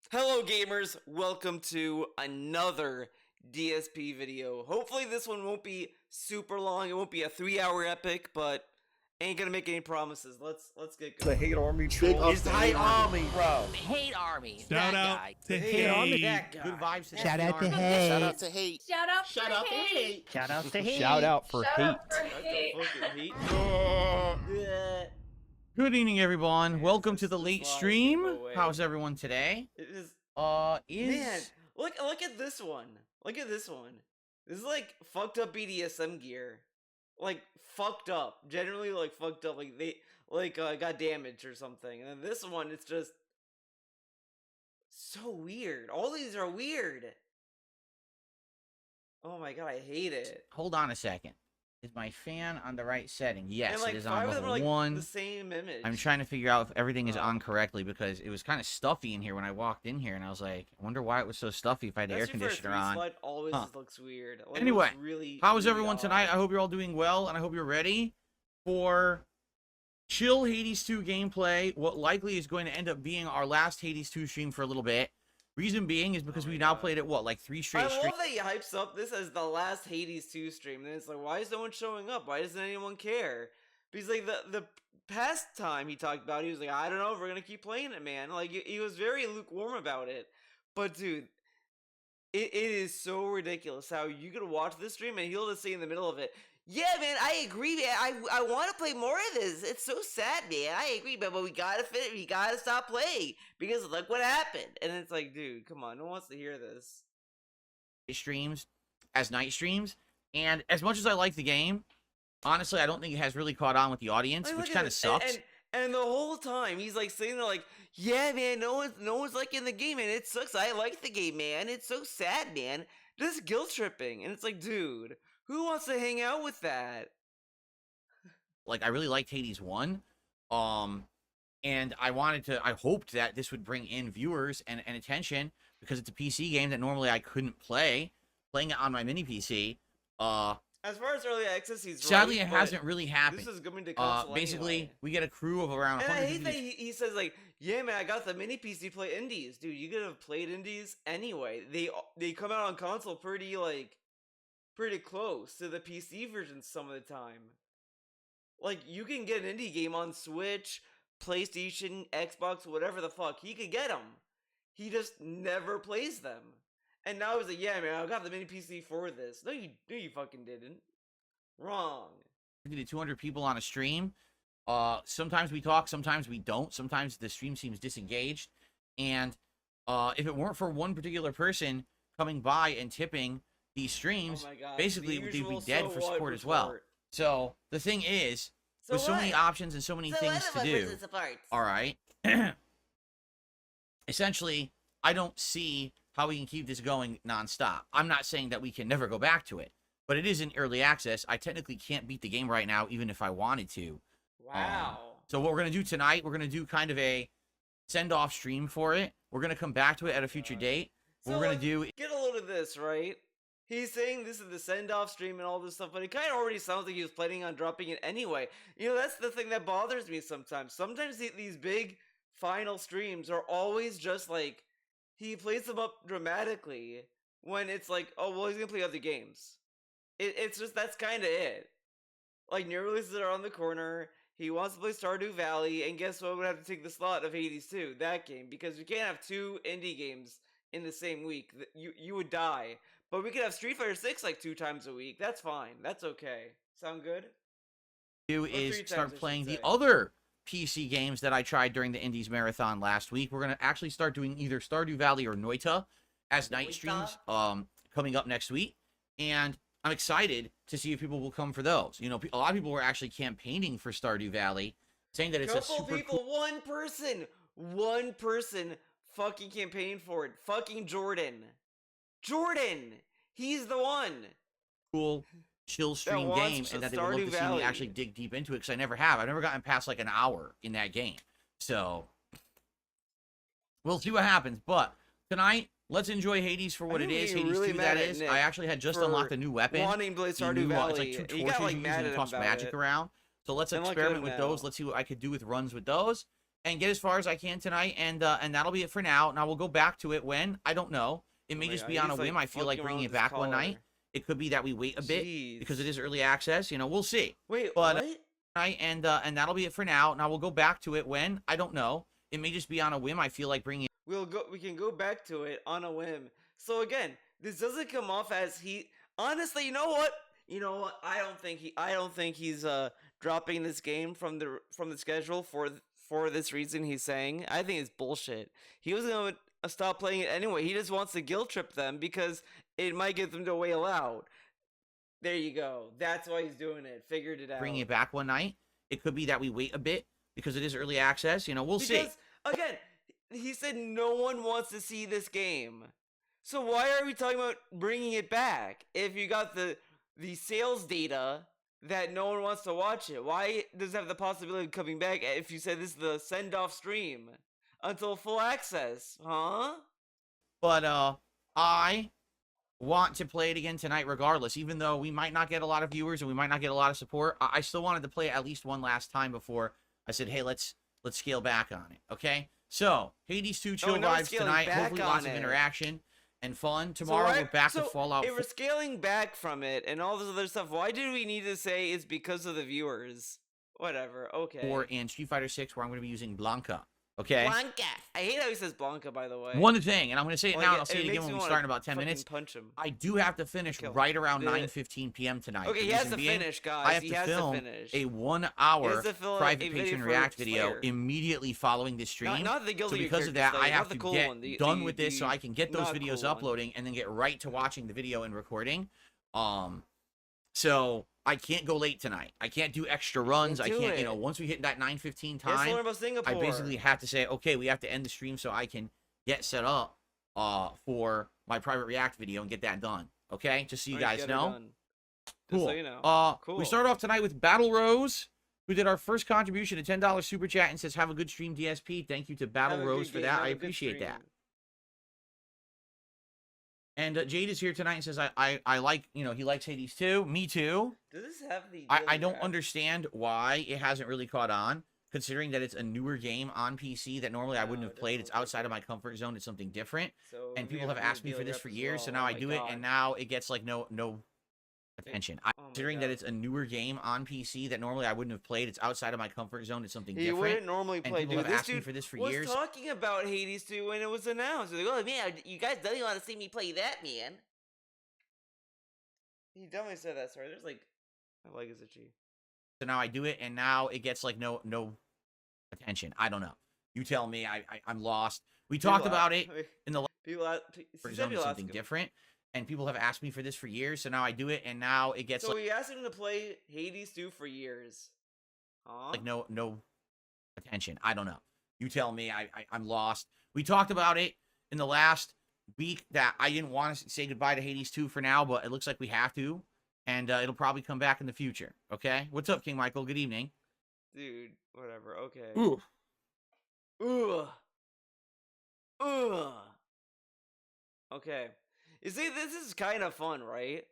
Hello gamers, welcome to another DSP video. Hopefully this one won't be super long, it won't be a 3-hour epic, but ain't gonna make any promises. Let's get The going. hate army troll. It's the hate army, bro. Hate Army. Shout that out guy. to Hate Army, Hate. that guy. Good vibes to Shout the out to army. Hate. Shout out to hate. Shout out Shout for out to hate. hate. Shout out to hate. Shout out for Shout hate. out for That's hate. the fucking hate. Yeah. Good evening, everyone. Welcome to the Just late a lot of stream. people away. How's everyone today? It is Is man, look at this one. Look at this one. This is like fucked up BDSM gear. Like fucked up. Generally like fucked up. Like they got damaged or something. And then this one it's just so weird. All these are weird. Oh my god, I hate it. hold on a second. Is my fan on the right setting? Yes, and like it is 5 on of them level are like 1. the same image. I'm trying to figure out if everything is Oh. on correctly because it was kind of stuffy in here when I walked in here, and I was like, I wonder why it was so stuffy if I had the air Especially for a conditioner 3 on. slot, always Huh. looks weird. Like, it Anyway, looks really, How is really everyone odd. tonight? I hope you're all doing well, and I hope you're ready for chill Hades 2 gameplay. What likely is going to end up being our last Hades 2 stream for a little bit. Reason being is because Oh my we now God. played it, what, like 3 I straight love streams? that he hypes up this as the last Hades 2 stream. And then it's like, why is no one showing up? Why doesn't anyone care? Because like the past time he talked about it, he was like, I don't know if we're gonna keep playing it, man. Like he was very lukewarm about it. But dude, it is so ridiculous how you could watch this stream and he'll just say in the middle of it, yeah, man, I agree, man. I want to play more of this. It's so sad, man. I agree, but we gotta fit. We gotta stop playing because look what happened. And it's like, dude, come on, no one wants to hear this. Streams as night streams. And as much as I like the game, honestly, I don't think it has really caught on with the audience, Like, which look at kind of this, sucks. And the whole time he's like sitting there like, yeah, man, no one's liking the game, and it sucks. I like the game, man. It's so sad, man. Just guilt tripping, and it's like, dude, who wants to hang out with that? Like, I really liked Hades 1. And I hoped that this would bring in viewers and attention because it's a PC game that normally I couldn't play. Playing it on my mini PC, As far as early access, he's sadly right, it but hasn't really happened. This is coming to console Basically, anyway. we get a crew of around And I 100 hate that people. he says like, yeah, man, I got the mini PC to play indies, dude. You could have played indies anyway. They come out on console pretty close to the PC version some of the time. Like you can get an indie game on Switch, PlayStation, Xbox, whatever the fuck. He could get them. He just never plays them. And now he's like, yeah, man, I got the mini PC for this. No, you fucking didn't. Wrong. 50 to 200 people on a stream. Sometimes we talk, sometimes we don't. Sometimes the stream seems disengaged. And if it weren't for one particular person coming by and tipping these streams, Oh my God. basically The they'd be usual dead so for what support as well. report. So the thing is, with so many what? options and so many So things what to if I do, push this apart? all right, essentially, I don't see how we can keep this going nonstop. I'm not saying that we can never go back to it, but it is in early access. I technically can't beat the game right now, even if I wanted to. Wow. So what we're going to do tonight, we're going to do kind of a send-off stream for it. We're going to come back to it at a future date. What So, we're going to do... Get a load of this, right? He's saying this is the send-off stream and all this stuff, but it kind of already sounds like he was planning on dropping it anyway. You know, that's the thing that bothers me sometimes. Sometimes these big final streams are always just like, he plays them up dramatically when it's like, oh, well, he's going to play other games. It's just, that's kind of it. Like, new releases are on the corner. He wants to play Stardew Valley, and guess what? We're going to have to take the slot of Hades 2, that game, because we can't have 2 indie games in the same week. You would die. But we could have Street Fighter 6 like 2 times a week. That's fine. That's okay. Sound good? do Or 3 is times, I start should playing the say. other PC games that I tried during the Indies Marathon last week. We're going to actually start doing either Stardew Valley or Noita as night Noita? streams coming up next week. And I'm excited to see if people will come for those. You know, a lot of people were actually campaigning for Stardew Valley, saying that it's a Couple super people, cool... one person fucking campaigned for it. Fucking Jordan. Jordan! He's the one! cool chill stream wants game, to and that they would love Stardew to see Valley. me actually dig deep into it, because I never have. I've never gotten past like an hour in that game. So we'll see what happens. But tonight, let's enjoy Hades for what I it think is. we Hades really 2, mad that at is. Nick I actually had just for unlocked a new weapon. Wanting to play The Stardew new, Valley. it's like 2 He torches got like you use mad and at him toss about magic it. around. So let's And, like, experiment let with him those. know. Let's see what I could do with runs with those. and get as far as I can tonight, and that'll be it for now. Now we'll go back to it when I don't know. It Oh may my just God, be on a he's, like, whim. I feel like fucking around bringing with it his back one night. collar. It could be that we wait a bit because it Jeez. is early access. You know, we'll see. Wait, But what? tonight, and that'll be it for now. Now we'll go back to it when I don't know. It may just be on a whim. I feel like bringing We can go back to it on a whim. So again, this doesn't come off as he. Honestly, you know what? You know what? I don't think he's dropping this game from the schedule for this reason he's saying. I think it's bullshit. He wasn't gonna stop playing it anyway. He just wants to guilt trip them because it might get them to wail out. There you go. That's why he's doing it. Figured it out. bringing it back one night. It could be that we wait a bit because it is early access. You know, we'll see. Because again, he said no one wants to see this game. So why are we talking about bringing it back if you got the sales data that no one wants to watch it? Why does it have the possibility of coming back if you said this is the send off stream until full access? Huh? But I want to play it again tonight regardless, even though we might not get a lot of viewers and we might not get a lot of support. I still wanted to play it at least one last time before I said, hey, let's scale back on it. Okay, so Hades 2 chill no vibes scaling tonight. back Hopefully on lots of it. interaction and fun. Tomorrow we're back to Fallout If we're scaling back from it and all this other stuff, why did we need to say it's because of the viewers? Whatever. Okay. 4 and Street Fighter 6, where I'm going to be using Blanca. Okay. Blanca. I hate how he says Blanca, by the way. One thing, and I'm going to say it Like, now, and I'll say it again makes when me we wanna start in about 10 fucking minutes. punch him. I do have to finish Kill him. right around Do it. 9:15 p.m. tonight. Okay, The he has reason to being, finish, guys. I have He to has film to finish. a 1 He hour has to film private a video patron for react video Slayer. immediately following this stream. Not the So Guilty Gear because of character that, Slayer, I not have the to cool get one, done with this so I can get those not videos cool one. uploading and then get right to watching the video and recording. So I can't go late tonight. I can't do extra runs. I do can't, you it. know, once we hit that 9:15 Yes, time, learn about Singapore. I basically have to say, okay, we have to end the stream so I can get set up for my private react video and get that done. Okay, just so you Alright, guys get it know. done. Just Cool. so you know. Cool. We start off tonight with Battle Rose, who did our first contribution, a $10 super chat, and says, "Have a good stream, DSP." Thank you to Battle Have a Rose good for game, that. have I a good appreciate that. stream. And Jade is here tonight and says, I like, you know, he likes Hades too. Me too. Does this have the? I daily don't draft? understand why it hasn't really caught on, considering that it's a newer game on PC that normally I wouldn't No, have it played. doesn't It's look like outside of it. my comfort zone. It's something different. So And we people have to do asked the me for daily this draft for as years, so well. now Oh I my do it, God. and now it gets like no attention. Oh my Considering that God. it's a newer game on PC that normally I wouldn't have played. It's outside of my comfort zone. It's something He different. wouldn't normally and play. people Dude, have this asked me dude for this for was years. talking about Hades 2 when it was announced. Like, oh man, you guys don't want to see me play that, man. He definitely said that. Sorry, there's like, my leg is itchy. So now I do it, and now it gets like no attention. I don't know. You tell me. I'm lost. We talked about it in the People ask, comfort zone. It's something different. And people have asked me for this for years, so now I do it, and now it gets So like we asked him to play Hades 2 for years. Huh? no attention. I don't know. You tell me. I'm lost. We talked about it in the last week that I didn't want to say goodbye to Hades 2 for now, but it looks like we have to, and it'll probably come back in the future. Okay? What's up, King Michael? Good evening. Dude, whatever. Okay. Ooh. Ugh. Ugh. Okay. You see, this is kind of fun, right?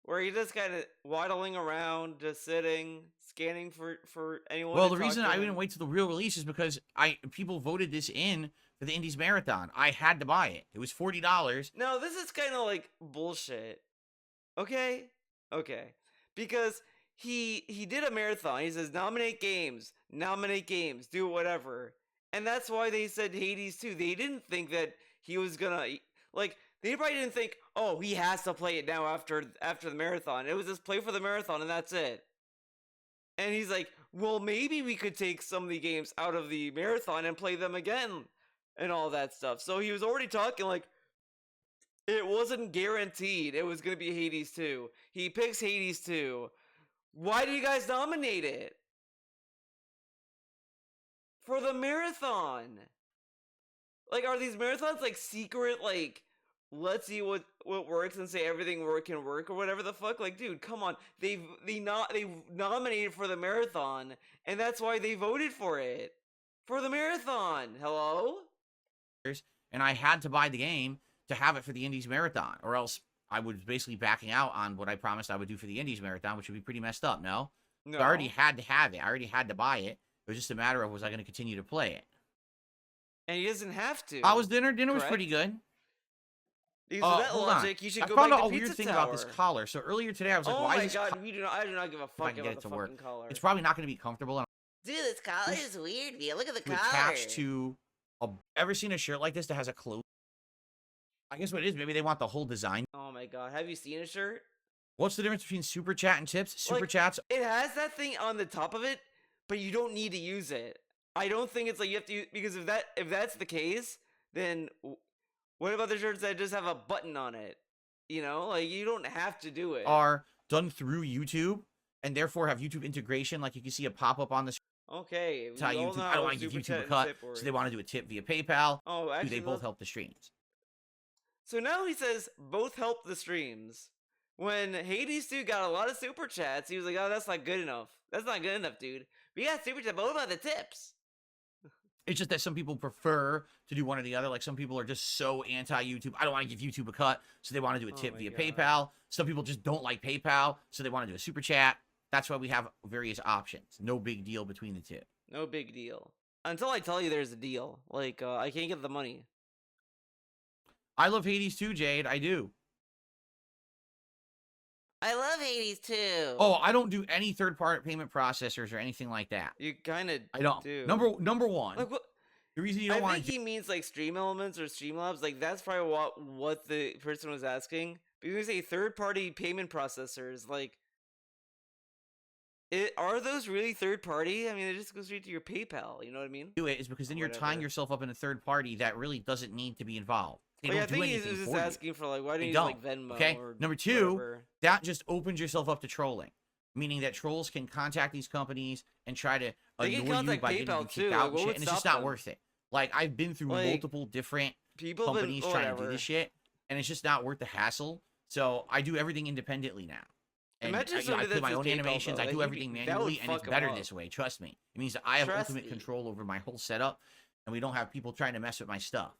Where you're just kind of waddling around, just sitting, scanning for anyone. Well, to the talk reason to I and- didn't wait till the real release is because people voted this in for the Indies Marathon. I had to buy it. It was $40. No, this is kind of like bullshit. Okay? Okay. Because he did a marathon. He says nominate games, do whatever. And that's why they said Hades 2. They didn't think that he was gonna like they probably didn't think, "Oh, he has to play it now after the marathon." It was just play for the marathon and that's it. And he's like, "Well, maybe we could take some of the games out of the marathon and play them again." And all that stuff. So he was already talking like it wasn't guaranteed it was going to be Hades 2. He picks Hades 2. Why do you guys nominate it? For the marathon. Like, are these marathons like secret, like, let's see what works and say everything can work or whatever the fuck? Like, dude, come on. They nominated for the marathon, and that's why they voted for it. For the marathon. Hello? And I had to buy the game to have it for the Indies Marathon, or else I was basically backing out on what I promised I would do for the Indies Marathon, which would be pretty messed up, no? No. I already had to have it. I already had to buy it. It was just a matter of, was I going to continue to play it? And he doesn't have to. How was dinner? Dinner was correct? pretty good. Because with that Hold logic, on. you should I go found back out to a weird Pizza thing Tower. about this collar. So earlier today, I was like, Oh why my is this god, I do not give a if I fuck can about get it the to work? fucking collar. It's probably not going to be comfortable. And Dude, this collar is weird, man. Look at the to collar. attach to a, ever seen a shirt like this that has a close? I guess what it is, maybe they want the whole design. Oh my god, have you seen a shirt? What's the difference between super chat and tips? Super Like, chats. It has that thing on the top of it, but you don't need to use it. I don't think it's like you have to because if that's the case, then what about the shirts that just have a button on it? You know, like you don't have to do it. Are done through YouTube and therefore have YouTube integration. Like you can see a pop up on the screen. Okay, we Tell all YouTube, know I don't how want to give Super YouTube Chat a and cut, tip works. so they want to do a tip via PayPal. Oh, Dude, actually, they both those- help the streams. So now he says both help the streams. When Hades 2 got a lot of super chats, he was like, "Oh, that's not good enough. That's not good enough, dude. We got super chat, but what about the tips?" It's just that some people prefer to do one or the other. Like some people are just so anti-YouTube. I don't want to give YouTube a cut, so they want to do a Oh tip my via God. PayPal. Some people just don't like PayPal, so they want to do a super chat. That's why we have various options. No big deal between the two. No big deal. Until I tell you there's a deal. Like, I can't get the money. I love Hades too, Jade. I do. I love Hades too. Oh, I don't do any third-party payment processors or anything like that. You kind of I don't. do. Number one. Like, what? The reason you I don't want think to he means like Stream Elements or Streamlabs. Like, that's probably what the person was asking. But when you say third-party payment processors, like, are those really third-party? I mean, they just go straight to your PayPal. You know what I mean? do it is because then you're tying Whatever. yourself up in a third party that really doesn't need to be involved. They Like, I don't do think he's anything just for you. asking for like, why They don't you use like don't, Venmo? okay? Or Number two, whatever? That just opens yourself up to trolling, meaning that trolls can contact these companies and try to They can annoy you contact by getting PayPal you kicked too, like, out and what shit, would and it's just stop not them? worth it. Like I've been through Like, multiple different People have been companies trying to do whatever. this shit, and it's just not worth the hassle. So I do everything independently now. And Imagine I somebody play that my says own PayPal, animations. though. I Like, do you'd everything be- that manually, would and it's fuck 'em better up. this way. Trust me. It means that I have Trust ultimate me. control over my whole setup, and we don't have people trying to mess with my stuff.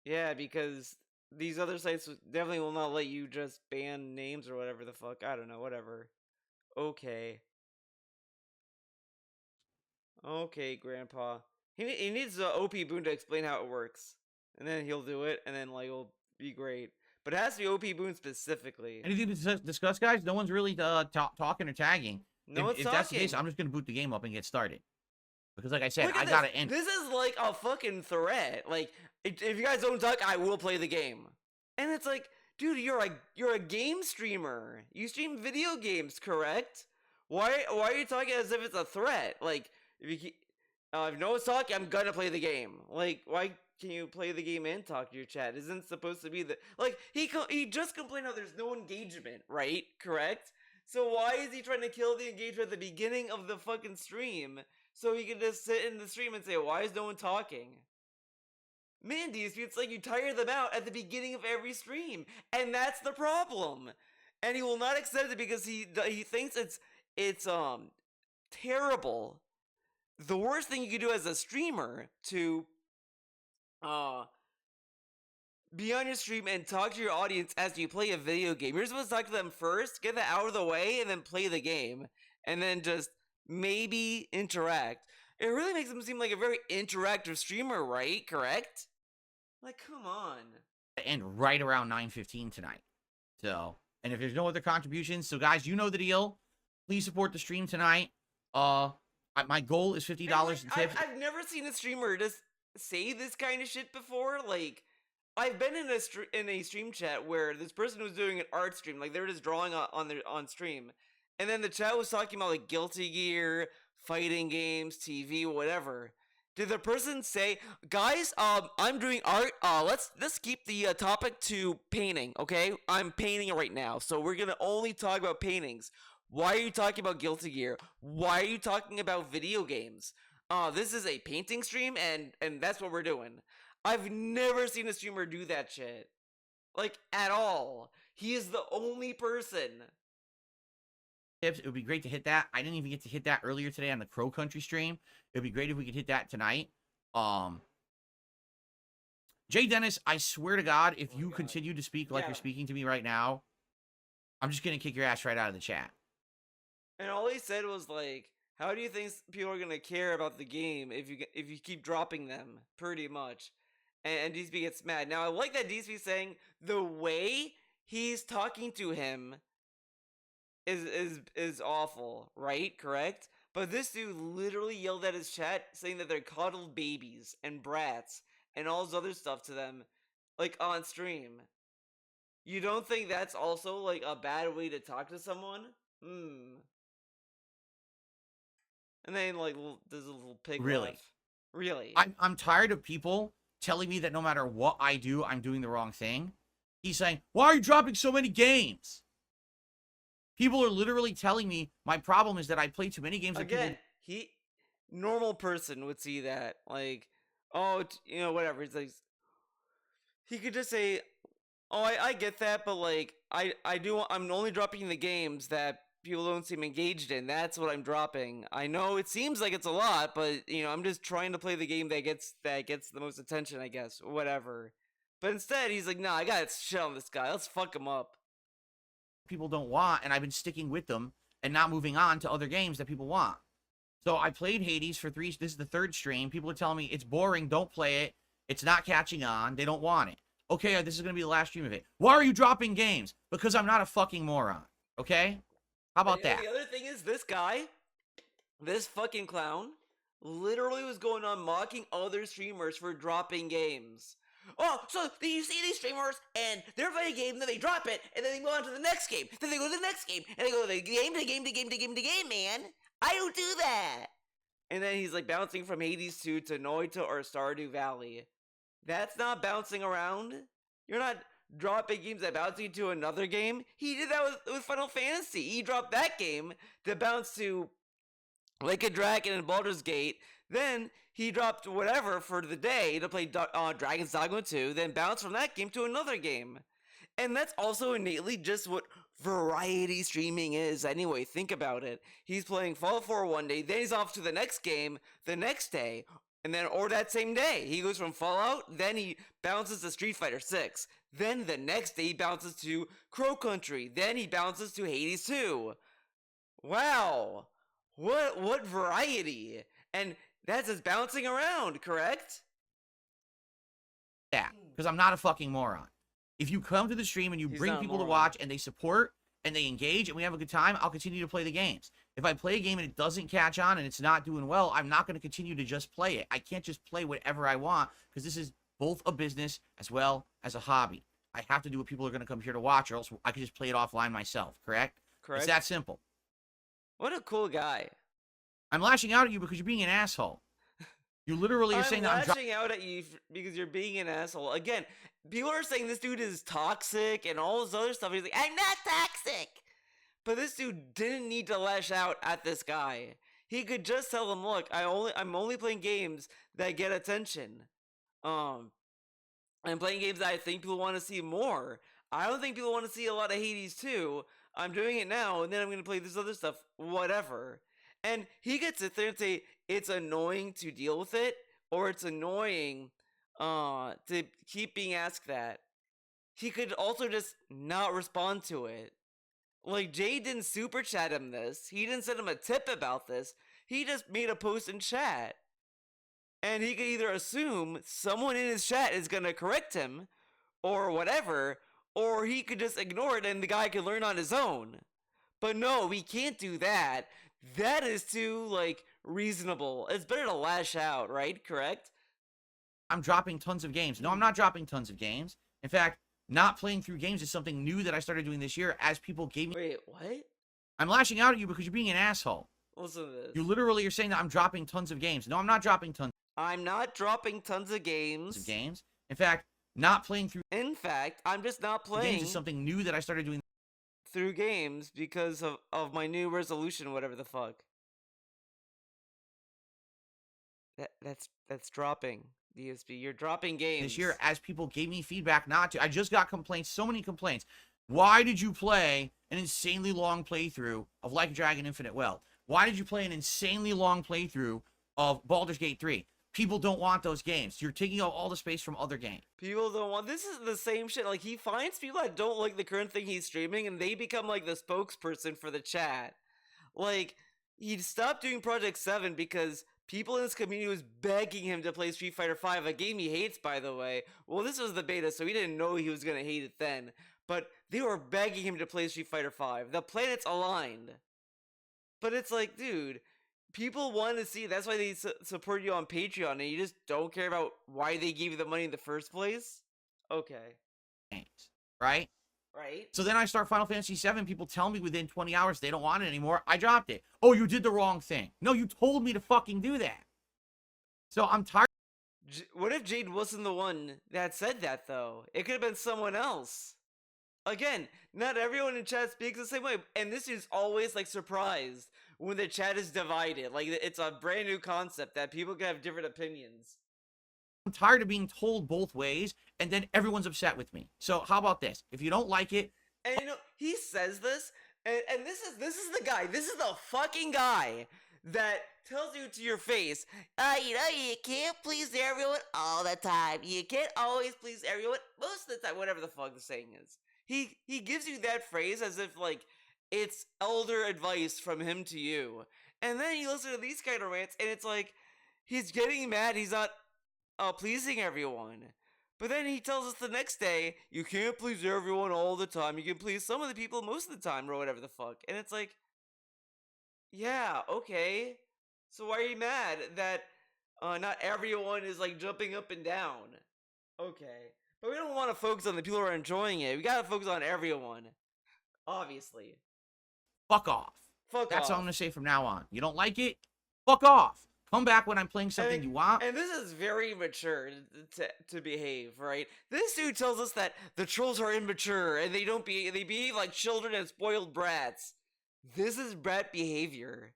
Yeah, because these other sites definitely will not let you just ban names or whatever the fuck. I don't know, whatever. Okay. Okay, Grandpa. He needs OP Boon to explain how it works. And then he'll do it, and then, like, it'll be great. But it has to be OP Boon specifically. Anything to discuss, guys? No one's really talking or tagging. No if, one's if talking. that's the case, I'm just gonna boot the game up and get started. Because, like I said, Look at I this. gotta end. This is like a fucking threat. Like, if you guys don't talk, I will play the game. And it's like, dude, you're a game streamer. You stream video games, correct? Why are you talking as if it's a threat? Like, if no one's talking, I'm gonna play the game. Like, why can you play the game and talk to your chat? Isn't it supposed to be the like he just complained how there's no engagement, right? Correct. So why is he trying to kill the engagement at the beginning of the fucking stream? So he can just sit in the stream and say, why is no one talking? Mandy, it's like you tire them out at the beginning of every stream. And that's the problem. And he will not accept it because he thinks it's terrible. The worst thing you can do as a streamer to be on your stream and talk to your audience as you play a video game. You're supposed to talk to them first, get that out of the way, and then play the game. And then just maybe interact. It really makes him seem like a very interactive streamer, right? Correct? Like, come on. And right around 9:15 tonight. So, and if there's no other contributions, so guys, you know the deal. Please support the stream tonight. My goal is $50 in And, like, tips. I've never seen a streamer just say this kind of shit before. Like, I've been in a stream chat where this person was doing an art stream, like they were just drawing on stream, and then the chat was talking about like Guilty Gear, fighting games, TV, whatever. Did the person say, "Guys, I'm doing art. Let's keep the topic to painting, okay? I'm painting right now, so we're gonna only talk about paintings. Why are you talking about Guilty Gear? Why are you talking about video games? This is a painting stream, and that's what we're doing." I've never seen a streamer do that shit. Like, at all. He is the only person. Tips. It would be great to hit that. I didn't even get to hit that earlier today on the Crow Country stream. It would be great if we could hit that tonight. Jay Dennis, I swear to God, if you continue to speak like Yeah. you're speaking to me right now, I'm just gonna kick your ass right out of the chat. And all he said was like, How do you think people are gonna care about the game if you keep dropping them? Pretty much, and DSP gets mad. Now I like that DSP saying the way he's talking to him is awful, right? Correct. But this dude literally yelled at his chat saying that they're coddled babies and brats and all this other stuff to them, like on stream. You don't think that's also like a bad way to talk to someone? And then like there's a little pig Really? laugh. Really? I'm tired of people telling me that no matter what I do, I'm doing the wrong thing. He's saying, why are you dropping so many games? People are literally telling me my problem is that I play too many games. Again, normal person would see that, like, oh, whatever. It's like, he could just say, oh, I get that, but like, I'm only dropping the games that people don't seem engaged in. That's what I'm dropping. I know it seems like it's a lot, but I'm just trying to play the game that gets the most attention, I guess, whatever. But instead, he's like, nah, I got shit on this guy. Let's fuck him up. People don't want, and I've been sticking with them and not moving on to other games that people want. So I played Hades for this is the third stream. People are telling me it's boring, don't play it, it's not catching on, they don't want it. Okay, this is going to be the last stream of it. Why are you dropping games? Because I'm not a fucking moron, okay? How about that? The other thing is, this guy, this fucking clown, literally was going on mocking other streamers for dropping games. Oh, so you see these streamers, and they're playing a game, then they drop it, and then they go on to the next game, then they go to the next game, and they go to the game, man. I don't do that. And then he's like bouncing from Hades 2 to Noita or Stardew Valley. That's not bouncing around. You're not dropping games that bounce you to another game. He did that with Final Fantasy. He dropped that game to bounce to Like a Dragon and Baldur's Gate. Then he dropped whatever for the day to play Dragon's Dogma 2, then bounced from that game to another game. And that's also innately just what variety streaming is anyway. Think about it. He's playing Fallout 4 one day, then he's off to the next game the next day, and then or that same day. He goes from Fallout, then he bounces to Street Fighter 6. Then the next day he bounces to Crow Country, then he bounces to Hades 2. Wow. What variety. And that's just bouncing around, correct? Yeah, because I'm not a fucking moron. If you come to the stream and you bring people to watch and they support and they engage and we have a good time, I'll continue to play the games. If I play a game and it doesn't catch on and it's not doing well, I'm not going to continue to just play it. I can't just play whatever I want because this is both a business as well as a hobby. I have to do what people are going to come here to watch, or else I could just play it offline myself, correct? Correct. It's that simple. What a cool guy. I'm lashing out at you because you're being an asshole. You literally are saying that I'm lashing out at you because you're being an asshole. Again, people are saying this dude is toxic and all this other stuff. He's like, I'm not toxic. But this dude didn't need to lash out at this guy. He could just tell him, look, I'm only playing games that get attention. I'm playing games that I think people want to see more. I don't think people want to see a lot of Hades 2. I'm doing it now, and then I'm going to play this other stuff, whatever. And he could sit there and say, it's annoying to deal with it, or it's annoying to keep being asked that. He could also just not respond to it. Like, Jay didn't super chat him this. He didn't send him a tip about this. He just made a post in chat. And he could either assume someone in his chat is going to correct him, or whatever, or he could just ignore it and the guy could learn on his own. But no, we can't do that. That is too, like, reasonable. It's better to lash out, right? Correct? I'm dropping tons of games. No, I'm not dropping tons of games. In fact, not playing through games is something new that I started doing this year as people gave me... Wait, what? I'm lashing out at you because you're being an asshole. Listen to this. You literally are saying that I'm dropping tons of games. No, I'm not dropping tons I'm not dropping tons of games. of games. In fact, not playing through In fact, I'm just not games playing is something new that I started doing. through games because of my new resolution, whatever the fuck. That's dropping, DSP. You're dropping games. This year as people gave me feedback not to. I just got complaints, so many complaints. Why did you play an insanely long playthrough of Like a Dragon Infinite Wealth? Why did you play an insanely long playthrough of Baldur's Gate 3? People don't want those games. You're taking out all the space from other games. People don't want. This is the same shit. Like, he finds people that don't like the current thing he's streaming, and they become like the spokesperson for the chat. Like, he stopped doing Project 7 because people in his community was begging him to play Street Fighter 5, a game he hates, by the way. Well, this was the beta, so he didn't know he was gonna hate it then. But they were begging him to play Street Fighter 5. The planets aligned. But it's like, dude, people want to see. That's why they support you on Patreon, and you just don't care about why they gave you the money in the first place. Okay, games, right? right. So then I start Final Fantasy VII. People tell me within 20 hours they don't want it anymore. I dropped it. Oh, you did the wrong thing. No, you told me to fucking do that. So I'm tired. What if Jade wasn't the one that said that, though? It could have been someone else. Again, not everyone in chat speaks the same way, and this is always like surprised when the chat is divided. Like, it's a brand new concept that people can have different opinions. I'm tired of being told both ways, and then everyone's upset with me. So how about this? If you don't like it, and you know, he says this, and this is the guy. This is the fucking guy that tells you to your face, You know, you can't please everyone all the time. You can't always please everyone most of the time, whatever the fuck the saying is. He gives you that phrase as if like it's elder advice from him to you. And then you listen to these kind of rants and it's like he's getting mad he's not pleasing everyone. But then he tells us the next day, you can't please everyone all the time. You can please some of the people most of the time or whatever the fuck. And it's like, yeah, okay. So why are you mad that not everyone is like jumping up and down? Okay. But we don't want to focus on the people who are enjoying it. We gotta focus on everyone. Obviously. fuck off. That's all I'm going to say from now on. You don't like it? Fuck off. Come back when I'm playing something you want. And this is very mature to behave, right? This dude tells us that the trolls are immature and they behave like children and spoiled brats. This is brat behavior.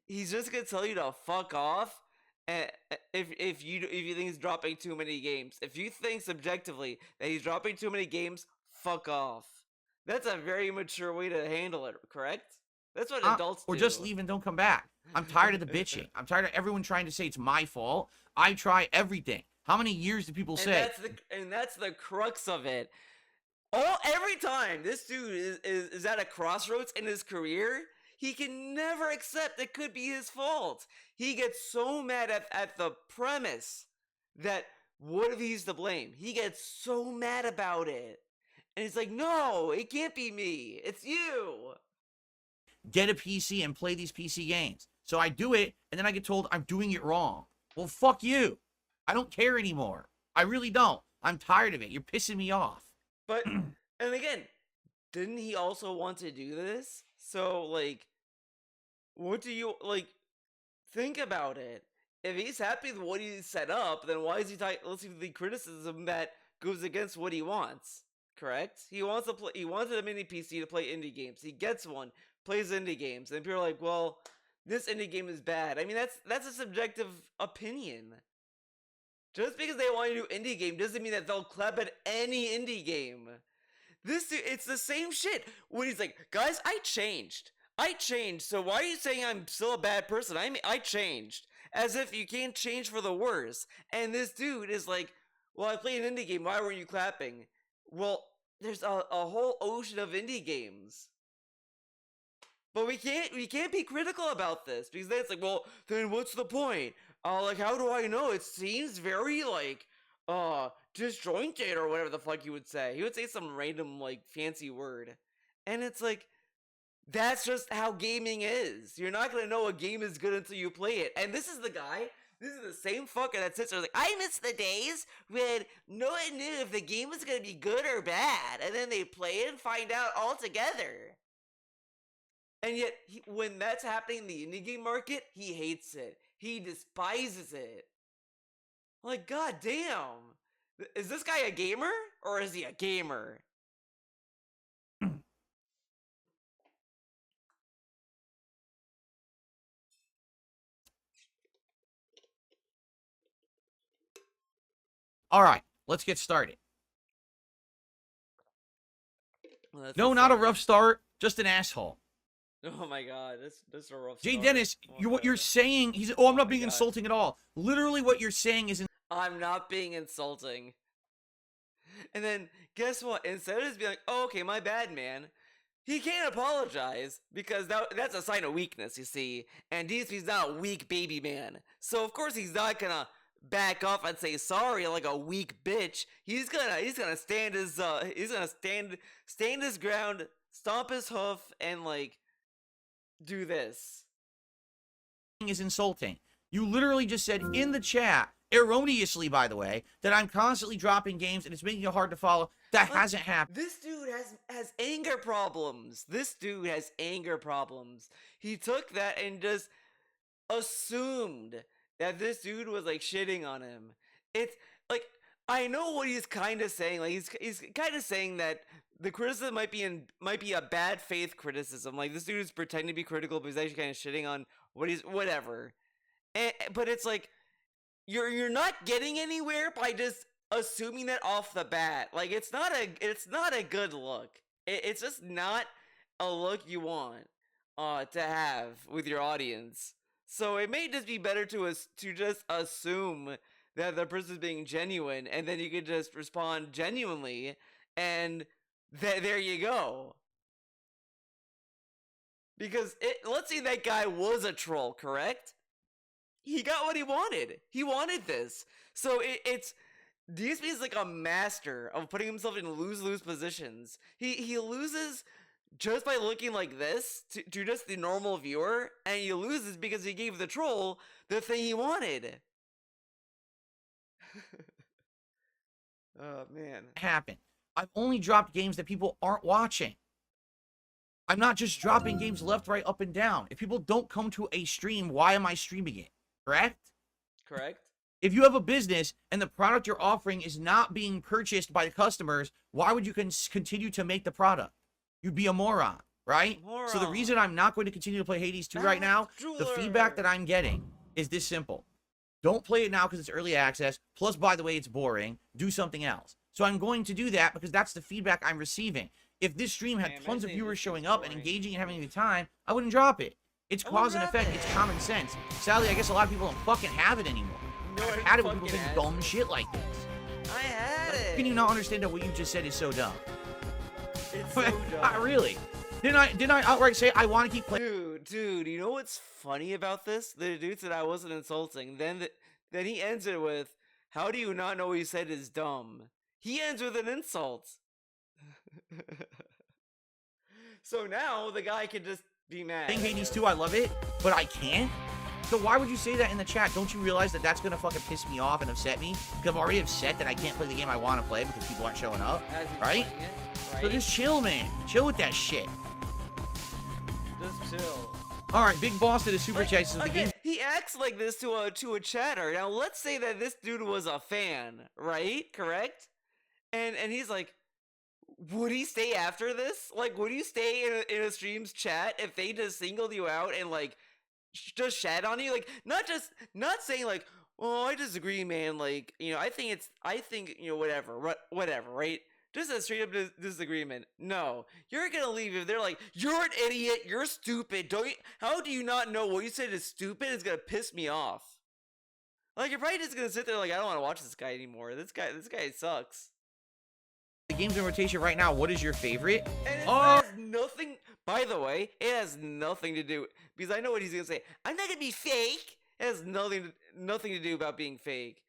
He's just gonna tell you to fuck off. If you think he's dropping too many games, if you think subjectively that he's dropping too many games, fuck off. That's a very mature way to handle it, correct? That's what adults do. Or just leave and don't come back. I'm tired of the bitching. I'm tired of everyone trying to say it's my fault. I try everything. How many years do people say? That's the crux of it. Every time this dude is at a crossroads in his career, he can never accept it could be his fault. He gets so mad at the premise that what if he's to blame? He gets so mad about it. And he's like, no, it can't be me. It's you. Get a PC and play these PC games. So I do it, and then I get told I'm doing it wrong. Well, fuck you. I don't care anymore. I really don't. I'm tired of it. You're pissing me off. But, and again, didn't he also want to do this? So, like, what do you, like, think about it. If he's happy with what he set up, then why is he listening to the criticism that goes against what he wants? Correct? He wants to play. He wanted a mini PC to play indie games. He gets one, plays indie games, and people are like, "Well, this indie game is bad." I mean, that's a subjective opinion. Just because they want to do indie game doesn't mean that they'll clap at any indie game. It's the same shit. When he's like, "Guys, I changed. So why are you saying I'm still a bad person? I changed." As if you can't change for the worse. And this dude is like, "Well, I played an indie game. Why were you clapping?" Well, there's a whole ocean of indie games. But we can't be critical about this because then it's like, well, then what's the point? Like, how do I know? It seems very like disjointed or whatever the fuck you would say. He would say some random like fancy word. And it's like, that's just how gaming is. You're not gonna know a game is good until you play it. And this is the guy. This is the same fucker that sits there like, I miss the days when no one knew if the game was gonna be good or bad, and then they play it and find out all together. And yet, when that's happening in the indie game market, he hates it. He despises it. Like, god damn. Is this guy a gamer? Or is he a gamer? All right, let's get started. Well, no, not a rough start. Just an asshole. Oh my god, that's a rough Jay start. Dennis, what you're saying, I'm not being insulting at all. Literally what you're saying is... I'm not being insulting. And then, guess what? Instead of just being like, oh, okay, my bad, man. he can't apologize because that's a sign of weakness, you see. And DSP's not a weak baby man, so of course he's not gonna back off and say sorry like a weak bitch. He's gonna stand his stand his ground, stomp his hoof, and like do this. Is insulting. You literally just said in the chat, erroneously by the way, that I'm constantly dropping games and it's making it hard to follow. That hasn't happened. This dude has anger problems. This dude has anger problems. He took that and just assumed that this dude was like shitting on him. It's like, I know what he's kind of saying. Like he's kind of saying that the criticism might be a bad faith criticism. Like this dude is pretending to be critical, but he's actually kind of shitting on whatever. But it's like you're not getting anywhere by just assuming that off the bat. Like it's not a good look. It's just not a look you want to have with your audience. So it may just be better to just assume that the person's being genuine, and then you could just respond genuinely, and there you go. Because let's say that guy was a troll, correct? He got what he wanted. He wanted this. So it's DSP is like a master of putting himself in lose-lose positions. He loses just by looking like this to just the normal viewer, and he loses because he gave the troll the thing he wanted. Oh man. Happen. I've only dropped games that people aren't watching. I'm not just dropping games left, right, up, and down. If people don't come to a stream, why am I streaming it? Correct? Correct. If you have a business and the product you're offering is not being purchased by the customers, why would you continue to make the product? You'd be a moron, right? So the reason I'm not going to continue to play Hades 2 right now, the feedback that I'm getting is this simple. Don't play it now because it's early access. Plus, by the way, it's boring. Do something else. So I'm going to do that because that's the feedback I'm receiving. If this stream had tons of viewers showing up and engaging and having a good time, I wouldn't drop it. It's cause and effect. It's common sense. Sadly, I guess a lot of people don't fucking have it anymore. No, I've had it when people think dumb shit like this. I had it. Can you not understand that what you just said is so dumb? It's so dumb. Not really. Didn't I outright say I want to keep playing? Dude, you know what's funny about this? The dude said I wasn't insulting. Then he ends it with, "How do you not know what you said is dumb?" He ends with an insult. So now the guy can just be mad. Playing Hades 2, I love it, but I can't. So why would you say that in the chat? Don't you realize that that's gonna fucking piss me off and upset me? Because I'm already upset that I can't play the game I want to play because people aren't showing up, right? So just chill, man. Chill with that shit. Just chill. All right, Big Boss did a super chat. So the game. He acts like this to a chatter. Now let's say that this dude was a fan, right? Correct? And he's like, would he stay after this? Like, would you stay in a stream's chat if they just singled you out and like just shat on you? Like, not saying like, oh, I disagree, man. Like, you know, I think you know, whatever, right? Just a straight up disagreement. No, you're gonna leave if they're like, you're an idiot, you're stupid. How do you not know what you said is stupid? It's gonna piss me off. Like, you're probably just gonna sit there like, I don't want to watch this guy anymore. This guy sucks. The game's in rotation right now. What is your favorite? And it has nothing. By the way, it has nothing to do, because I know what he's gonna say. I'm not gonna be fake. It has nothing to do about being fake.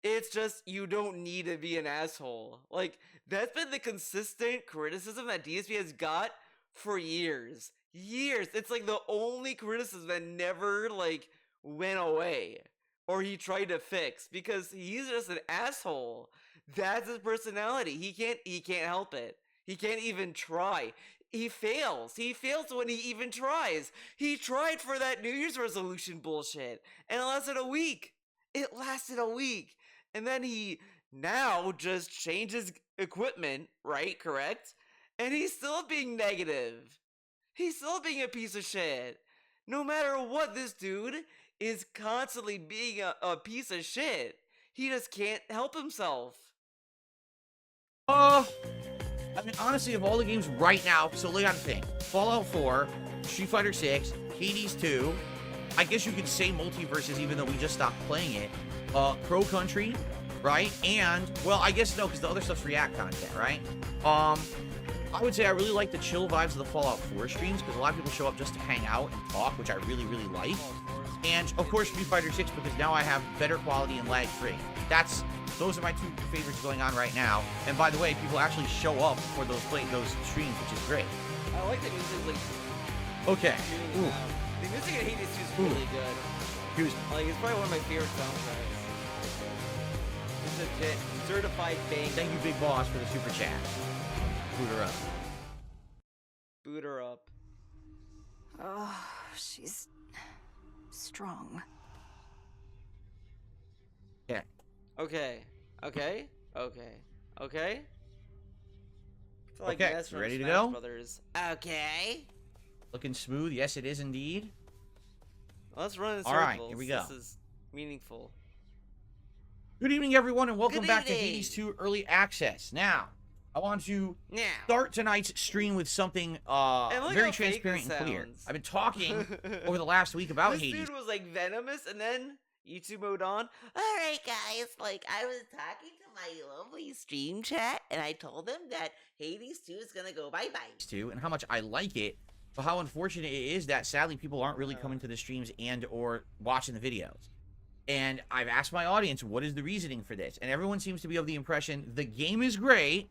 It's just you don't need to be an asshole. Like, that's been the consistent criticism that DSP has got for years. It's like the only criticism that never like went away or he tried to fix, because he's just an asshole. That's his personality. He can't help it. He can't even try. He fails. He fails when he even tries. He tried for that New Year's resolution bullshit, and it lasted a week. And then he now just changes equipment, right? Correct? And he's still being negative. He's still being a piece of shit. No matter what, this dude is constantly being a piece of shit. He just can't help himself. I mean, honestly, of all the games right now, so look at the thing. Fallout 4, Street Fighter 6, Hades 2, I guess you could say Multiverses even though we just stopped playing it. Crow Country, right? And, well, I guess no, because the other stuff's React content, right? I would say I really like the chill vibes of the Fallout 4 streams because a lot of people show up just to hang out and talk, which I really, really like. And of course, Street Fighter 6 because now I have better quality and lag-free. Those are my two favorites going on right now. And by the way, people actually show up for those streams, which is great. I like the music, like, Okay. really Ooh. loud. The music in Hades 2 is Ooh. really good. Here's Like, it's probably one of my favorite soundtracks. It's a legit certified bang. thank you, Big Boss, for the super chat. Boot her up. Boot her up. Oh, she's strong. Yeah. Okay. Okay. Okay. Okay. I feel like Okay, that's from ready to Smash go? Brothers. Okay. Looking smooth. Yes, it is indeed. Let's run in circles. All right, here we go. This is meaningful. Good evening, everyone, and welcome Good back to evening. Hades 2 Early Access. Now, I want to Now. start tonight's stream with something And look very how fake transparent this and clear. sounds. I've been talking over the last week about This Hades. dude was like venomous, and then YouTube mode on. Alright, guys, like, I was talking to my lovely stream chat, and I told them that Hades 2 is gonna go bye-bye. To and how much I like it, but how unfortunate it is that sadly people aren't really coming to the streams and or watching the videos. And I've asked my audience, what is the reasoning for this? And everyone seems to be of the impression the game is great.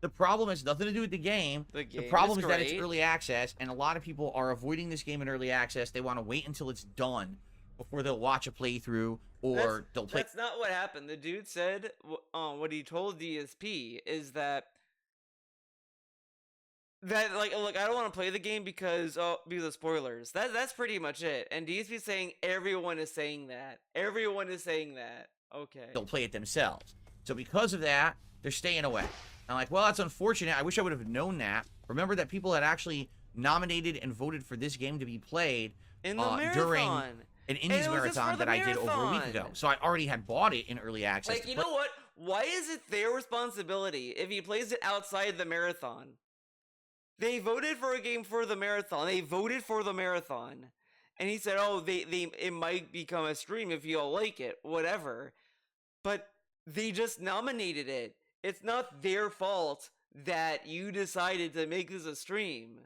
The problem has nothing to do with the game. The game problem is is that it's great. early access, and a lot of people are avoiding this game in early access. They want to wait until it's done before they'll watch a playthrough or they'll play. That's not what happened. The dude said, what he told DSP is that like, look, I don't want to play the game because of spoilers. That's pretty much it. And DSP saying everyone is saying that. Everyone is saying that. Okay. They'll play it themselves. So because of that, they're staying away. I'm like, well, that's unfortunate. I wish I would have known that. Remember that people had actually nominated and voted for this game to be played In the during marathon. an And Indies it was just marathon for the that I did over a week ago. marathon. So I already had bought it in early access. Like, to you play. know what? Why is it their responsibility if he plays it outside the marathon? They voted for a game for the marathon. They voted for the marathon. And he said, oh, it might become a stream if you all like it. Whatever. But they just nominated it. It's not their fault that you decided to make this a stream.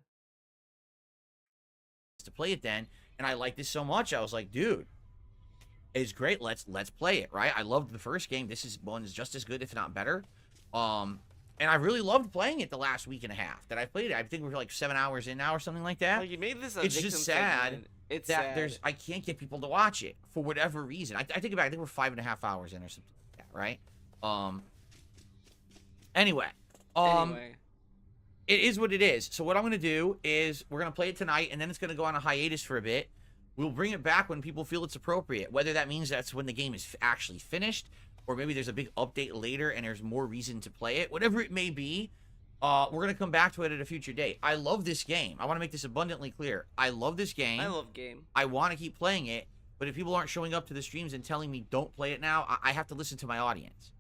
To play it then, and I liked this so much. I was like, dude, it's great. Let's play it, right? I loved the first game. This one is just as good, if not better. And I really loved playing it the last week and a half that I played it. I think we're like 7 hours in now or something like that. Like, you made this a It's victim just sad segment. It's that sad. I can't get people to watch it for whatever reason. I think about it, I think we're 5.5 hours in or something like that, right? Anyway. Anyway. It is what it is. So what I'm going to do is we're going to play it tonight, and then it's going to go on a hiatus for a bit. We'll bring it back when people feel it's appropriate, whether that means that's when the game is actually finished, or maybe there's a big update later and there's more reason to play it. Whatever it may be, we're going to come back to it at a future date. I love this game. I want to make this abundantly clear. I love this game. I love game. I want to keep playing it, but if people aren't showing up to the streams and telling me don't play it now, I have to listen to my audience.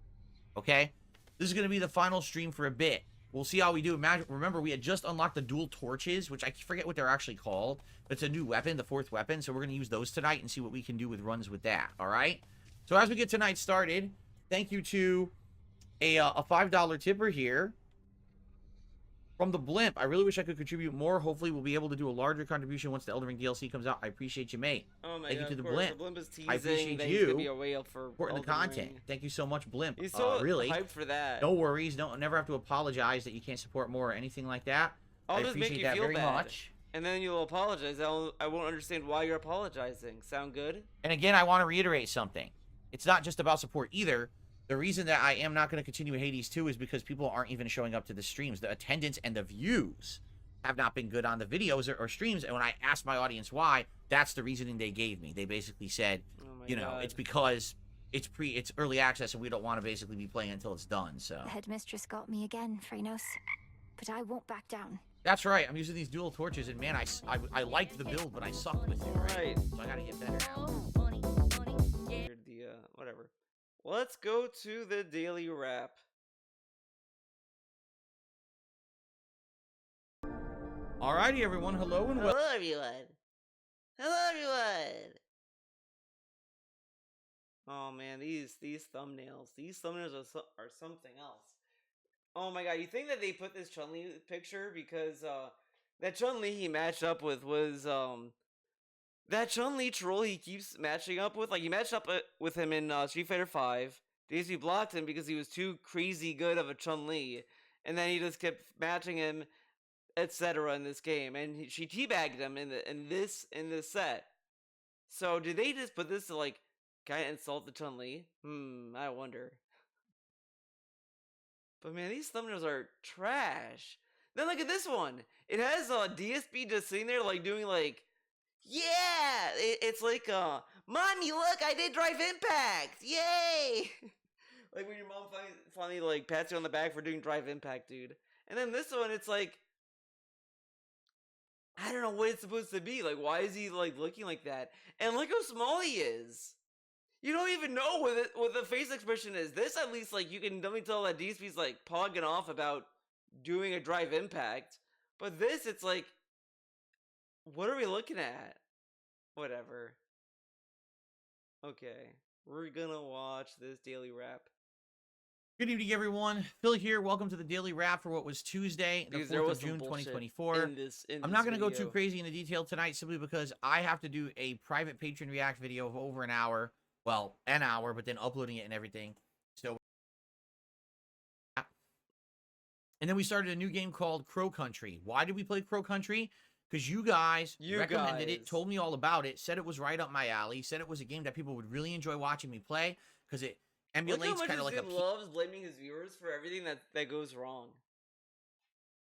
Okay? This is going to be the final stream for a bit. We'll see how we do. Remember, we had just unlocked the dual torches, which I forget what they're actually called. But it's a new weapon, the 4th weapon. So we're going to use those tonight and see what we can do with runs with that. All right? So as we get tonight started, thank you to a $5 tipper here. From the Blimp, I really wish I could contribute more. Hopefully, we'll be able to do a larger contribution once the Elden Ring DLC comes out. I appreciate you, mate. Oh my Thank god, you to of the course. Blimp. The Blimp is teasing I appreciate that he's gonna you be a whale for supporting the Elden content. Ring. Thank you so much, Blimp. He's so really, hyped for that. no worries. Don't never have to apologize that you can't support more or anything like that. I'll I just make appreciate you that feel very bad. much. And then you'll apologize. I won't understand why you're apologizing. Sound good? And again, I want to reiterate something. It's not just about support either. The reason that I am not going to continue with Hades 2 is because people aren't even showing up to the streams. The attendance and the views have not been good on the videos or streams. And when I asked my audience why, that's the reasoning they gave me. They basically said, Oh my you know, god. it's because it's early access and we don't want to basically be playing until it's done. So The headmistress got me again, Phrenos. But I won't back down. that's right. I'm using these dual torches, and man, I liked the build, but I sucked with it. Right. Right. So I gotta get better now. The whatever. Let's go to the daily wrap. Alrighty, everyone. Hello and welcome. Hello, everyone. Hello, everyone. Oh man, these thumbnails. These thumbnails are something else. Oh my god, you think that they put this Chun-Li picture because that Chun-Li he matched up with was that Chun-Li troll he keeps matching up with, like he matched up with him in Street Fighter 5. DSP blocked him because he was too crazy good of a Chun-Li, and then he just kept matching him, etc. in this game, and she teabagged him in this set. So did they just put this to like kind of insult the Chun-Li? I wonder. But man, these thumbnails are trash. Then look at this one. It has DSP just sitting there like doing like, yeah, it's like mommy, look, I did Drive Impact, yay! Like when your mom finally like pats you on the back for doing Drive Impact, dude. And then this one, it's like, I don't know what it's supposed to be. Like, why is he like looking like that? And look how small he is. You don't even know what the face expression is. This, at least, like, you can definitely tell that DSP's, like, pogging off about doing a Drive Impact. But this, it's like, what are we looking at? Whatever. Okay. We're gonna watch this daily wrap. Good evening, everyone. Phil here. Welcome to the Daily Wrap for what was Tuesday, the 4th of June, 2024. I'm not going to go too crazy into detail tonight simply because I have to do a private Patreon React video of over an hour. Well, an hour, but then uploading it and everything. So, and then we started a new game called Crow Country. Why did we play Crow Country? Because you guys recommended it, told me all about it, said it was right up my alley, said it was a game that people would really enjoy watching me play because it emulates kind of like a... loves blaming his viewers for everything that goes wrong.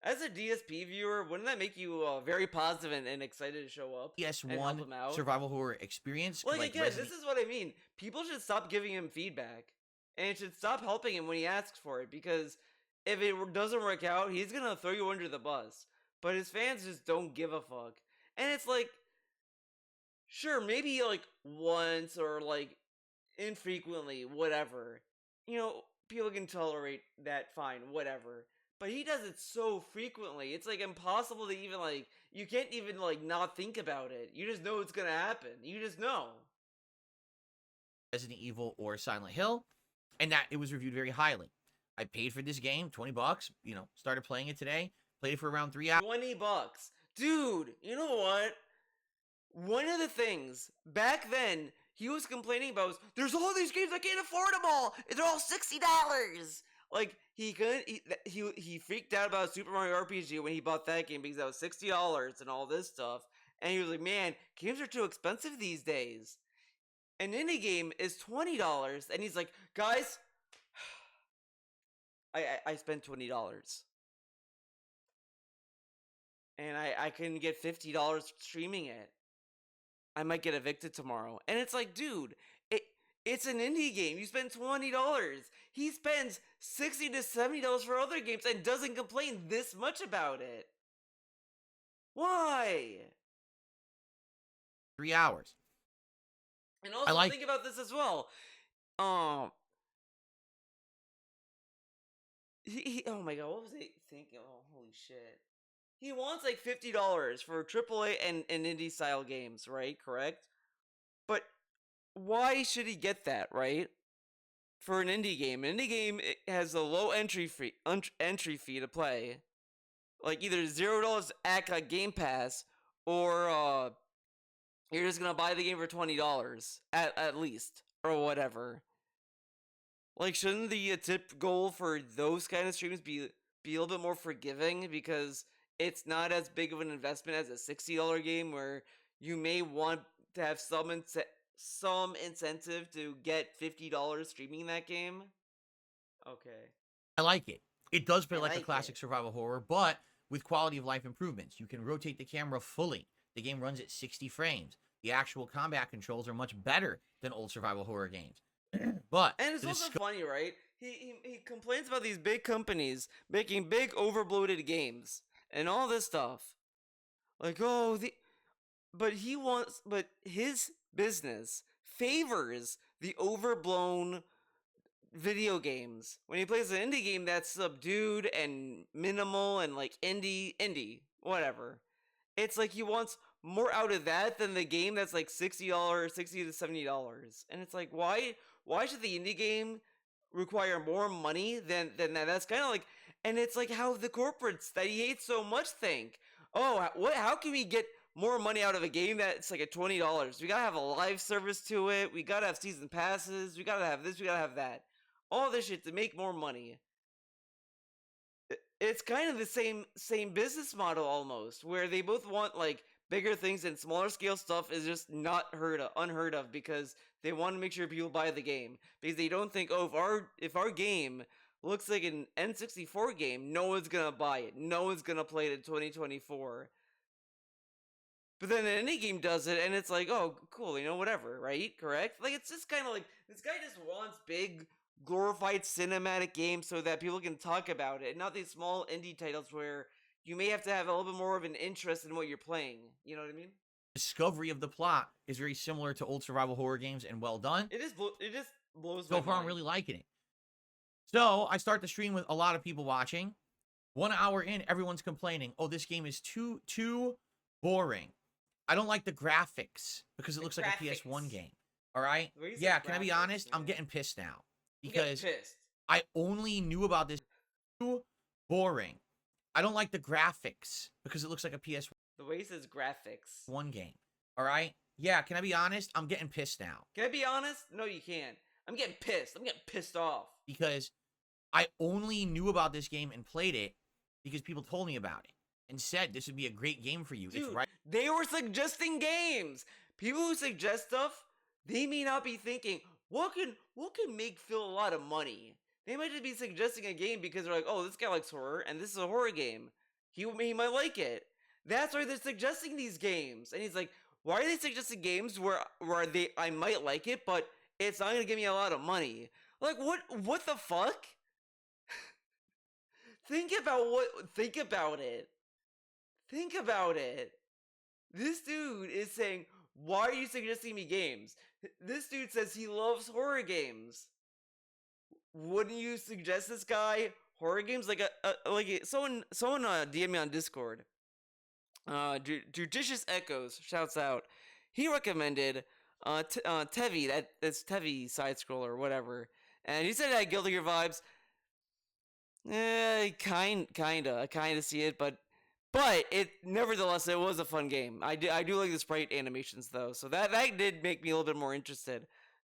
As a DSP viewer, wouldn't that make you very positive and excited to show up? PS1 survival horror experience. Like again, this is what I mean. People should stop giving him feedback, and it should stop helping him when he asks for it. Because if it doesn't work out, he's gonna throw you under the bus. But his fans just don't give a fuck, and it's like, sure, maybe like once or like infrequently, whatever. You know, people can tolerate that, fine, whatever. But he does it so frequently, it's like impossible to even like, you can't even like not think about it. You just know it's gonna happen. You just know. Resident Evil or Silent Hill, and that it was reviewed very highly. I paid for this game, $20, you know, started playing it today, played it for around 3 hours. $20. Dude, you know what? One of the things, back then, he was complaining about was, there's all these games, I can't afford them all! They're all $60! Like, he freaked out about Super Mario RPG when he bought that game because that was $60 and all this stuff. And he was like, man, games are too expensive these days. An indie game is $20. And he's like, guys, I spent $20. And I can get $50 streaming it. I might get evicted tomorrow. And it's like, dude, it's an indie game. You spend $20. He spends $60 to $70 for other games and doesn't complain this much about it. Why? 3 hours. And also think about this as well. Oh my god, what was I thinking? Oh, holy shit. He wants like $50 for AAA and indie style games, right? Correct? But why should he get that, right? For an indie game. An indie game, it has a low entry fee to play. Like either $0 at Game Pass, or you're just gonna buy the game for $20 at least, or whatever. Like, shouldn't the tip goal for those kind of streams be a little bit more forgiving, because it's not as big of an investment as a $60 game where you may want to have some incentive to get $50 streaming that game? Okay. I like it. It does play like a classic survival horror, but with quality of life improvements. You can rotate the camera fully. The game runs at 60 frames. The actual combat controls are much better than old survival horror games. But and it's also funny, right? He complains about these big companies making big overbloated games and all this stuff. Like, but his business favors the overblown video games. When he plays an indie game that's subdued and minimal and like indie, whatever. It's like he wants more out of that than the game that's like $60 to $70. And it's like, why should the indie game require more money than that? That's kind of like And it's like how the corporates that he hates so much think, oh, how can we get more money out of a game that's like at $20? We gotta have a live service to it. We gotta have season passes. We gotta have this. We gotta have that. All this shit to make more money. It's kind of the same business model almost, where they both want like bigger things and smaller scale stuff is just not unheard of because they want to make sure people buy the game because they don't think, oh, if our game looks like an N64 game, no one's gonna buy it, no one's gonna play it in 2024. But then an indie game does it, and it's like, oh, cool, whatever, right? Correct? Like, it's just kind of like, this guy just wants big, glorified cinematic games so that people can talk about it, and not these small indie titles where you may have to have a little bit more of an interest in what you're playing. You know what I mean? Discovery of the plot is very similar to old survival horror games and well done. It just blows So my far, I'm mind. really liking it. So I start the stream with a lot of people watching. 1 hour in, everyone's complaining, oh, this game is too boring. I don't like the graphics because it looks like a PS1 game. All right? The way you say Yeah, can I be graphics, honest? I'm man. getting pissed now. I'm getting Because pissed. I only knew about this. Too boring. I don't like the graphics because it looks like a PS1 The way he says graphics. game. All right? Yeah, can I be honest? I'm getting pissed now. Can I be honest? No, you can't. I'm getting pissed. I'm getting pissed off. Because I only knew about this game and played it because people told me about it and said this would be a great game for you. Dude, It's right. they were suggesting games. People who suggest stuff, they may not be thinking, what can make Phil a lot of money? They might just be suggesting a game because they're like, oh, this guy likes horror, and this is a horror game. He might like it. That's why they're suggesting these games. And he's like, why are they suggesting games where I might like it, but it's not gonna give me a lot of money? Like, what the fuck? Think about it. Think about it. This dude is saying, why are you suggesting me games? This dude says he loves horror games. Wouldn't you suggest this guy horror games? Like someone DM me on Discord. Judicious Echoes shouts out. He recommended Tevi, that's Tevi side scroller or whatever, and he said it had Guilty Gear vibes. Kinda see it, but it nevertheless it was a fun game. I do like the sprite animations though, so that did make me a little bit more interested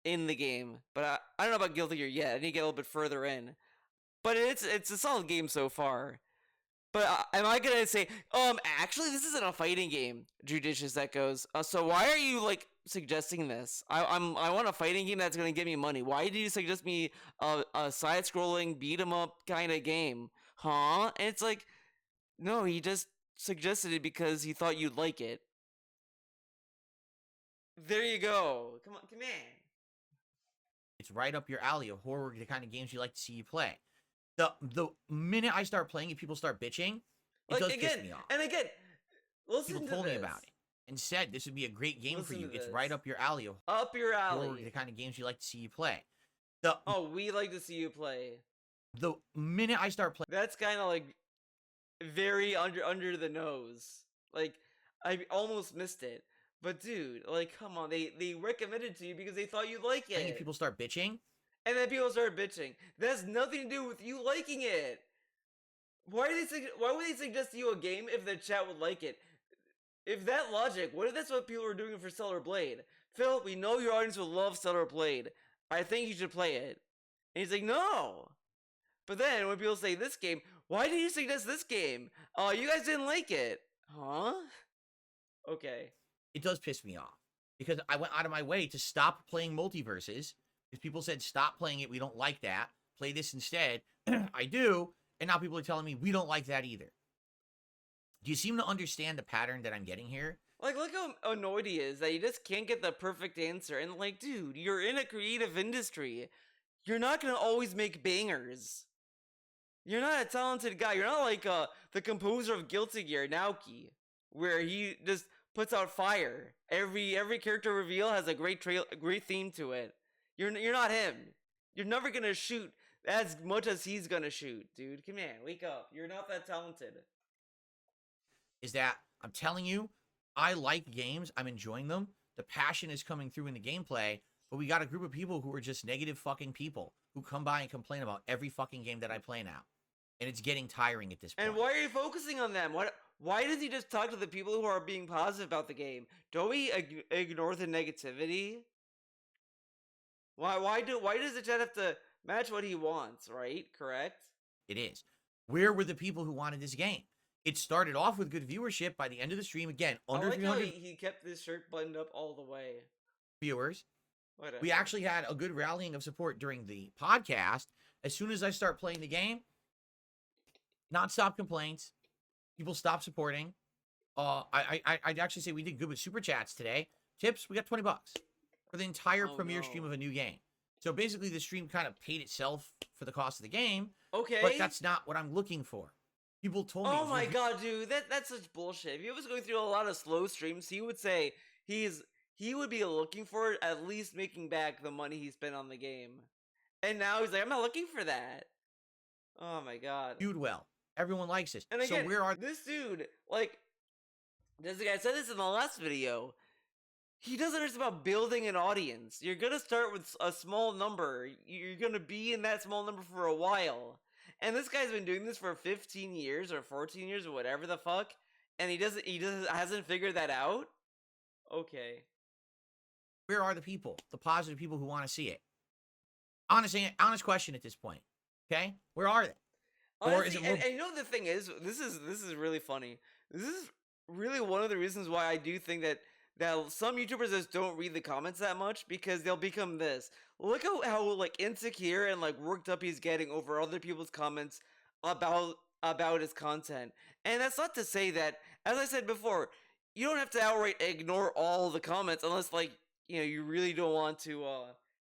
in the game. But I don't know about Guilty Gear yet. I need to get a little bit further in. But it's a solid game so far. But am I gonna say, actually this isn't a fighting game, Judicious Echoes. So why are you like suggesting this? I want a fighting game that's gonna give me money. Why did you suggest me a side-scrolling beat 'em up kind of game? Huh? And it's like, no, he just suggested it because he thought you'd like it. There you go. Come on. It's right up your alley of horror, the kind of games you like to see you play. The minute I start playing it, people start bitching. It does piss me off. And again, listen People to told this. me about it and said this would be a great game for Listen you. to It's this. right up your alley of Up your horror, alley. the kind of games you like to see you play. Oh, we like to see you play. The minute I start playing, That's kind of like very under the nose. Like I almost missed it. But dude, like come on, they recommended it to you because they thought you'd like it. people start bitching. And then people start bitching. That has nothing to do with you liking it. Why would they suggest to you a game if the chat would like it? If that logic, what if that's what people are doing for Stellar Blade? Phil, we know your audience will love Stellar Blade. I think you should play it. And he's like, no. But then when people say this game, why did you suggest this game? Oh, you guys didn't like it. Huh? Okay. It does piss me off because I went out of my way to stop playing multiverses because people said stop playing it. We don't like that. Play this instead. I do. And now people are telling me we don't like that either. Do you seem to understand the pattern that I'm getting here? Like, look how annoyed he is that he just can't get the perfect answer. And like, dude, you're in a creative industry. You're not gonna always make bangers. You're not a talented guy. You're not like the composer of Guilty Gear, Naoki, where he just puts out fire. Every character reveal has a great theme to it. You're not him. You're never gonna shoot as much as he's gonna shoot, dude. Come on, wake up. You're not that talented. Is that I'm telling you, I like games. I'm enjoying them. The passion is coming through in the gameplay, but we got a group of people who are just negative fucking people who come by and complain about every fucking game that I play now. and it's getting tiring at this point. And why are you focusing on them? Why does he just talk to the people who are being positive about the game? Don't we ignore the negativity? Why does the chat have to match what he wants, right? Correct? It is. Where were the people who wanted this game? It started off with good viewership. By the end of the stream, again, under I like how 300 he kept this shirt buttoned up all the way. viewers. Whatever. We actually had a good rallying of support during the podcast. As soon as I start playing the game, non-stop complaints. People stop supporting. I'd actually say we did good with super chats today. Tips, we got $20 for the entire premiere stream of a new game. So basically, the stream kind of paid itself for the cost of the game. Okay. But that's not what I'm looking for. People told me. Oh my god, dude, that's such bullshit. If he was going through a lot of slow streams, he would say he would be looking for at least making back the money he spent on the game. And now he's like, I'm not looking for that. Oh my god. Viewed well. Everyone likes this. And again, so where are this dude, like, this guy said this in the last video. He doesn't understand about building an audience. You're gonna start with a small number. You're gonna be in that small number for a while. And this guy's been doing this for 15 years or 14 years or whatever the fuck, and he hasn't figured that out. Okay. Where are the people? The positive people who want to see it? Honest question at this point. Okay? Where are they? Honestly, or is it more... and you know the thing is, this is really funny. This is really one of the reasons why I do think that some YouTubers just don't read the comments that much, because they'll become this. Look how like insecure and like worked up he's getting over other people's comments about his content. And that's not to say that, as I said before, you don't have to outright ignore all the comments unless, like, you know, you really don't want to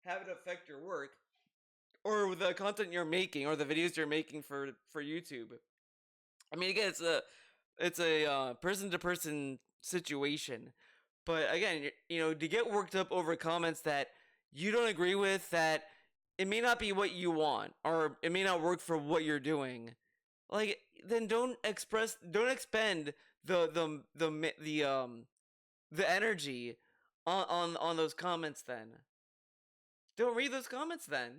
have it affect your work or the content you're making or the videos you're making for YouTube. I mean, again, it's a person to person situation. But again, you know, to get worked up over comments that you don't agree with, that it may not be what you want, or it may not work for what you're doing, like, then don't expend the energy on those comments. Then don't read those comments then.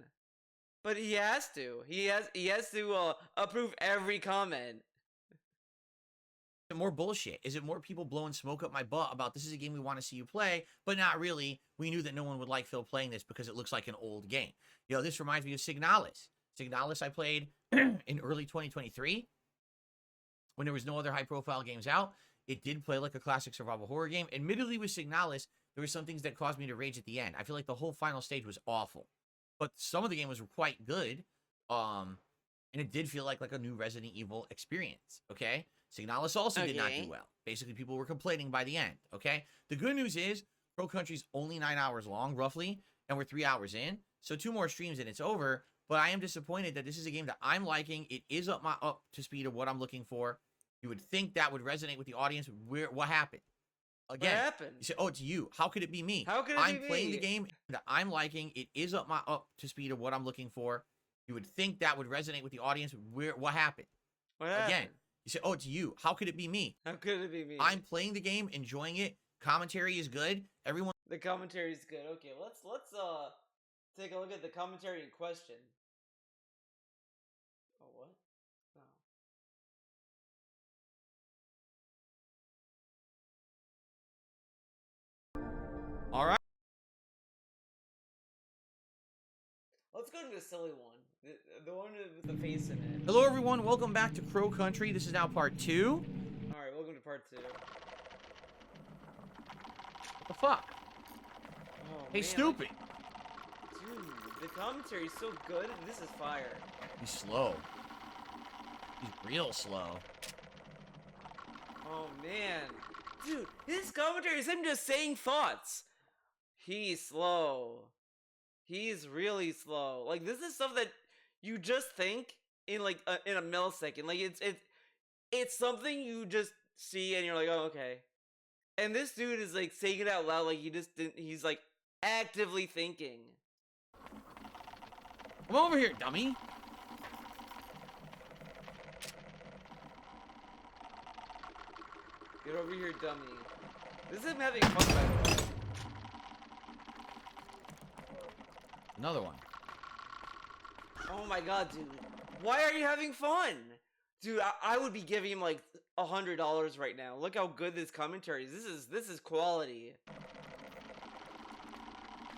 But he has to. He has to approve every comment. Is it more bullshit? Is it more people blowing smoke up my butt about this is a game we want to see you play, but not really? We knew that no one would like Phil playing this because it looks like an old game. You know, this reminds me of Signalis. Signalis I played in early 2023 when there was no other high-profile games out. It did play like a classic survival horror game. Admittedly, with Signalis, there were some things that caused me to rage at the end. I feel like the whole final stage was awful, but some of the game was quite good. And it did feel like a new Resident Evil experience. Okay. Signalis also did not do well. Basically, people were complaining by the end, okay? The good news is, Crow Country's only 9 hours long, roughly, and we're 3 hours in, so 2 more streams and it's over, but I am disappointed that this is a game that I'm liking. It is up to speed of what I'm looking for. You would think that would resonate with the audience. What happened? Again, what happened? You say, oh, it's you. How could it be me? How could it be me? I'm playing the game that I'm liking. It is up to speed of what I'm looking for. You would think that would resonate with the audience. What happened? What happened? Again, you say, oh, it's you. How could it be me? How could it be me? I'm playing the game, enjoying it. Commentary is good. Everyone. The commentary is good. Okay, let's take a look at the commentary in question. Oh, what? All right. Let's go to the silly one. The one with the face in it. Hello, everyone. Welcome back to Crow Country. This is now part 2. Alright, welcome to part 2. What the fuck? Oh, Hey, man, stupid. Dude, the commentary is so good, and this is fire. He's slow. He's real slow. Oh, man. Dude, his commentary is him just saying thoughts. He's slow. He's really slow. Like, this is stuff that you just think in like in a millisecond. Like, it's something you just see and you're like, oh, okay. And this dude is like saying it out loud, like he's like actively thinking. Come over here, dummy. Get over here, dummy. This is him having fun, by the way. Another one. Oh my god, dude. Why are you having fun? Dude, I would be giving him like $100 right now. Look how good this commentary is. This is quality.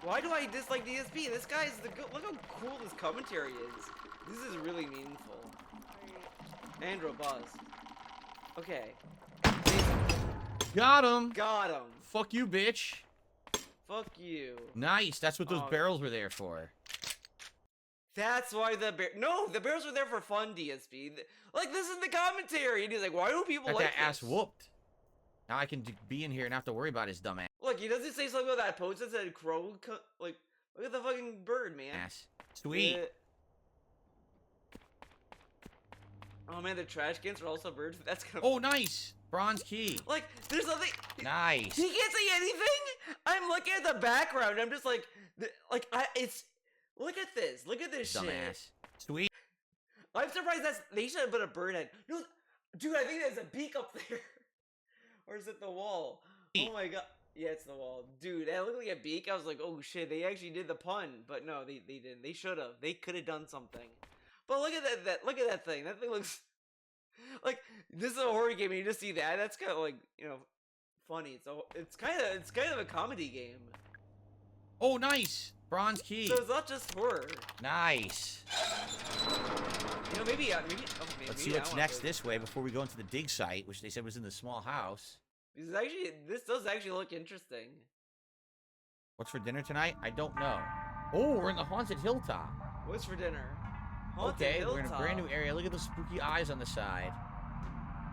Why do I dislike DSP? This guy's the good. Look how cool this commentary is. This is really meaningful. And robust. Okay. Got him. Got him. Fuck you, bitch. Fuck you. Nice. That's what those Oh. barrels were there for. That's why the barrels were there for fun, DSP. Like, this is the commentary. And he's like, why do people Got like that ass this? whooped. Now I can be in here and not have to worry about his dumb Look, he doesn't say something about that post that said crow. Like, look at the fucking bird, man. ass. Sweet. Uh, oh man, the trash cans are also birds. That's kind of. Oh, nice. Bronze key. Like, there's nothing. Nice. He can't say anything. I'm looking at the background. I'm just like, it's. Look at this. Look at this shit. Dumbass. Sweet. I'm surprised they should have put a bird head. No, dude, I think there's a beak up there. Or is it the wall? Oh my god. Yeah, it's the wall. Dude, that looked like a beak. I was like, oh shit, they actually did the pun. But no, they didn't. They should have. They could have done something. But look at that look at that thing. That thing looks like this is a horror game and you just see that. That's kind of like, funny. It's kind of a comedy game. Oh, nice. Bronze key. So it's not just horror. Nice. Maybe Let's see what's next this way before we go into the dig site, which they said was in the small house. This does actually look interesting. What's for dinner tonight? I don't know. Oh, we're in the haunted hilltop. What's for dinner? Haunted Okay, we're in a Hilltop. brand new area. Look at those spooky eyes on the side.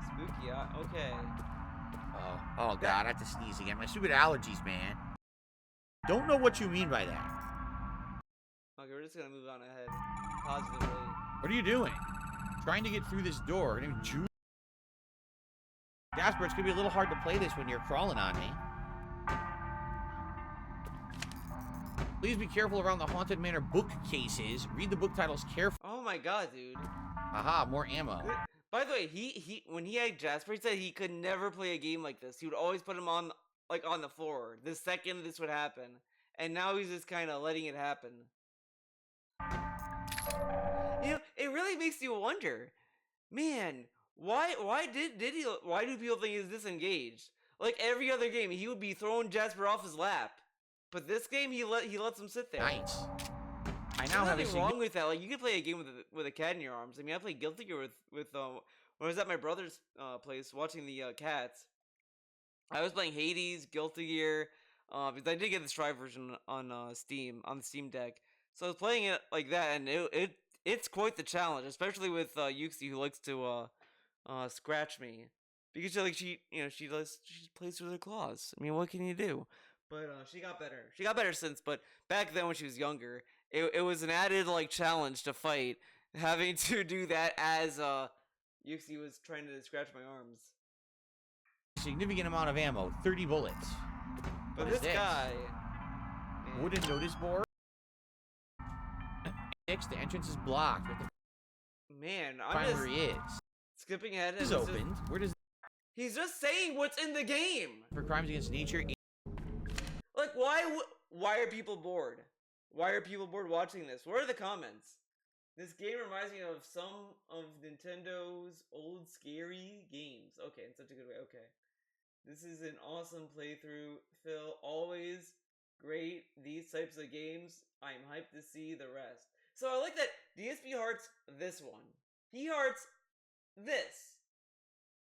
Spooky, okay. Oh god, I have to sneeze again. My stupid allergies, man. Don't know what you mean by that. Okay, we're just gonna move on ahead. Positively. What are you doing? Trying to get through this door. Jasper, it's gonna be a little hard to play this when you're crawling on me. Please be careful around the Haunted Manor bookcases. Read the book titles carefully. Oh my god, dude. Aha, more ammo. By the way, he when he had Jasper, he said he could never play a game like this. He would always put him on the floor the second this would happen. And now he's just kind of letting it happen. It really makes you wonder, man, why do people think he's disengaged? Like every other game, he would be throwing Jasper off his lap, but this game he lets him sit there. Nice. I There's now have a nothing wrong with that. Like you can play a game with a cat in your arms. I mean, I played Guilty Gear with when I was at my brother's place watching the cats. I was playing Hades, Guilty Gear, because I did get the Strive version on Steam on the Steam Deck. So I was playing it like that, and it's quite the challenge, especially with Yuxi, who likes to scratch me because she plays with her claws. I mean, what can you do? But she got better. She got better since. But back then, when she was younger, it was an added challenge to fight, having to do that as Yuxi was trying to scratch my arms. significant amount of ammo. 30 bullets. But What is this guy, man. Wooden notice board. The entrance is blocked. What the Man, I'm find just where he is. skipping ahead. It is and it's just- opened. Where does He's just saying what's in the game. for crimes against nature? Like, why are people bored? Why are people bored watching this? What are the comments? This game reminds me of some of Nintendo's old scary games. Okay, in such a good way. Okay. This is an awesome playthrough, Phil. Always great. These types of games. I'm hyped to see the rest. So I like that DSP hearts this one. He hearts this.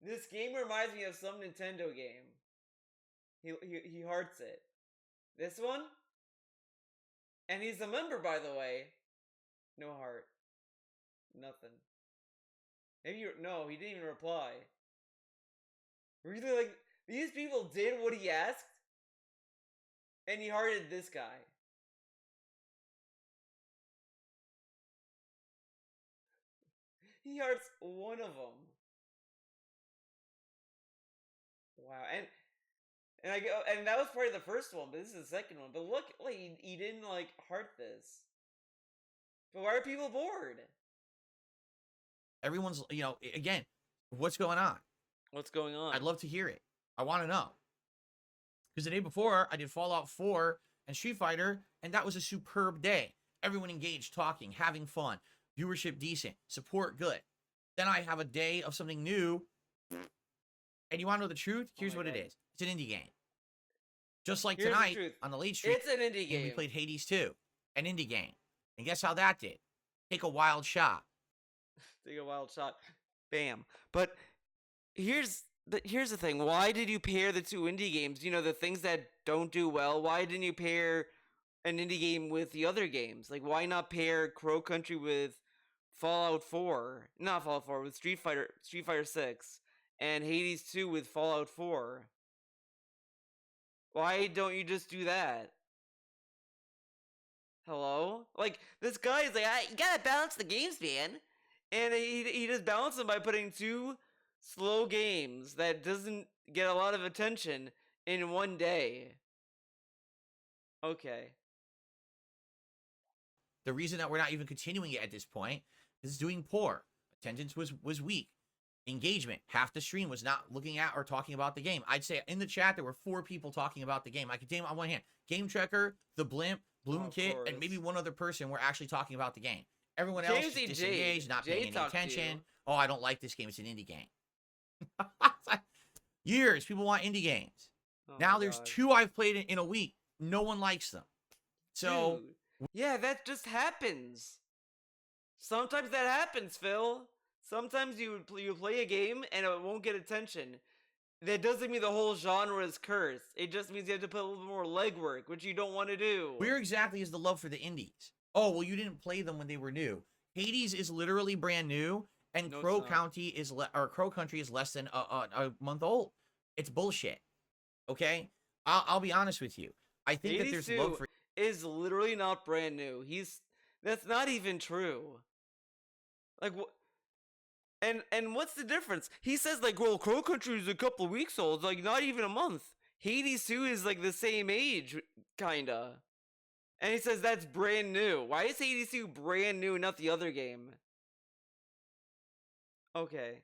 This game reminds me of some Nintendo game. He hearts it. This one? And he's a member, by the way. No heart. Nothing. No, he didn't even reply. Really, like, these people did what he asked? And he hearted this guy. He hearts one of them. Wow, and that was probably the first one, but this is the second one. But look, he didn't heart this. But why are people bored? Everyone's, again, what's going on? What's going on? I'd love to hear it. I want to know. Because the day before, I did Fallout 4 and Street Fighter, and that was a superb day. Everyone engaged, talking, having fun. viewership decent, support good. Then I have a day of something new. And you want to know the truth? Here's my what it God. is. It's an indie game. Just like Here's the tonight truth. on the late stream, It's an indie we game. played Hades 2, an indie game. And guess how that did? Take a wild shot. Take a wild shot. Bam. But here's the thing. Why did you pair the two indie games? You know, the things that don't do well. Why didn't you pair an indie game with the other games? Like, why not pair Crow Country with Fallout 4? Not Fallout 4, with Street Fighter 6 and Hades 2 with Fallout 4. Why don't you just do that? Hello? Like, this guy is like, you gotta balance the games, man. And he just balanced them by putting two slow games that doesn't get a lot of attention in one day. Okay. The reason that we're not even continuing it at this point is it's doing poor. Attendance was weak. Engagement, half the stream was not looking at or talking about the game. I'd say in the chat there were 4 people talking about the game. I could name on one hand. Game Trekker, The Blimp, Bloomkit, and maybe one other person were actually talking about the game. Everyone else is disengaged, not paying any attention. Oh, I don't like this game. It's an indie game. Years, people want indie games. Oh Now my there's God. 2 I've played in a week. No one likes them. So Dude. Yeah, that just happens. Sometimes that happens, Phil. Sometimes you play a game and it won't get attention. That doesn't mean the whole genre is cursed. It just means you have to put a little bit more legwork, which you don't want to do. where exactly is the love for the indies? Oh, well, you didn't play them when they were new. Hades is literally brand new, and No, it's Crow not. County is Crow Country is less than a month old. It's bullshit. Okay, I'll be honest with you. I think that Hades there's love 2 for is literally not brand new. That's not even true. Like what? And what's the difference? He says like, well, Crow Country is a couple of weeks old, like not even a month. Hades 2 is like the same age, kinda. And he says that's brand new. Why is Hades 2 brand new, not the other game? Okay.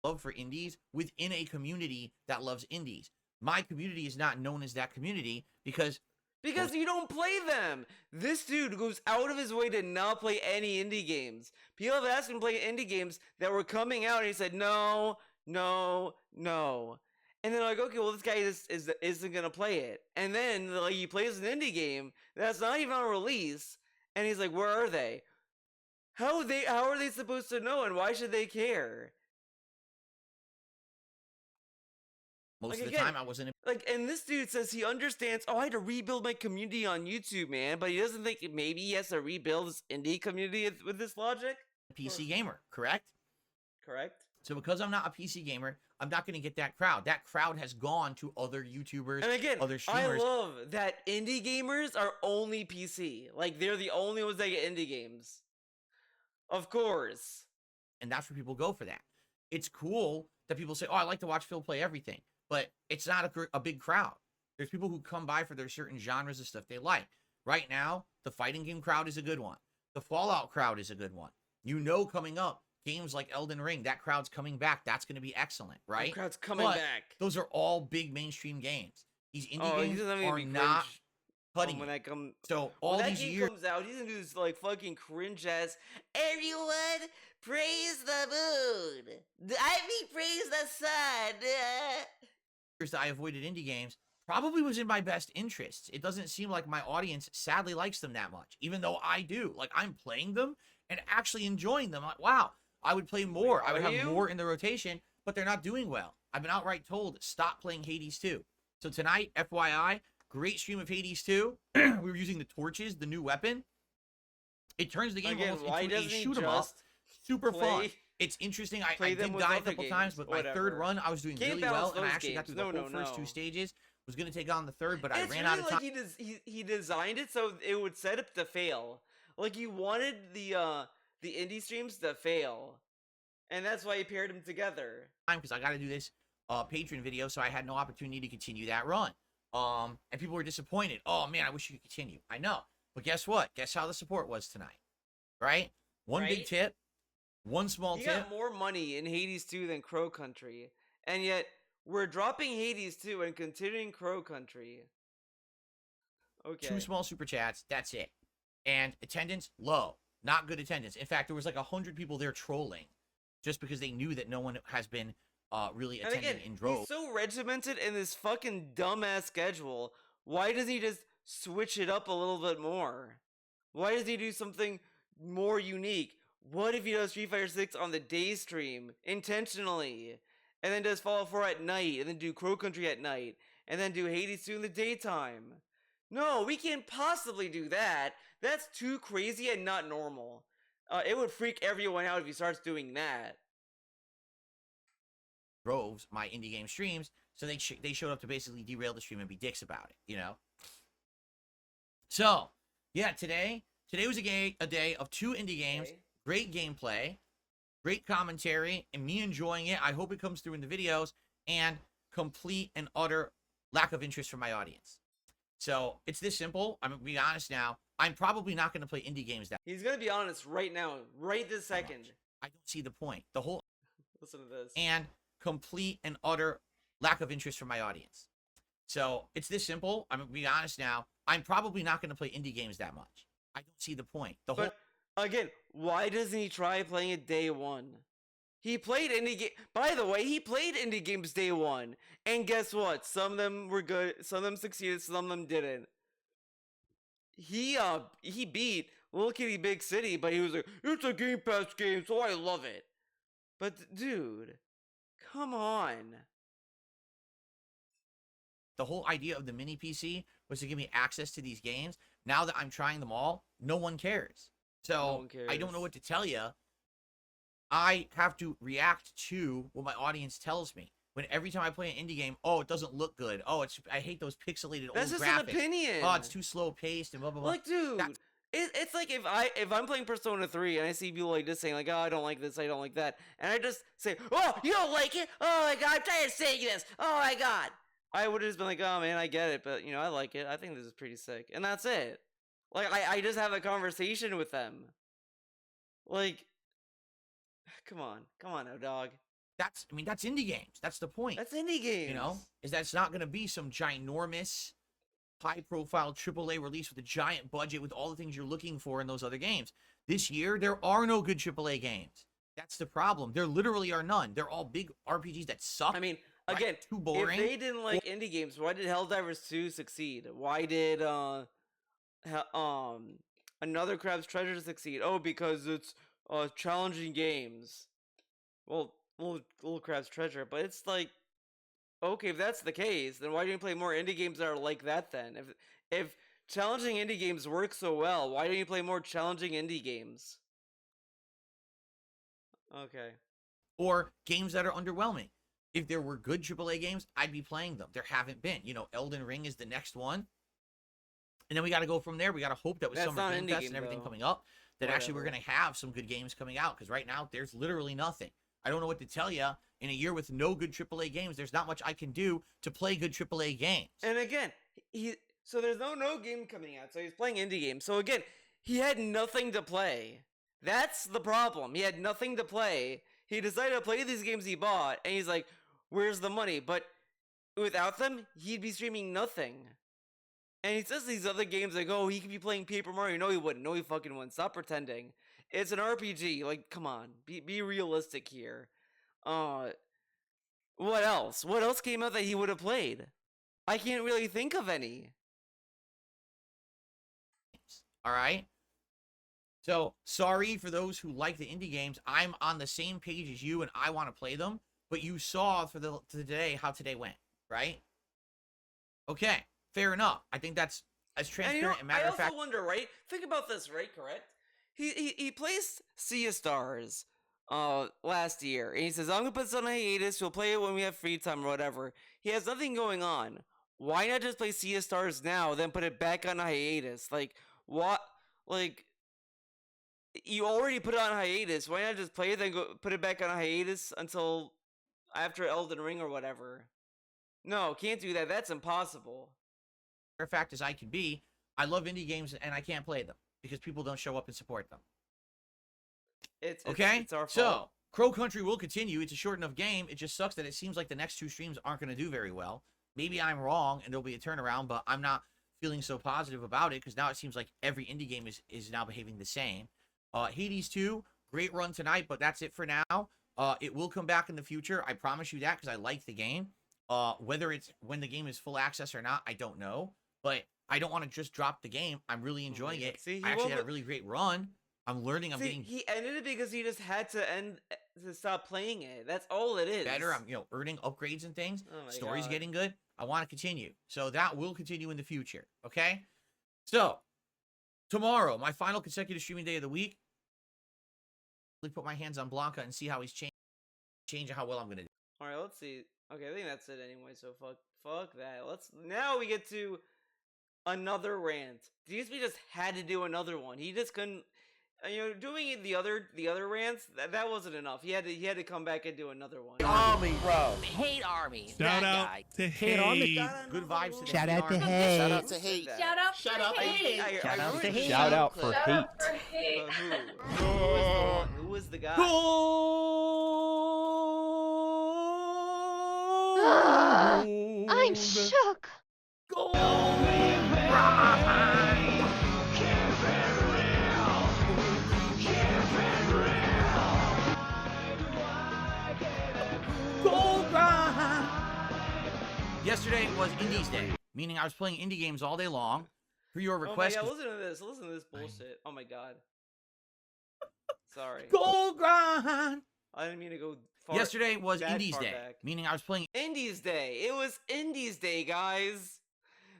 love for indies within a community that loves indies. My community is not known as that community because Because you don't play them. This dude goes out of his way to not play any indie games. People have asked him to play indie games that were coming out, and he said no, no, no. And then like, okay, well, this guy isn't gonna play it. And then like he plays an indie game that's not even on release, and he's like, where are they? How are they supposed to know, and why should they care? most Like, of the again, time I wasn't Like, and this dude says he understands, oh, I had to rebuild my community on YouTube, man, but he doesn't think maybe he has to rebuild his indie community with this logic? a PC gamer, correct? Correct? So because I'm not a PC gamer, I'm not going to get that crowd. That crowd has gone to other YouTubers, And again, other I streamers. love that indie gamers are only PC. Like, they're the only ones that get indie games. Of course. And that's where people go for that. It's cool that people say, oh, I like to watch Phil play everything. But it's not a big crowd. There's people who come by for their certain genres of stuff they like. Right now, the fighting game crowd is a good one. The Fallout crowd is a good one. You know, coming up, games like Elden Ring, that crowd's coming back. That's going to be excellent, right? The crowd's coming But back. those are all big mainstream games. These indie Oh, he games doesn't have are to be not cringe cutting when it. that comes. So When all that these game years, comes out, he's gonna do this like fucking cringe ass. Everyone, praise the moon. I mean, praise the sun. that I avoided indie games probably was in my best interests. It doesn't seem like my audience sadly likes them that much, even though I do. Like, I'm playing them and actually enjoying them. Like, wow, I would play more. I would are have you? more in the rotation, but they're not doing well. I've been outright told, stop playing Hades 2. So tonight, FYI, great stream of Hades 2. We were using the torches, the new weapon. It turns the game Again, almost why into a doesn't he shoot 'em up. just Super fun. play- It's interesting. I play them did with die a other couple times, games, but my third whatever. run, I was doing Can't really balance well, and I those actually got through games. the No, whole no, first no. 2 stages. Was going to take on the third, but I It's ran really out of time. like he designed it so it would set up to fail. Like he wanted the indie streams to fail, and that's why he paired them together. Because I got to do this patron video, so I had no opportunity to continue that run. And people were disappointed. Oh man, I wish you could continue. I know, but guess what? Guess how the support was tonight, right? One big Right? tip, one small You tip. got more money in Hades 2 than Crow Country, and yet we're dropping Hades 2 and continuing Crow Country. Okay. 2 small super chats. That's it. And attendance low, Not good attendance. In fact, there was like 100 people there trolling just because they knew that no one has been really And attending again, in droves. he's so regimented in this fucking dumbass schedule. Why doesn't he just switch it up a little bit more? Why does he do something more unique? What if he does Street Fighter 6 on the day stream intentionally, and then does Fallout 4 at night, and then do Crow Country at night, and then do Hades 2 in the daytime? No, we can't possibly do that. That's too crazy and not normal. It would freak everyone out if he starts doing that. Droves my indie game streams, so they showed up to basically derail the stream and be dicks about it, you know. So yeah, today was a day of 2 indie games, Okay. great gameplay, great commentary, and me enjoying it. I hope it comes through in the videos, and complete and utter lack of interest from my audience. So it's this simple. I'm gonna be honest now. I'm probably not gonna play indie games that He's gonna be honest right now, right this much. second. I don't see the point. The whole Listen to this. and complete and utter lack of interest from my audience. So it's this simple. I'm gonna be honest now. I'm probably not gonna play indie games that much. I don't see the point. The whole But again, why doesn't he try playing it day one? He played indie game. By the way, he played indie games day one, and guess what? Some of them were good. Some of them succeeded. Some of them didn't. He beat Little Kitty Big City, but he was like, it's a Game Pass game, so I love it. But dude, come on. the whole idea of the mini PC was to give me access to these games. Now that I'm trying them all, no one cares. So one I don't know cares. what to tell you. I have to react to what my audience tells me. When every time I play an indie game, oh, it doesn't look good. Oh, I hate those pixelated That's old just graphics. an opinion. Oh, it's too slow paced and blah blah blah. Like, dude, That's- it's like if I'm playing Persona 3 and I see people like this saying like, oh, I don't like this, I don't like that, and I just say, oh, you don't like it? Oh my god, I'm tired of saying this. Oh my god. I would have just been like, oh man, I get it, but I like it. I think this is pretty sick, and that's it. Like, I just have a conversation with them. Like, come on now, dog. That's indie games. That's the point. That's indie games. Is that it's not going to be some ginormous, high-profile AAA release with a giant budget with all the things you're looking for in those other games. This year, there are no good AAA games. That's the problem. There literally are none. They're all big RPGs that suck. I mean, right? again, Too boring. if they didn't like indie games, why did Helldivers 2 succeed? Why did Another Crab's Treasure succeed? Oh, because it's challenging games. Well, Little Crab's Treasure, but it's like, okay, if that's the case, then why don't you play more indie games that are like that then? If challenging indie games work so well, why don't you play more challenging indie games? Okay. Or games that are underwhelming. If there were good AAA games, I'd be playing them. There haven't been. Elden Ring is the next one. And then we got to go from there. We got to hope that with That's Summer not Game an indie Fest game, and everything though. coming up, that actually we're Whatever. going to have some good games coming out. Because right now, there's literally nothing. I don't know what to tell you. In a year with no good AAA games, there's not much I can do to play good AAA games. And again, so there's no game coming out, so he's playing indie games. So again, he had nothing to play. That's the problem. He had nothing to play. He decided to play these games he bought, and he's like, where's the money? But without them, he'd be streaming nothing. And he says these other games like, oh, he could be playing Paper Mario. No, he wouldn't. No, he fucking wouldn't. Stop pretending. It's an RPG. Like, come on. Be realistic here. What else? What else came out that he would have played? I can't really think of any. All right? So, sorry for those who like the indie games. I'm on the same page as you, and I want to play them. But you saw for today how today went, right? Okay, fair enough. I think that's as transparent. And matter I of fact, also wonder, right? Think about this, right? Correct. He placed Sea of Stars last year, and he says, I'm gonna put this on hiatus. We'll play it when we have free time or whatever. He has nothing going on. Why not just play Sea of Stars now, then put it back on hiatus? Like, what? Like, you already put it on hiatus. Why not just play it, then go put it back on hiatus until after Elden Ring or whatever? No, can't do that. That's impossible. matter of fact, as I can be, I love indie games and I can't play them because people don't show up and support them. It's Okay? It's our fault. So, Crow Country will continue. It's a short enough game. It just sucks that it seems like the next 2 streams aren't going to do very well. Maybe I'm wrong and there'll be a turnaround, but I'm not feeling so positive about it because now it seems like every indie game is now behaving the same. Hades 2, great run tonight, but that's it for now. It will come back in the future. I promise you that, because I like the game. Whether it's when the game is full access or not, I don't know. But I don't want to just drop the game. I'm really enjoying it. See, I actually had a really great run. I'm learning. I'm getting he ended it because he just had to stop playing it. That's all it is. better. I'm earning upgrades and things. Oh my Story's God. getting good. I want to continue. So that will continue in the future. Okay? So tomorrow, my final consecutive streaming day of the week. Put my hands on Blanca and see how he's changing how well I'm gonna do. All right, let's see. Okay, I think that's it anyway. So fuck that. Now we get to another rant. DSP just had to do another one. He just couldn't. Doing it the other rants that wasn't enough. He had to come back and do another one. Army, bro. Hate Army. Shout that out guy. to Hate. Good vibes to the Shout out to Army. Hate. Shout out to Hate. Shout out Shout for out to hate. Hate. Shout out to Hate. Shout out for Shout hate. out for hate. Who was the guy? I'm shook. Yesterday was Indies Day, meaning I was playing indie games all day long. For your request, Oh my God, listen to this. Listen to this bullshit. Oh my God. Sorry. Gold Grind. I didn't mean to go far. Yesterday was that Indies far Day, back. meaning I was playing. Indies Day. It was Indies Day, guys.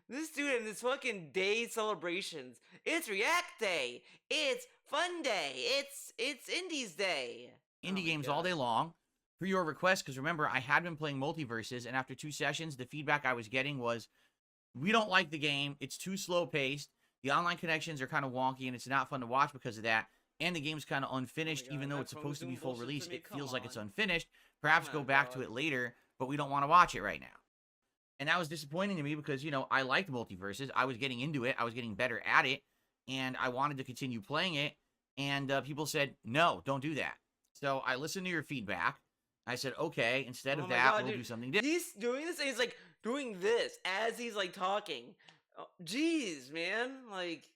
This dude and his fucking day celebrations. It's React Day. It's Fun Day. It's Indies Day. Oh Indie my games God. all day long. For your request, because remember, I had been playing Multiverses, and after 2 sessions, the feedback I was getting was, we don't like the game, it's too slow-paced, the online connections are kind of wonky, and it's not fun to watch because of that, and the game's kind of unfinished, God, even though that it's phone supposed to doing be full bullshit release, to me, it come feels like it's on. unfinished. Perhaps Come go on, back to dog. it later, but we don't want to watch it right now. And that was disappointing to me because, I liked Multiverses, I was getting into it, I was getting better at it, and I wanted to continue playing it, and people said, no, don't do that. So I listened to your feedback. I said, okay, instead Oh of my that, God, we'll dude. do something different. He's doing this and he's like doing this as he's like talking. Oh, jeez, man. Like,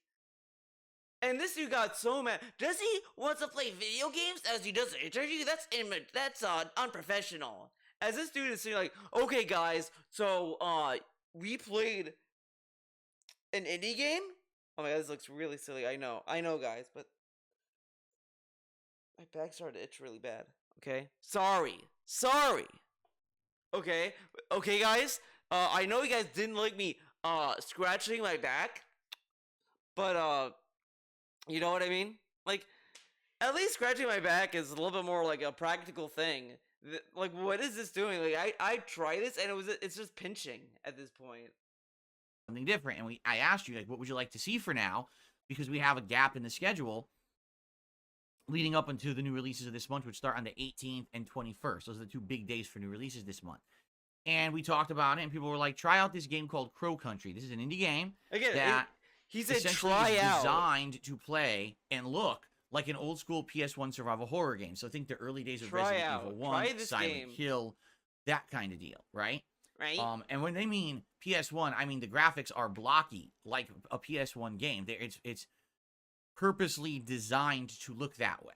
and this dude got so mad. Does he want to play video games as he does an interview? That's unprofessional. As this dude is saying like, okay guys, so we played an indie game? Oh my God, this looks really silly. I know guys, but my back started to itch really bad. Okay? Sorry. Okay, guys. I know you guys didn't like me scratching my back, but you know what I mean? Like, at least scratching my back is a little bit more like a practical thing. Like, what is this doing? Like, I tried this and it's just pinching at this point. Something different. And I asked you, like, what would you like to see for now? Because we have a gap in the schedule leading up into the new releases of this month, which start on the 18th and 21st. Those are the 2 big days for new releases this month. And we talked about it, and people were like, try out this game called Crow Country. This is an indie game Again, that he said essentially try is out. designed to play and look like an old school PS1 survival horror game. So think the early days of Try Resident out. Evil Try 1, this Silent game. Hill, that kind of deal, right? Right? And when they mean PS1, I mean the graphics are blocky like a PS1 game. It's purposely designed to look that way.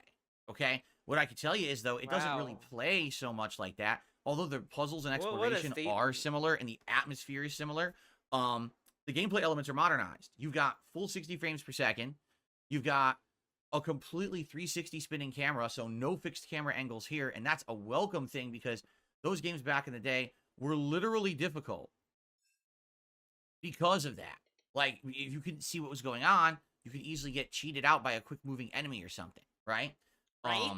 Okay? What I can tell you is though, it doesn't really Wow. play so much like that. Although the puzzles and What a exploration are statement. similar and the atmosphere is similar, the gameplay elements are modernized. You've got full 60 frames per second. You've got a completely 360 spinning camera, so no fixed camera angles here, and that's a welcome thing because those games back in the day were literally difficult because of that. Like, if you couldn't see what was going on, you could easily get cheated out by a quick moving enemy or something, right? Right.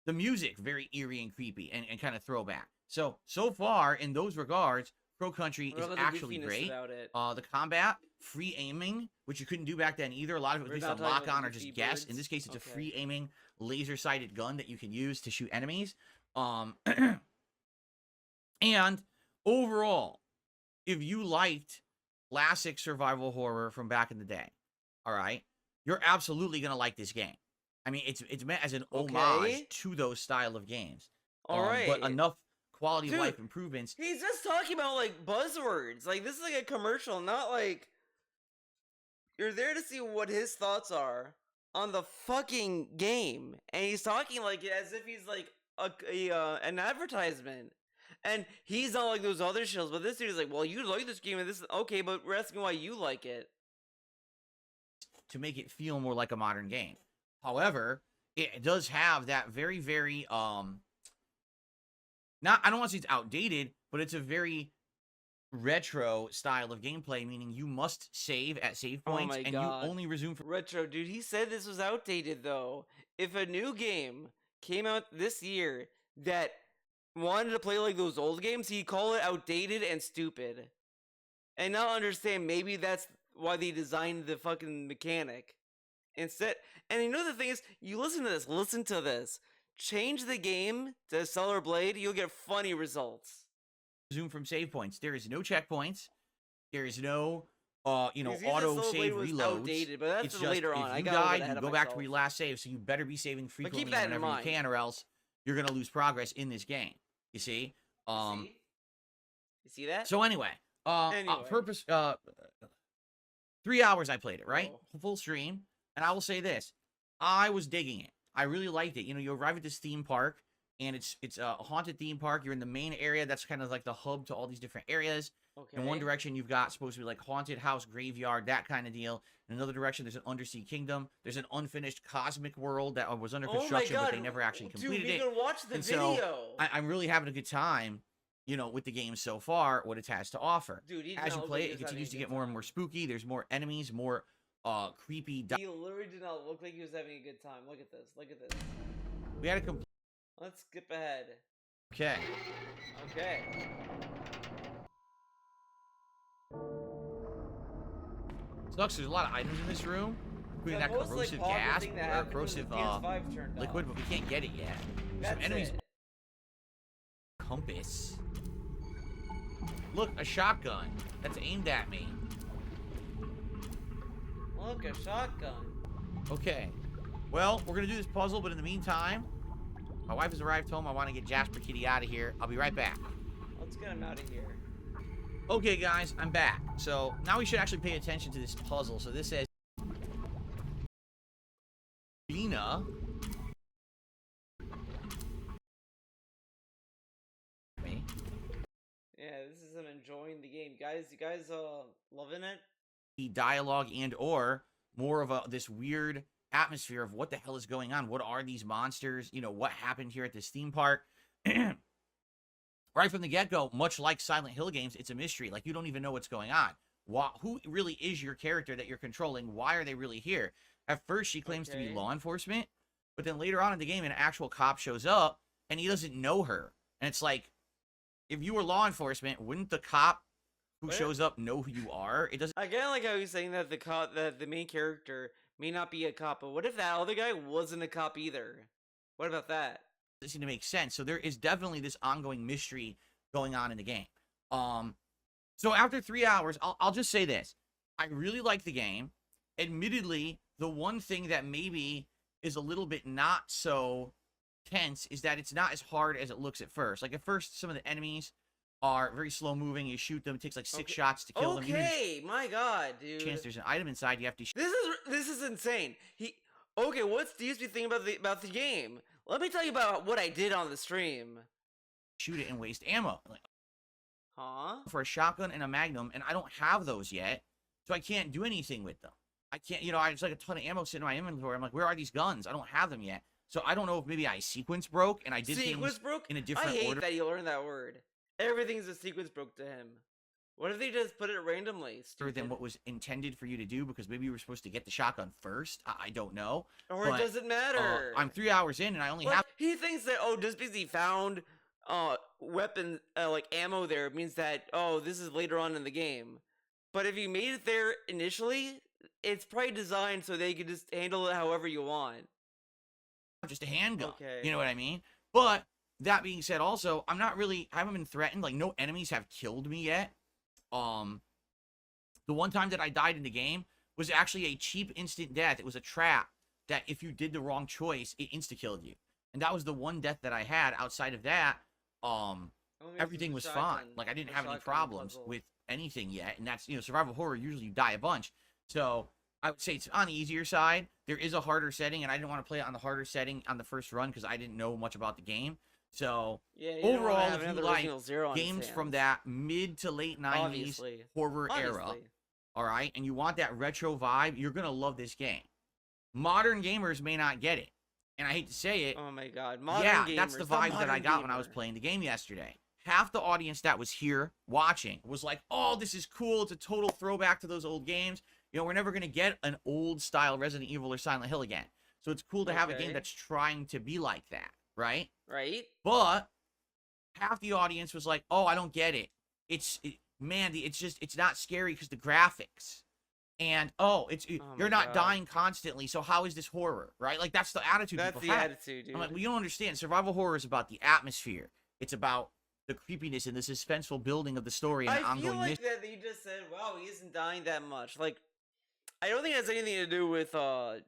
The music, very eerie and creepy and kind of throwback. So far, in those regards, Crow Country What is about the actually goofiness great. about it? The combat, free aiming, which you couldn't do back then either. A lot of it was We're based not on talking lock about on or goofy just guess. In birds? this case, it's a Okay. free aiming, laser sighted gun that you can use to shoot enemies. And overall, if you liked classic survival horror from back in the day, all right, you're absolutely gonna like this game. I mean, it's meant as an Okay. homage to those style of games. All right. But enough quality Dude, of life improvements. He's just talking about like buzzwords. Like this is like a commercial, not like you're there to see what his thoughts are on the fucking game, and he's talking like it as if he's like an advertisement. And he's not like those other shows, but this dude is like, well, you like this game, and this is okay, but we're asking why you like it. To make it feel more like a modern game. However, it does have that very, very not, I don't want to say it's outdated, but it's a very retro style of gameplay, meaning you must save at save points, my and God. you only resume for Retro, dude, he said this was outdated, though. If a new game came out this year that wanted to play like those old games, he'd call it outdated and stupid. And not understand maybe that's why they designed the fucking mechanic. Instead, and you know the thing is, you listen to this. Change the game to Stellar Blade, you'll get funny results. resume from save points. There is no checkpoints. There is no Because he said auto Stellar save Blade was reloads. outdated, but that's It's just, later on. if I you got a little bit died, ahead you of go back to where you myself. last saved, so you better be saving frequently that in whenever you mind. can, or else you're gonna lose progress in this game. You see? You see that? So anyway, Anyway. purpose 3 hours I played it, right? Oh. Full stream. And I will say this. I was digging it. I really liked it. You know, you arrive at this theme park, and it's a haunted theme park. You're in the main area that's kind of like the hub to all these different areas. Okay. In one direction, you've got supposed to be like haunted house, graveyard, that kind of deal. In another direction, there's an undersea kingdom. There's an unfinished cosmic world that was under Oh my construction, but God, they never actually dude, completed we it. could watch the And so, video. I'm really having a good time, you know, with the game so far, what it has to offer. Dude, he did As not you look play like it, he it was having continues a to good get more and time. more spooky. There's more enemies, more creepy. He literally did not look like he was having a good time. Look at this. Look at this. We had a complete. Let's skip ahead. Okay. Okay. Sucks. There's a lot of items in this room, including The that most, like, corrosive popular gas thing that or happened was the corrosive PS5 turned liquid, off. but we can't get it yet. There's That's some enemies. it. Compass. Look, a shotgun that's aimed at me. Look, a shotgun. Okay. Well, we're gonna do this puzzle, but in the meantime, my wife has arrived home. I want to get Jasper Kitty out of here. I'll be right back. Let's get him out of here. Okay, guys, I'm back. So now we should actually pay attention to this puzzle. So this says Bina. Me. Yeah, this is him enjoying the game. Guys, you guys loving it? The dialogue and or more of this weird atmosphere of what the hell is going on. What are these monsters? You know, what happened here at this theme park? Right from the get-go, much like Silent Hill games, it's a mystery. Like, you don't even know what's going on. Who really is your character that you're controlling? Why are they really here? At first, she claims to be Okay. law enforcement, but then later on in the game, an actual cop shows up, and he doesn't know her. And it's like, if you were law enforcement, wouldn't the cop who What? shows up know who you are? It doesn't I kind of like how he's saying that that the main character may not be a cop, but what if that other guy wasn't a cop either? What about that? seem to make sense. So there is definitely this ongoing mystery going on in the game. So after 3 hours, I'll just say this. I really like the game. Admittedly, the one thing that maybe is a little bit not so tense is that it's not as hard as it looks at first. Like, at first, some of the enemies are very slow moving. You shoot them. It takes like 6 Okay. shots to kill them. You Okay, my God, dude. chance there's an item inside. You have to This is insane. Okay, what's the USP thing about the game? Let me tell you about what I did on the stream. shoot it and waste ammo. Like, Huh? for a shotgun and a magnum, and I don't have those yet, so I can't do anything with them. I can't, you know, I just like a ton of ammo sitting in my inventory. I'm like, where are these guns? I don't have them yet. So I don't know if maybe I sequence broke and I did Sequence things broke? in a I different hate order. that you learned that word. Everything's a sequence broke to him. What if they just put it randomly? Than Stupid. what was intended for you to do, because maybe you were supposed to get the shotgun first. I don't know. Or but, it doesn't matter. I'm 3 hours in and I only Like, have he thinks that just because he found weapon like ammo there means that this is later on in the game. But if you made it there initially, it's probably designed so they can just handle it however you want. just a handgun. Okay. You know what I mean? But that being said, also, I haven't been threatened. Like, no enemies have killed me yet. The one time that I died in the game was actually a cheap instant death. It was a trap that if you did the wrong choice, it insta-killed you. And that was the one death that I had. Outside of that, everything was fine. Like, I didn't have any problems with anything yet. And that's, you know, survival horror, usually you die a bunch. So I would say it's on the easier side. There is a harder setting, and I didn't want to play it on the harder setting on the first run because I didn't know much about the game. So Yeah, you don't wanna overall, have if you another like Original Zero on his games from hands. that mid to late 90s Obviously. horror era, Obviously. all right, and you want that retro vibe, you're going to love this game. Modern gamers may not get it. And I hate to say it, Oh my god. Modern yeah, gamers. that's the vibe that I modern got when I was gamer. playing the game yesterday. Half the audience that was here watching was like, oh, this is cool. It's a total throwback to those old games. You know, we're never going to get an old style Resident Evil or Silent Hill again. So it's cool to have a game Okay. that's trying to be like that, right? Right? But half the audience was like, oh, I don't get it. It's not scary because the graphics. And, Oh you're my not God. dying constantly, so how is this horror, right? Like, that's the attitude That's people the have. attitude, dude. I'm like, well, you don't understand. Survival horror is about the atmosphere. It's about the creepiness and the suspenseful building of the story and the I feel ongoing like that you just said, wow, he isn't dying that much. Like, I don't think it has anything to do with,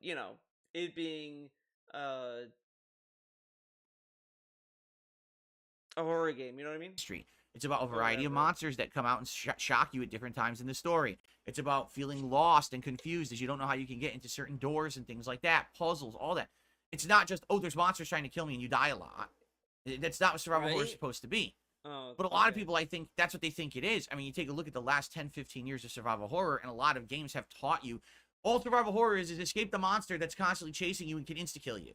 you know, it being, a horror game, you know what I mean? mystery. It's about a variety of Whatever. monsters that come out and shock you at different times in the story. It's about feeling lost and confused as you don't know how you can get into certain doors and things like that. Puzzles, all that. It's not just, oh, there's monsters trying to kill me and you die a lot. That's not what survival horror is Right? supposed to be. Oh, But a lot of okay. people, I think, that's what they think it is. I mean, you take a look at the last 10, 15 years of survival horror, and a lot of games have taught you all survival horror is escape the monster that's constantly chasing you and can insta-kill you.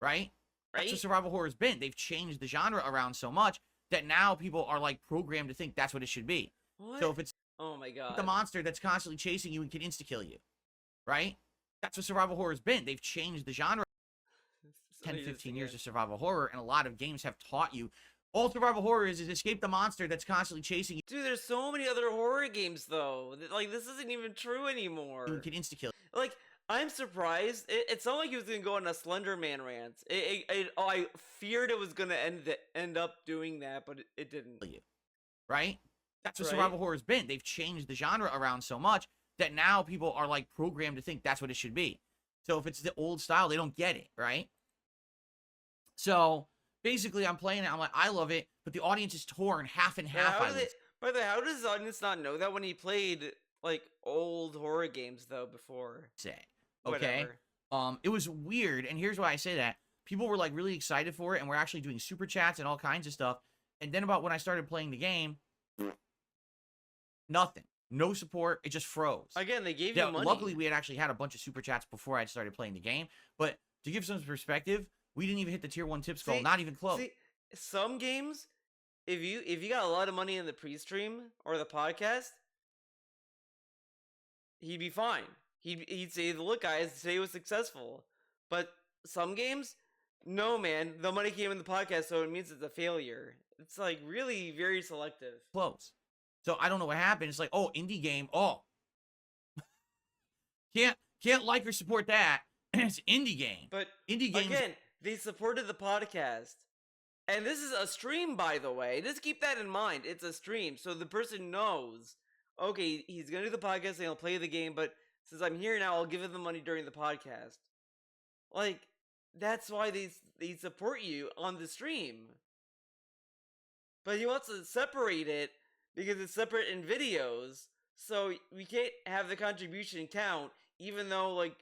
Right? That's what Right? survival horror has been. They've changed the genre around so much that now people are like programmed to think that's what it should be. What? So if it's Oh my god. the monster that's constantly chasing you and can insta-kill you, right? That's what survival horror has been. They've changed the genre. 10, Somebody just 15 years again. of survival horror, and a lot of games have taught you all survival horror is escape the monster that's constantly chasing you Dude, there's so many other horror games though. Like, this isn't even true anymore. and can insta-kill Like, I'm surprised. It's not like he was gonna go on a Slender Man rant. I feared it was gonna end up doing that, but it didn't. you, right? That's what Right? survival horror has been. They've changed the genre around so much that now people are like programmed to think that's what it should be. So if it's the old style, they don't get it, right? So basically, I'm playing it. I'm like, I love it, but the audience is torn half and Yeah, half. how I do would they, by the way, how does the audience not know that when he played like old horror games though before? say, okay? Whatever. It was weird, and here's why I say that. People were like really excited for it, and we're actually doing super chats and all kinds of stuff. And then about when I started playing the game, nothing, no support. It just froze. Again, they gave Yeah, you money. luckily, we had actually had a bunch of super chats before I started playing the game. But to give some perspective, we didn't even hit the tier 1 tips goal, See- not even close. See, some games, if you got a lot of money in the pre-stream or the podcast, he'd be fine. He'd say, "Look, guys, today was successful." But some games, no, man, the money came in the podcast, so it means it's a failure. It's like really very selective. Close. So I don't know what happened. It's like, oh, indie game. Oh, can't like or support that. It's indie game. But Indie games. again, they supported the podcast. And this is a stream, by the way. Just keep that in mind. It's a stream, so the person knows, okay, he's gonna do the podcast and he'll play the game, but since I'm here now, I'll give him the money during the podcast. Like, that's why they support you on the stream. But he wants to separate it because it's separate in videos, so we can't have the contribution count, even though, like,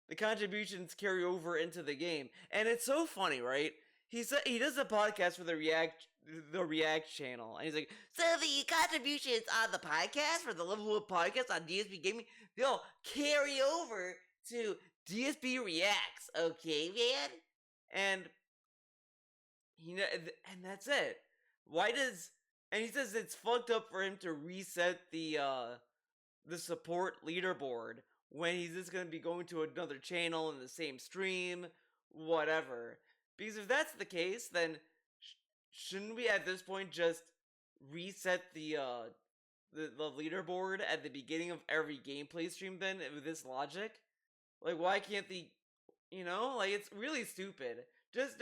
the contributions carry over into the game. And it's so funny, right? He does a podcast for the React channel, and he's like, So the contributions on the podcast for the Liverpool podcast on DSP Gaming, they'll carry over to DSP Reacts, okay, man? and and that's it. Why does and he says it's fucked up for him to reset the support leaderboard when he's just gonna be going to another channel in the same stream, whatever. Because if that's the case, then shouldn't we at this point just reset the leaderboard at the beginning of every gameplay stream then with this logic? Like, why can't like, it's really stupid. Just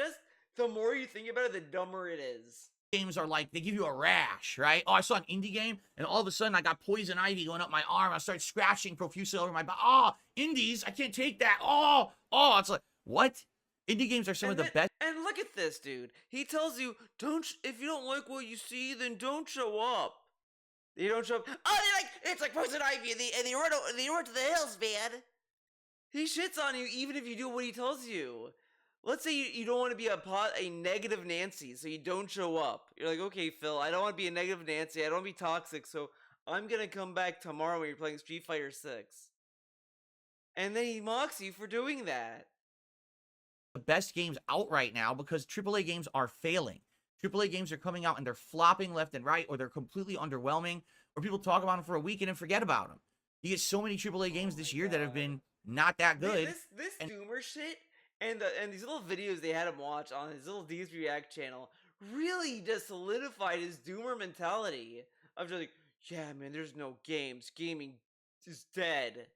the more you think about it, the dumber it is. Games are like, they give you a rash, right? Oh, I saw an indie game, and all of a sudden I got poison ivy going up my arm. I started scratching profusely over my body. Oh, indies, I can't take that. Oh, it's like, what? Indie games are some of the best. And look at this, dude. He tells you, if you don't like what you see, then don't show up. You don't show up. Oh, it's like Poison Ivy, and they run to the hills, man. He shits on you even if you do what he tells you. Let's say you don't want to be a negative Nancy, so you don't show up. You're like, okay, Phil, I don't want to be a negative Nancy. I don't want to be toxic, so I'm gonna come back tomorrow when you're playing Street Fighter 6. And then he mocks you for doing that. The best games out right now because AAA games are failing. AAA games are coming out and they're flopping left and right, or they're completely underwhelming, or people talk about them for a weekend and forget about them. You get so many AAA games this year that have been not that good. This Doomer shit and these little videos they had him watch on his little DSP React channel really just solidified his Doomer mentality of just like, yeah, man, there's no games. Gaming is dead.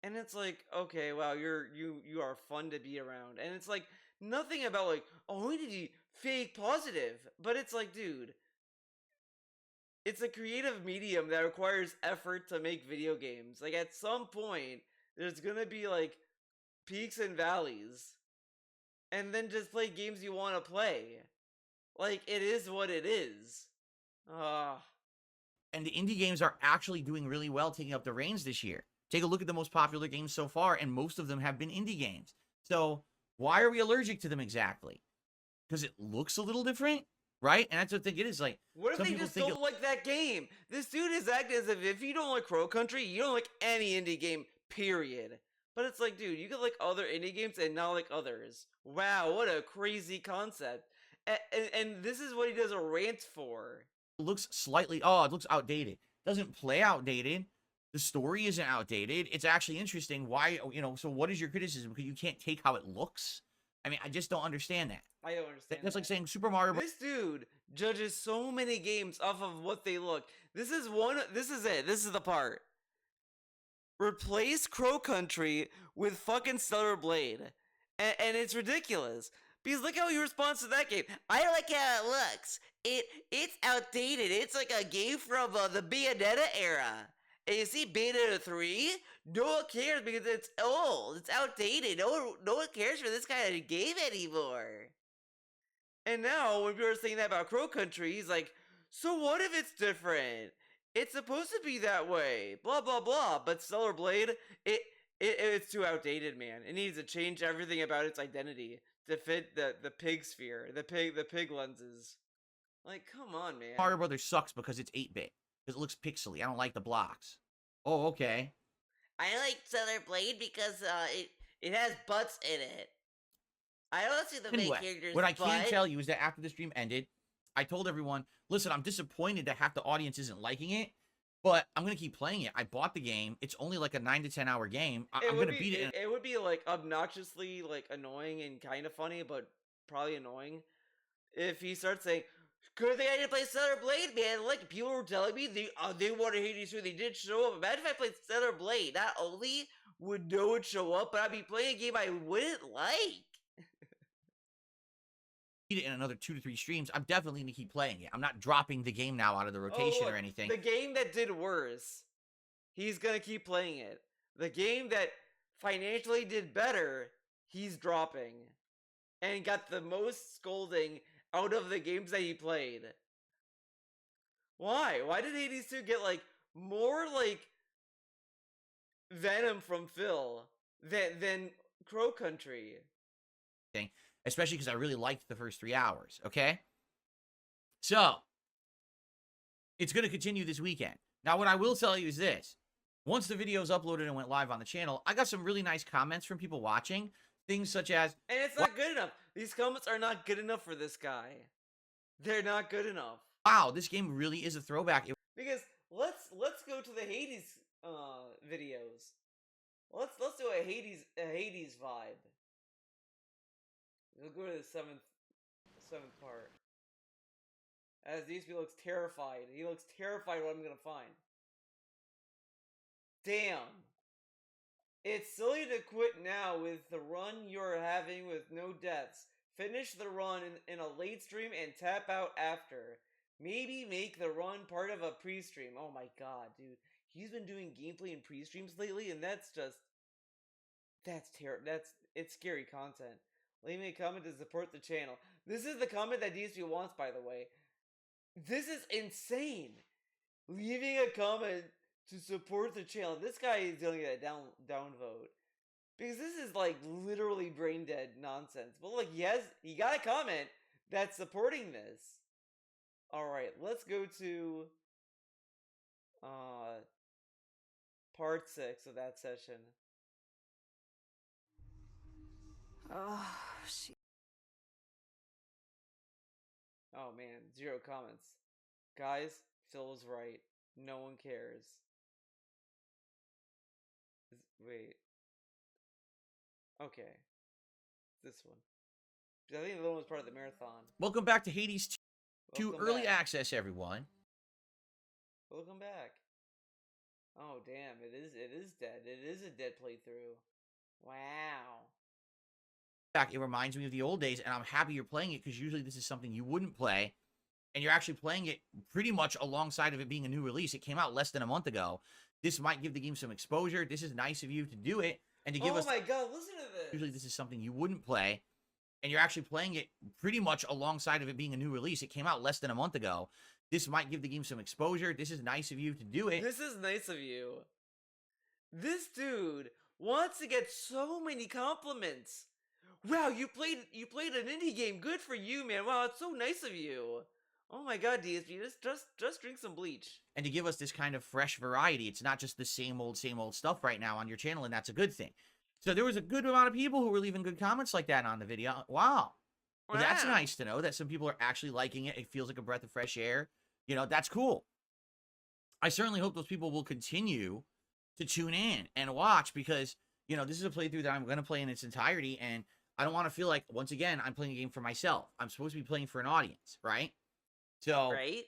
And it's like, okay, wow, you are fun to be around. And it's like nothing about like, oh, we need to be fake positive. But it's like, dude, it's a creative medium that requires effort to make video games. Like at some point, there's gonna be like peaks and valleys. And then just play games you want to play. Like it is what it is. And the indie games are actually doing really well, taking up the reins this year. Take a look at the most popular games so far, and most of them have been indie games. So why are we allergic to them exactly? Because it looks a little different, right? And that's what I think it is. Like, what if some they people just think don't like that game? This dude is acting as if you don't like Crow Country, you don't like any indie game, period. But it's like, dude, you could like other indie games and not like others. Wow, what a crazy concept. And this is what he does a rant for. it looks slightly, it looks outdated. Doesn't play outdated. The story isn't outdated. It's actually interesting. Why, so what is your criticism? Because you can't take how it looks? I mean, I just don't understand that. I don't understand. That's like saying Super Mario Bros. This dude judges so many games off of what they look. This is it. This is the part. Replace Crow Country with fucking Stellar Blade. And it's ridiculous. Because look how he responds to that game. I like how it looks. It's outdated. It's like a game from the Bayonetta era. And you see Bayonetta 3? No one cares because it's old. It's outdated. No one cares for this kind of game anymore. And now, when people are saying that about Crow Country, he's like, so what if it's different? It's supposed to be that way. Blah, blah, blah. But Stellar Blade, it's too outdated, man. It needs to change everything about its identity to fit the pig sphere, the pig lenses. Like, come on, man. Mario Brothers sucks because it's 8-bit. Because it looks pixely. I don't like the blocks. Oh, okay. I like Stellar Blade because it has butts in it. I don't see the main Anyway, character's what I can butt. tell you is that after the stream ended, I told everyone, listen, I'm disappointed that half the audience isn't liking it, but I'm going to keep playing it. I bought the game. It's only like a 9 to 10 hour game. I'm going to beat it. It would be like obnoxiously like annoying and kind of funny, but probably annoying if he starts saying, good thing I didn't play Stellar Blade, man. Like, people were telling me they wanted Hades 2. They did show up. Imagine if I played Stellar Blade. Not only would no one show up, but I'd be playing a game I wouldn't like. Beat it in another 2 to 3 streams. I'm definitely going to keep playing it. I'm not dropping the game now out of the rotation look, or anything. The game that did worse, he's going to keep playing it. The game that financially did better, he's dropping. And got the most scolding out of the games that he played. Why? Why did Hades 2 get like more like venom from Phil than Crow Country? Especially because I really liked the first 3 hours, okay? So, it's going to continue this weekend. Now, what I will tell you is this. Once the video is uploaded and went live on the channel, I got some really nice comments from people watching. Things such as, and it's not good enough. These comments are not good enough for this guy. They're not good enough. wow, this game really is a throwback. Because let's go to the Hades videos. Let's do a Hades vibe. We'll go to the seventh part. As DSP looks terrified. He looks terrified what I'm gonna find. Damn. It's silly to quit now with the run you're having with no deaths. Finish the run in a late stream and tap out after. Maybe make the run part of a pre-stream. Oh my god, dude. He's been doing gameplay and pre-streams lately, and that's terrible. It's scary content. Leave me a comment to support the channel. This is the comment that DSP wants, by the way. This is insane. Leaving a comment to support the channel. This guy is dealing with a downvote. Because this is like literally brain dead nonsense. But look, he got a comment that's supporting this. Alright, let's go to part 6 of that session. Oh, she. Oh man, 0 comments. Guys, Phil was right. No one cares. Wait. Okay. This one. I think the other one was part of the marathon. Welcome back to Hades 2 Welcome Early back. Access, everyone. Welcome back. Oh damn, it is dead. It is a dead playthrough. Wow. Back, it reminds me of the old days, and I'm happy you're playing it because usually this is something you wouldn't play, and you're actually playing it pretty much alongside of it being a new release. It came out less than a month ago. This might give the game some exposure. This is nice of you to do it and to give us. Oh my god, listen to this. Usually this is something you wouldn't play, and you're actually playing it pretty much alongside of it being a new release. It came out less than a month ago. This might give the game some exposure. This is nice of you to do it. This is nice of you. This dude wants to get so many compliments. Wow, you played an indie game. Good for you, man. Wow, it's so nice of you. Oh my god, DSP, just drink some bleach. And to give us this kind of fresh variety. It's not just the same old stuff right now on your channel, and that's a good thing. So there was a good amount of people who were leaving good comments like that on the video. Wow. Well, that's Wow. nice to know that some people are actually liking it. It feels like a breath of fresh air. You know, that's cool. I certainly hope those people will continue to tune in and watch because, you know, this is a playthrough that I'm going to play in its entirety, and I don't want to feel like, once again, I'm playing a game for myself. I'm supposed to be playing for an audience, right? So Right?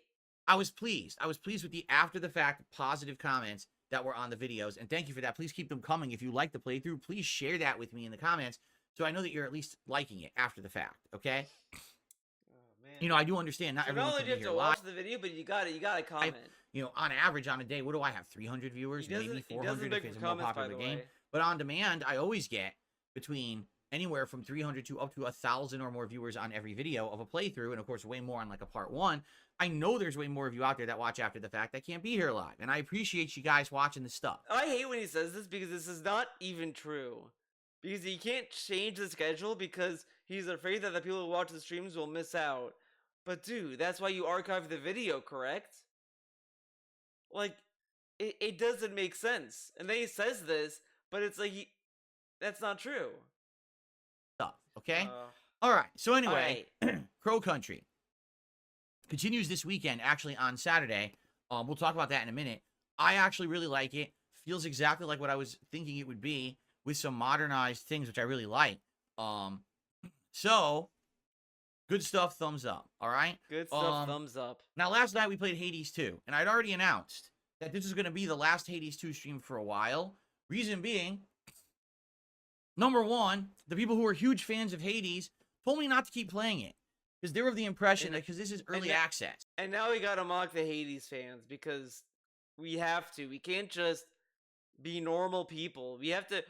I was pleased. I was pleased with the after-the-fact positive comments that were on the videos, and thank you for that. Please keep them coming. If you like the playthrough, please share that with me in the comments so I know that you're at least liking it after the fact, okay? Oh man. You know, I do understand not So everyone not only can do you be have here to live. watch the video, but you gotta comment. You know, on average, on a day, what do I have? 300 viewers, He doesn't- maybe he doesn't 400 beg if it's for a more comments, by popular the game. way. But on demand, I always get between anywhere from 300 to up to 1,000 or more viewers on every video of a playthrough, and of course, way more on like a part 1. I know there's way more of you out there that watch after the fact that can't be here live, and I appreciate you guys watching this stuff. I hate when he says this because this is not even true. Because he can't change the schedule because he's afraid that the people who watch the streams will miss out. But dude, that's why you archive the video, correct? Like, it doesn't make sense. And then he says this, but it's like, that's not true. Stuff, okay? Uh, All right. So anyway, alright. Crow Country continues this weekend, actually on Saturday. We'll talk about that in a minute. I actually really like it. Feels exactly like what I was thinking it would be with some modernized things, which I really like. So good stuff. Thumbs up. All right. Good stuff, thumbs up. Now, last night we played Hades 2, and I'd already announced that this is going to be the last Hades 2 stream for a while. Reason being, number one, the people who are huge fans of Hades told me not to keep playing it because they were of the impression that because this is early that- access. And now we gotta mock the Hades fans because we have to. We can't just be normal people. We have to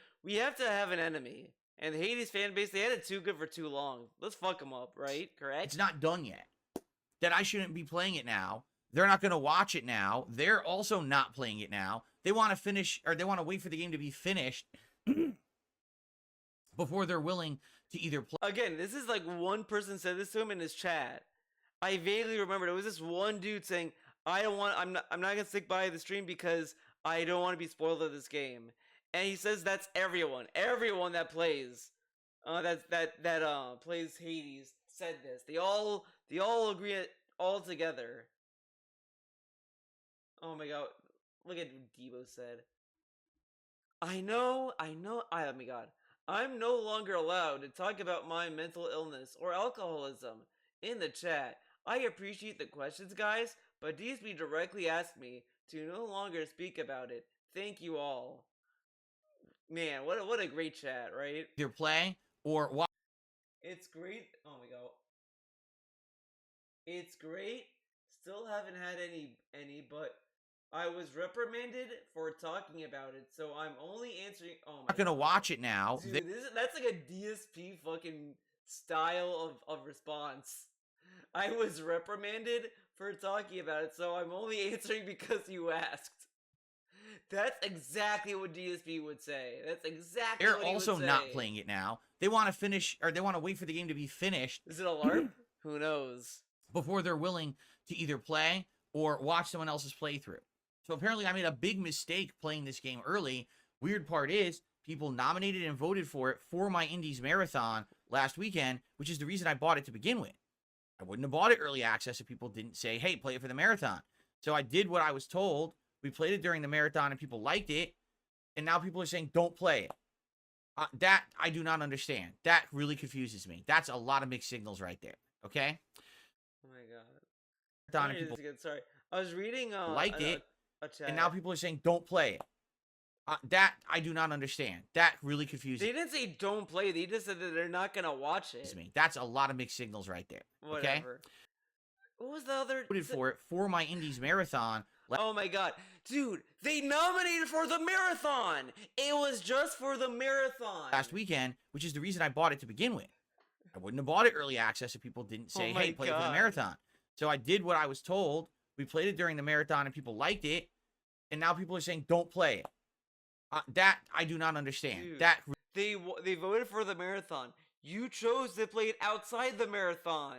have an enemy. And the Hades fan base, they had it too good for too long. Let's fuck them up, right? Correct? It's not done yet. That I shouldn't be playing it now. They're not going to watch it now. They're also not playing it now. They want to finish, or they want to wait for the game to be finished before they're willing to either play. Again, this is like one person said this to him in his chat. I vaguely remember it was this one dude saying, I'm not gonna stick by the stream because I don't want to be spoiled of this game. And he says that's everyone that plays, plays Hades said this. They all agree all together. Oh my god, look at what Debo said. Oh my god. I'm no longer allowed to talk about my mental illness or alcoholism in the chat. I appreciate the questions, guys, but DSP directly asked me to no longer speak about it. Thank you all. Man, what a great chat, right? Either play or watch. It's great. Oh my god. It's great. Still haven't had any, but I was reprimanded for talking about it, so I'm only answering. Oh my Not going to watch it now. Dude, that's like a DSP fucking style of response. I was reprimanded for talking about it, so I'm only answering because you asked. That's exactly what DSP would say. That's exactly They're what he also would not say. playing it now. They want to finish, or they want to wait for the game to be finished Is it a LARP? Who knows? before they're willing to either play or watch someone else's playthrough. So apparently I made a big mistake playing this game early. Weird part is people nominated and voted for it for my Indies Marathon last weekend, which is the reason I bought it to begin with. I wouldn't have bought it early access if people didn't say, hey, play it for the marathon. So I did what I was told. We played it during the marathon and people liked it. And now people are saying, don't play it. That I do not understand. That really confuses me. That's a lot of mixed signals right there. Okay? Oh my god. Marathon Let me and read people this again. Sorry. I was reading liked it. a chat. And now people are saying, don't play it. That I do not understand. That really confuses They didn't say don't play. They just said that they're not gonna watch it. me. That's a lot of mixed signals right there. Okay? Whatever. What was the other? Voted for it for my Indies Marathon Oh my god, dude! They nominated for the marathon. It was just for the marathon. last weekend, which is the reason I bought it to begin with. I wouldn't have bought it early access if people didn't say, Oh my hey, play it for the God. marathon. So I did what I was told. We played it during the marathon and people liked it. And now people are saying, don't play it. That I do not understand. Dude. That They voted for the marathon. You chose to play it outside the marathon.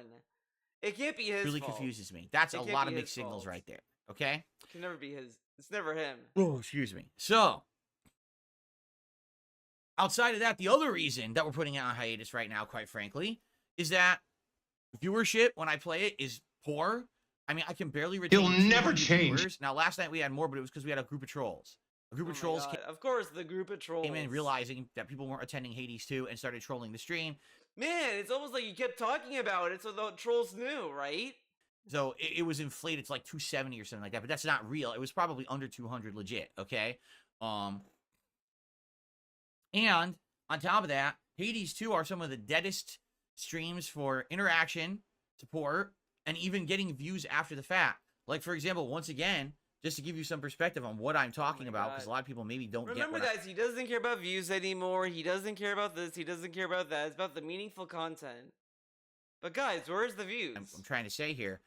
It can't be his really fault. confuses me. That's It a can't lot be of his mixed signals fault. right there. Okay? It can never be his. It's never him. Oh, excuse me. So, outside of that, the other reason that we're putting it on hiatus right now, quite frankly, is that viewership when I play it is poor. I mean, I can barely retain It'll never 200 change. viewers. Now, last night we had more, but it was because we had a group of trolls. A group Oh of my trolls God. Of course, the group of trolls came in realizing that people weren't attending Hades 2 and started trolling the stream. Man, it's almost like you kept talking about it, so the trolls knew, right? So it was inflated to like 270 or something like that, but that's not real. It was probably under 200 legit, okay? And on top of that, Hades 2 are some of the deadest streams for interaction, support, and even getting views after the fact. Like, for example, once again, just to give you some perspective on what I'm talking my about, because God. a lot of people maybe don't Remember, get what guys, he doesn't care about views anymore. He doesn't care about this. He doesn't care about that. It's about the meaningful content. But guys, where's the views? I'm trying to say here.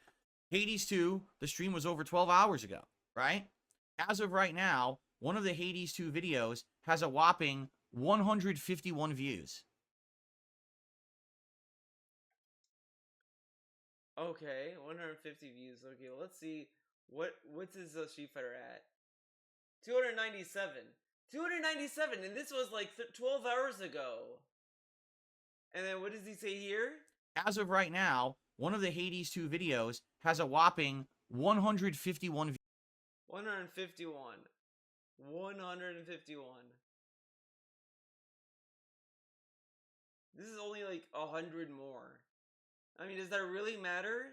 Hades 2, the stream was over 12 hours ago, right? As of right now, one of the Hades 2 videos has a whopping 151 views. Okay, 150 views. Okay, well, let's see. What's his Street Fighter at? 297. 297, and this was like 12 hours ago. And then what does he say here? As of right now, one of the Hades 2 videos has a whopping 151 views. 151. 151. This is only like 100 more. I mean, does that really matter?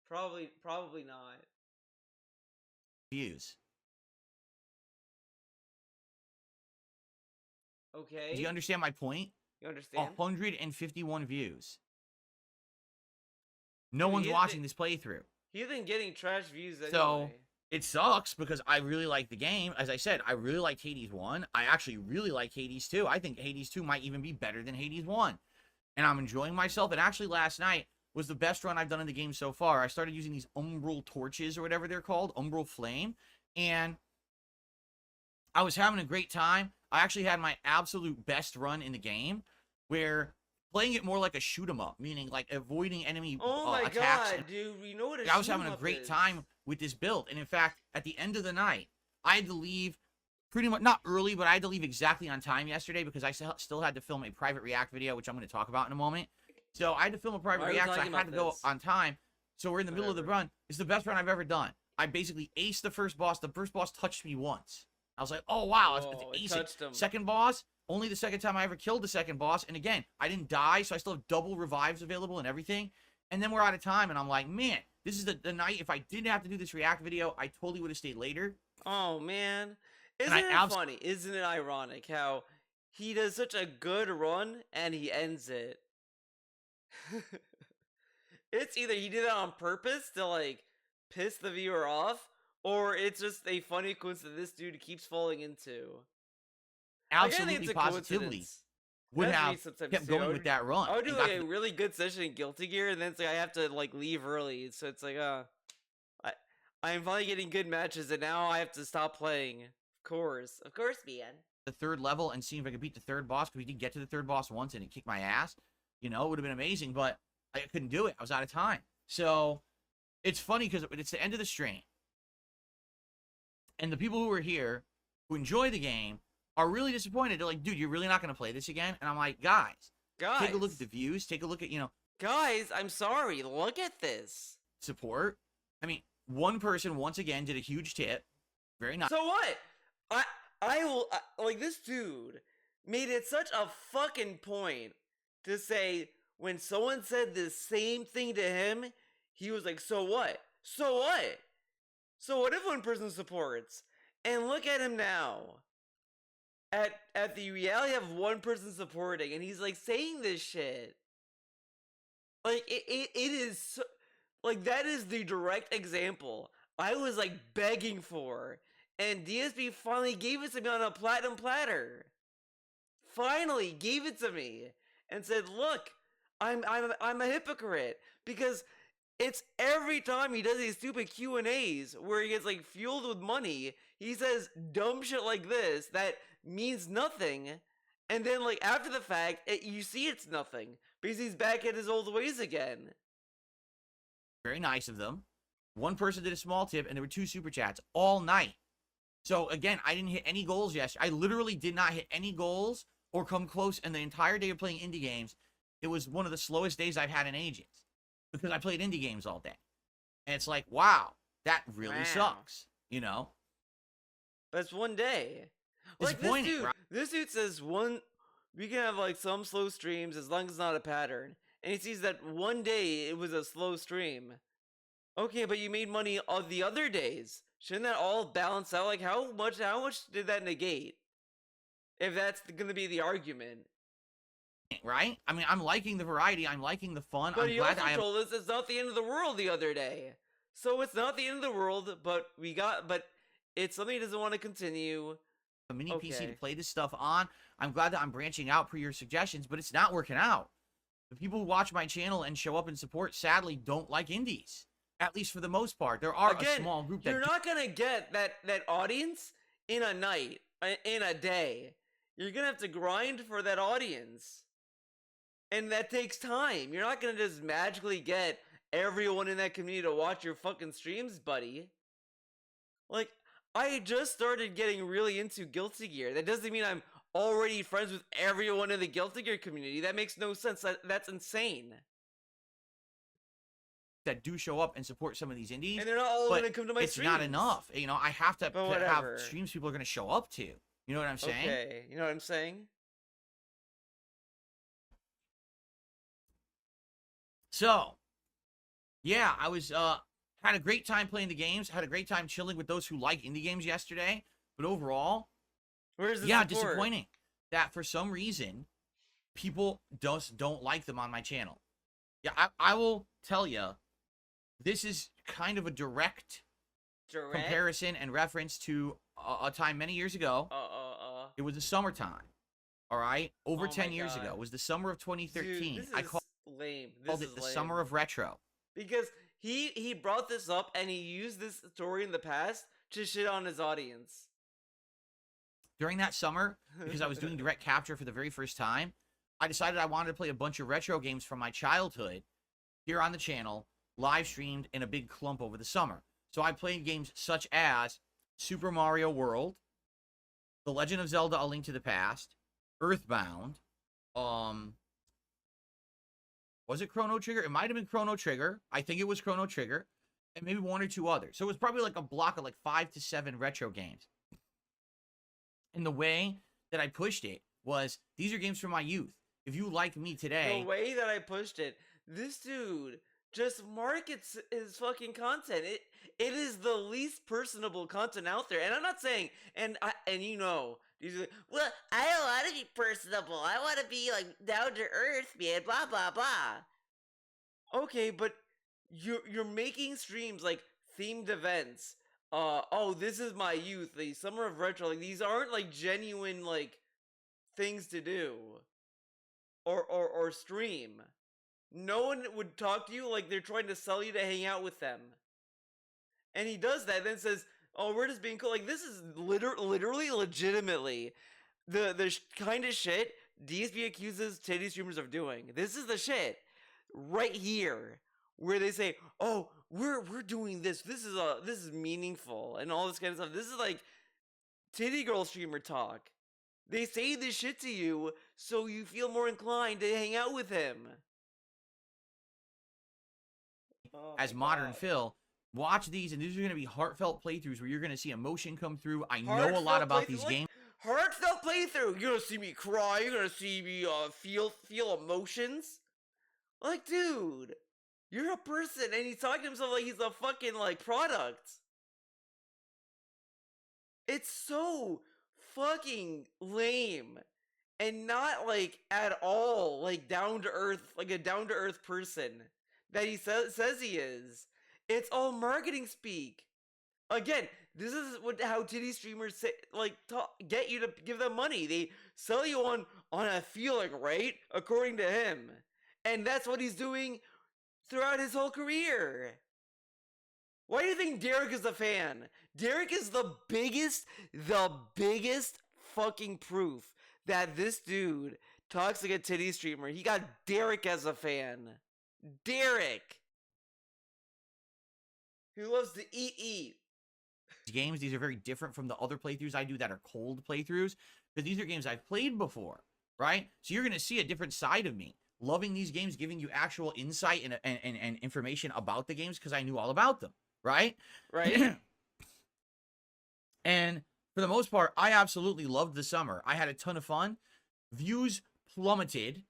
Probably not. views. Okay. Do you understand my point? You understand? 151 views. No Dude, one's he has watching been- this playthrough. He's been getting trash views anyway. So, it sucks because I really like the game. As I said, I really liked Hades 1. I actually really like Hades 2. I think Hades 2 might even be better than Hades 1. And I'm enjoying myself. And actually, last night was the best run I've done in the game so far. I started using these Umbral torches or whatever they're called, Umbral Flame. And I was having a great time. I actually had my absolute best run in the game where playing it more like a shoot 'em up, meaning like avoiding enemy oh my attacks god, dude! You know what? I was having a great time with this build. And in fact, at the end of the night, I had to leave pretty much, not early, but I had to leave exactly on time yesterday because I still had to film a private react video, which I'm going to talk about in a moment. So I had to film a private Why are we react, so I talking had to about go this? on time. So we're in the middle of the Whatever. run. It's the best run I've ever done. I basically aced the first boss. The first boss touched me once. I was like, oh, wow, Oh, it it's touched him. Second boss, only the second time I ever killed the second boss. And again, I didn't die, so I still have double revives available and everything. And then we're out of time, and I'm like, man, this is the night. If I didn't have to do this react video, I totally would have stayed later. Oh man, And isn't I it funny? Isn't it ironic how he does such a good run and he ends it? It's either he did that on purpose to like piss the viewer off, or it's just a funny coincidence this dude keeps falling into. Like, I think Absolutely, it's a positively coincidence. would That's me have sometimes kept too. I going would- with that run. I would do and like got a to- really good session in Guilty Gear, and then it's like I have to like leave early, so it's like I'm finally getting good matches, and now I have to stop playing. Of course, man. the third level and seeing if I could beat the third boss, because we did get to the third boss once and it kicked my ass. You know, it would have been amazing, but I couldn't do it. I was out of time. So it's funny because it's the end of the stream. And the people who are here, who enjoy the game, are really disappointed. They're like, dude, you're really not going to play this again? And I'm like, guys, take a look at the views. Take a look at, Guys, I'm sorry. Look at this. support. I mean, one person, once again, did a huge tip. Very nice. So what? I will like this dude made it such a fucking point to say when someone said the same thing to him, he was like, "So what? So what? So what if one person supports?" And look at him now. At the reality of one person supporting, and he's like saying this shit. Like it is so, like that is the direct example I was like begging for, and DSP finally gave it to me on a platinum platter. Finally gave it to me and said, "Look, I'm a hypocrite because it's every time he does these stupid Q&As where he gets like fueled with money, he says dumb shit like this that means nothing, and then like after the fact, you see it's nothing because he's back at his old ways again." Very nice of them. One person did a small tip, and there were 2 super chats all night. So again, I didn't hit any goals yesterday. I literally did not hit any goals or come close. And the entire day of playing indie games, it was one of the slowest days I've had in ages because I played indie games all day. And it's like, wow, that really Wow. sucks. You know, That's one day. Like this Disappointing, dude, right? this dude says we can have like some slow streams as long as it's not a pattern. And he sees that one day it was a slow stream. Okay, but you made money on the other days. Shouldn't that all balance out? Like how much did that negate? If that's gonna be the argument. right? I mean, I'm liking the variety. I'm liking the fun. But I'm he glad also I have told us it's not the end of the world the other day. So it's not the end of the world, but it's something he doesn't want to continue. a mini PC to Okay. play this stuff on. I'm glad that I'm branching out per your suggestions, but it's not working out. The people who watch my channel and show up and support, sadly, don't like indies. At least for the most part. There are a Again, small group that you're not gonna get that audience in a night, in a day. You're gonna have to grind for that audience, and that takes time. You're not gonna just magically get everyone in that community to watch your fucking streams, buddy. Like, I just started getting really into Guilty Gear. That doesn't mean I'm already friends with everyone in the Guilty Gear community. That makes no sense. That's insane. that do show up and support some of these indies. And they're not all but gonna come to my it's streams. not enough. You know, I have to, But have whatever. streams people are going to show up to. You know what I'm saying? Okay, you know what I'm saying? So, yeah, I was had a great time playing the games. Had a great time chilling with those who like indie games yesterday. But overall, Where's the yeah, support? disappointing that for some reason people don't like them on my channel. Yeah, I will tell you, this is kind of a direct Direct? comparison and reference to a time many years ago. It was the summertime. All right, over Oh 10 my years God. ago. It was the summer of 2013. Dude, this I is lame. This called is it the lame. summer of retro. Because he brought this up and he used this story in the past to shit on his audience. During that summer, because I was doing direct capture for the very first time, I decided I wanted to play a bunch of retro games from my childhood here on the channel, live streamed in a big clump over the summer. So I played games such as Super Mario World, The Legend of Zelda: A Link to the Past, Earthbound, was it Chrono Trigger? It might have been Chrono Trigger. I think it was Chrono Trigger, and maybe 1 or 2 others. So it was probably like a block of like 5 to 7 retro games. And the way that I pushed it was, these are games from my youth. If you like me today, The way that I pushed it, this dude just markets his fucking content. It is the least personable content out there. And I'm not saying, and you know, he's like, Well, I don't want to be personable. I want to be like down to earth, man. Blah blah blah. okay, but you're making streams like themed events. Oh, this is my youth, the summer of retro. Like these aren't like genuine like things to do or stream. No one would talk to you like they're trying to sell you to hang out with them. And he does that, and then says, "Oh, we're just being cool." Like, this is literally, legitimately the kind of shit DSP accuses titty streamers of doing. This is the shit right here where they say, "Oh, we're doing this. This is meaningful," and all this kind of stuff. This is like titty girl streamer talk. They say this shit to you so you feel more inclined to hang out with him. Oh as my Modern God. Phil. Watch these, and these are going to be heartfelt playthroughs where you're going to see emotion come through. I know a Heartfelt lot about playthrough, these like, games. Heartfelt playthrough. You're gonna see me cry. You're gonna see me feel emotions. Like, dude, you're a person, and he's talking to himself like he's a fucking like product. It's so fucking lame, and not like at all like down to earth, like a down to earth person that he says he is. It's all marketing speak. Again, this is how titty streamers say, like, get you to give them money. They sell you on a feeling, right? According to him, and that's what he's doing throughout his whole career. Why do you think Derek is a fan? Derek is the biggest fucking proof that this dude talks like a titty streamer. He got Derek as a fan. Derek, who loves to eat. Games, these are very different from the other playthroughs I do that are cold playthroughs, because these are games I've played before, right? So you're going to see a different side of me, loving these games, giving you actual insight and information about the games because I knew all about them, right? Right? And for the most part, I absolutely loved the summer. I had a ton of fun. Views plummeted.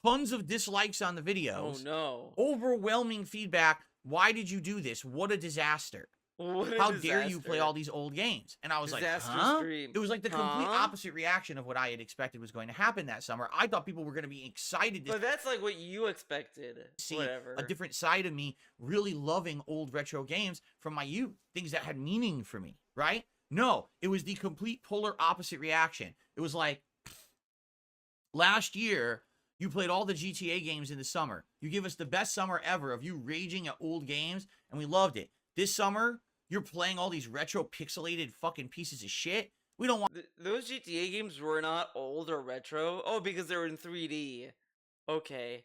Tons of dislikes on the videos. Oh no. Overwhelming feedback. Why did you do this? What a disaster. What a How dare you play disaster. all these old games? And I was Disaster like, huh? stream. It was like the complete Huh? opposite reaction of what I had expected was going to happen that summer. I thought people were going to be excited to But that's like what you expected. see Whatever. a different side of me, really loving old retro games from my youth, things that had meaning for me, right? No, it was the complete polar opposite reaction. It was like, last year, you played all the GTA games in the summer. You give us the best summer ever of you raging at old games, and we loved it. This summer, you're playing all these retro pixelated fucking pieces of shit. We don't want Those GTA games were not old or retro. Oh, because they were in 3D. Okay.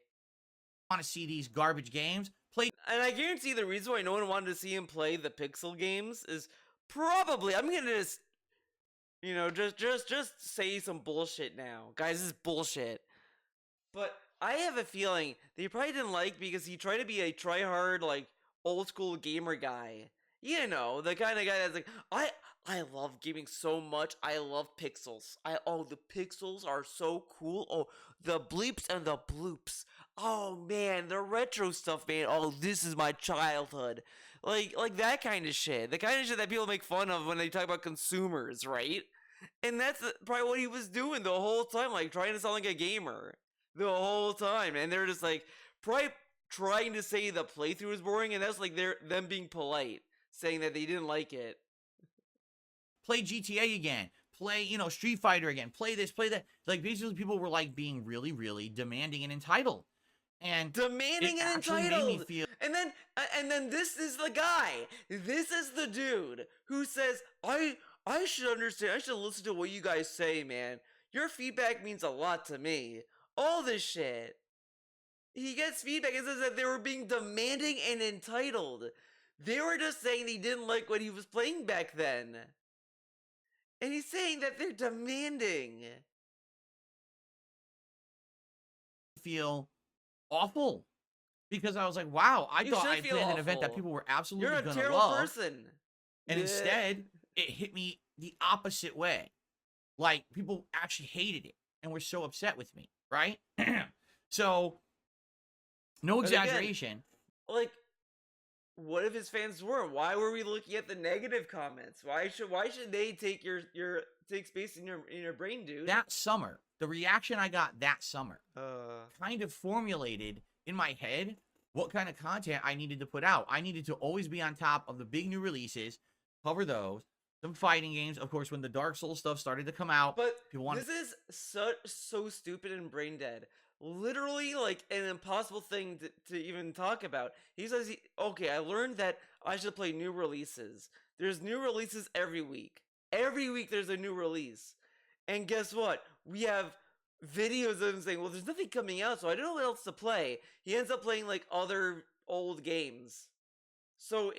to see these garbage games. Play And I guarantee the reason why no one wanted to see him play the pixel games is probably, I'm gonna just, just say some bullshit now. Guys, this is bullshit. But I have a feeling that he probably didn't like because he tried to be a try-hard, like, old school gamer guy. You know, the kind of guy that's like, I love gaming so much. I love pixels. The pixels are so cool. Oh, the bleeps and the bloops. Oh man, the retro stuff, man. Oh, this is my childhood. Like that kind of shit. The kind of shit that people make fun of when they talk about consumers, right? And that's probably what he was doing the whole time, like trying to sound like a gamer the whole time. And they're just like probably trying to say the playthrough was boring, and that's like them being polite, saying that they didn't like it. play GTA again. Play, Street Fighter again. Play this, play that. Like, basically, people were, like, being really, really demanding and entitled. And Demanding it and actually made entitled. me feel And then this is the guy. This is the dude who says, I should understand. I should listen to what you guys say, man. Your feedback means a lot to me. All this shit. He gets feedback and says that they were being demanding and entitled. They were just saying they didn't like what he was playing back then. And he's saying that they're demanding. feel awful. Because I was like, wow, I You thought should I feel planned an event that awful. people were absolutely You're a going to terrible love. person. And Yeah. instead, it hit me the opposite way. Like, people actually hated it and were so upset with me, right? So, no But again, exaggeration. Like, what if his fans were? Why were we looking at the negative comments? Why should they take take space in your brain, dude? That summer, the reaction I got that summer uh kind of formulated in my head what kind of content I needed to put out. I needed to always be on top of the big new releases, cover those, some fighting games. Of course, when the Dark Souls stuff started to come out, But people wanted this is so stupid and brain dead. literally like an impossible thing to even talk about. He says, okay, I learned that I should play new releases. There's new releases every week. Every week there's a new release. And guess what? We have videos of him saying, well, there's nothing coming out, so I don't know what else to play. He ends up playing like other old games. So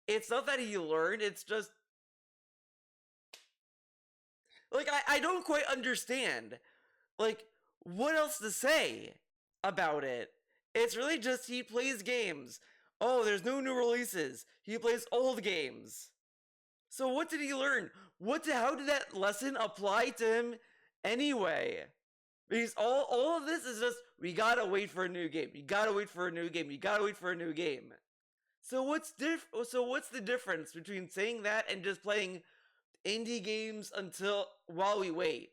it's not that he learned, it's just like I don't quite understand. Like, what else to say about it? It's really just he plays games. Oh, there's no new releases. He plays old games. So what did he learn? How did that lesson apply to him anyway? Because all of this is just, we gotta wait for a new game. You gotta wait for a new game. You gotta wait for a new game. So what's the difference between saying that and just playing indie games while we wait?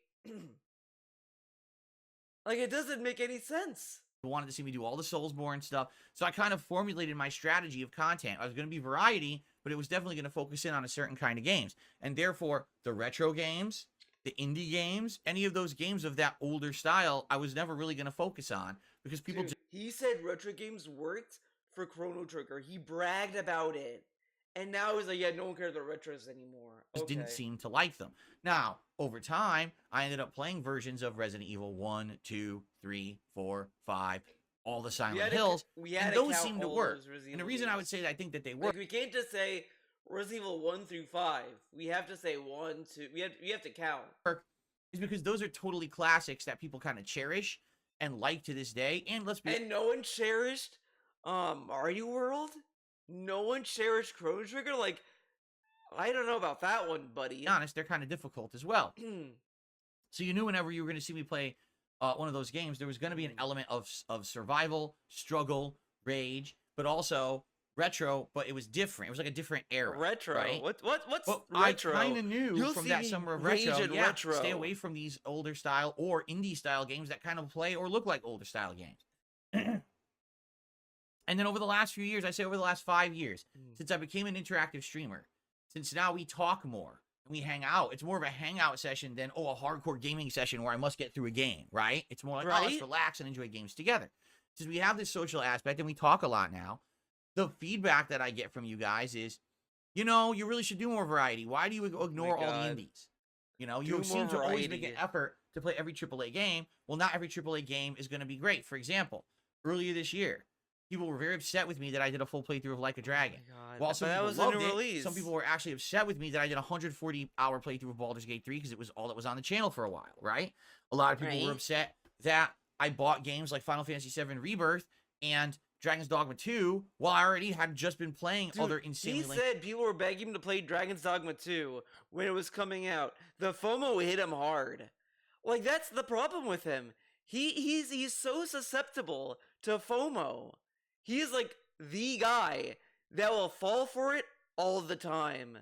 Like, it doesn't make any sense. Wanted to see me do all the Soulsborne stuff, so I kind of formulated my strategy of content. I was going to be variety, but it was definitely going to focus in on a certain kind of games, and therefore the retro games, the indie games, any of those games of that older style, I was never really going to focus on because people Dude, he said retro games worked for Chrono Trigger. He bragged about it. And now he's like, yeah, no one cares about retros anymore. just didn't seem to like them. Now, over time, I ended up playing versions of Resident Evil 1, 2, 3, 4, 5, all the Silent Hills, and those seem to work. And the reason I would say that I think that they work, like, we can't just say Resident Evil 1 through 5. We have to say 1, 2. We have to count. is because those are totally classics that people kind of cherish and like to this day. And and no one cherished Mario World. No one cherished Chrono Trigger. Like, I don't know about that one, buddy. To be honest, they're kind of difficult as well. So you knew whenever you were going to see me play one of those games, there was going to be an element of survival, struggle, rage, but also retro. But it was different. It was like a different era. Retro. Right? What's retro? I kind of knew from that summer of retro. Yeah, retro. Stay away from these older style or indie style games that kind of play or look like older style games. And then over the last few years, I say over the last 5 years, since I became an interactive streamer, since now we talk more and we hang out, it's more of a hangout session than, a hardcore gaming session where I must get through a game, right? It's more like, let's relax and enjoy games together. Since we have this social aspect and we talk a lot now, the feedback that I get from you guys is, you really should do more variety. Why do you ignore all the indies? You seem to always make an effort to play every AAA game. Well, not every AAA game is going to be great. For example, earlier this year, people were very upset with me that I did a full playthrough of Like a Dragon. While some people loved it, some people were actually upset with me that I did a 140-hour playthrough of Baldur's Gate 3 because it was all that was on the channel for a while, right? A lot of people were upset that I bought games like Final Fantasy VII Rebirth and Dragon's Dogma 2 while I already had just been playing other insanely... He said people were begging him to play Dragon's Dogma 2 when it was coming out. The FOMO hit him hard. Like, that's the problem with him. He's so susceptible to FOMO. He is like the guy that will fall for it all the time.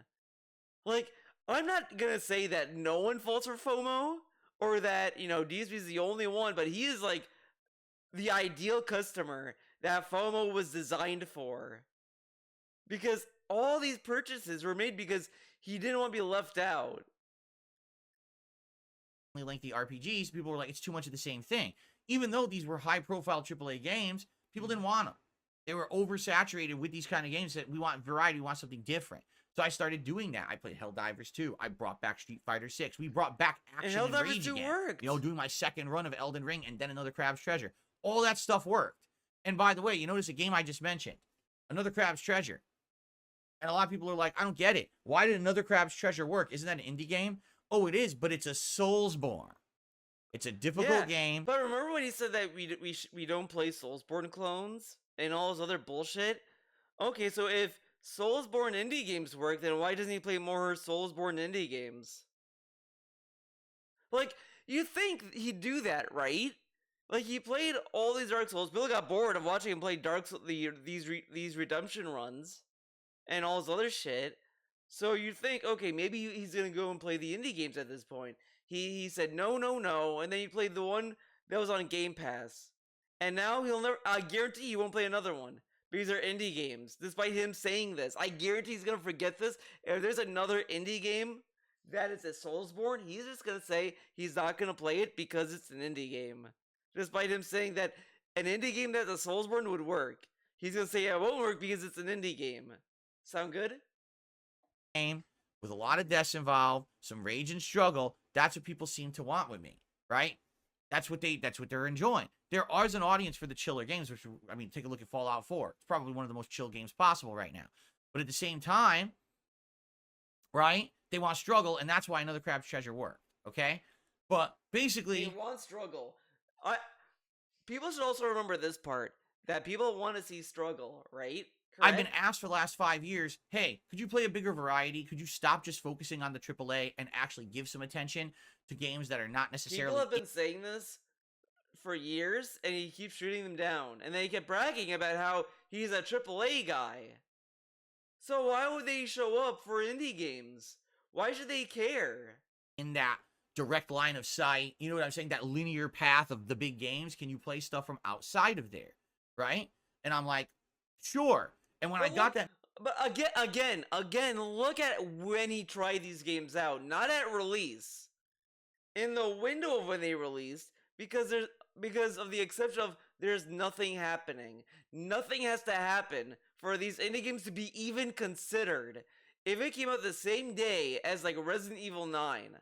Like, I'm not gonna say that no one falls for FOMO or that, DSP is the only one, but he is like the ideal customer that FOMO was designed for. Because all these purchases were made because he didn't want to be left out. Lengthy RPGs, people were like, it's too much of the same thing. Even though these were high-profile AAA games, people didn't want them. They were oversaturated with these kind of games that we want variety, we want something different. So I started doing that. I played Helldivers 2. I brought back Street Fighter 6. We brought back action and rage again. Worked. Doing my second run of Elden Ring and then another Crab's Treasure. All that stuff worked. And by the way, you notice a game I just mentioned, another Crab's Treasure. And a lot of people are like, I don't get it. Why did another Crab's Treasure work? Isn't that an indie game? Oh, it is, but it's a Soulsborne. It's a difficult game. But remember when he said that we don't play Soulsborne clones and all this other bullshit? Okay, so if Soulsborne indie games work, then why doesn't he play more Soulsborne indie games? Like, you think he'd do that, right? Like, he played all these Dark Souls. People got bored of watching him play these redemption runs and all this other shit. So you think, okay, maybe he's gonna go and play the indie games at this point. He said no, and then he played the one that was on Game Pass. And now I guarantee he won't play another one. These are indie games, despite him saying this. I guarantee he's gonna forget this. If there's another indie game that is a Soulsborne, he's just gonna say he's not gonna play it because it's an indie game. despite him saying that an indie game that's a Soulsborne would work. He's gonna say yeah, it won't work because it's an indie game. Sound good? Game with a lot of deaths involved, some rage and struggle. That's what people seem to want with me, right? That's what they're enjoying. There is an audience for the chiller games, which, I mean, take a look at Fallout 4. It's probably one of the most chill games possible right now. But at the same time, right, they want struggle, and that's why Another Crab's Treasure worked, okay? But basically, They want struggle. People should also remember this part, that people want to see struggle, right? I've been Correct? asked for the last 5 years, hey, could you play a bigger variety? Could you stop just focusing on the AAA and actually give some attention to games that are not necessarily... People have been saying this for years, and he keeps shooting them down. And then he kept bragging about how he's a AAA guy. So why would they show up for indie games? Why should they care? in that direct line of sight, you know what I'm saying? That linear path of the big games. Can you play stuff from outside of there? Right? And I'm like, sure. And when I But got look- that, But again, look at when he tried these games out, not at release. In the window of when they released, because of the exception of there's nothing happening. Nothing has to happen for these indie games to be even considered. If it came out the same day as like Resident Evil 9,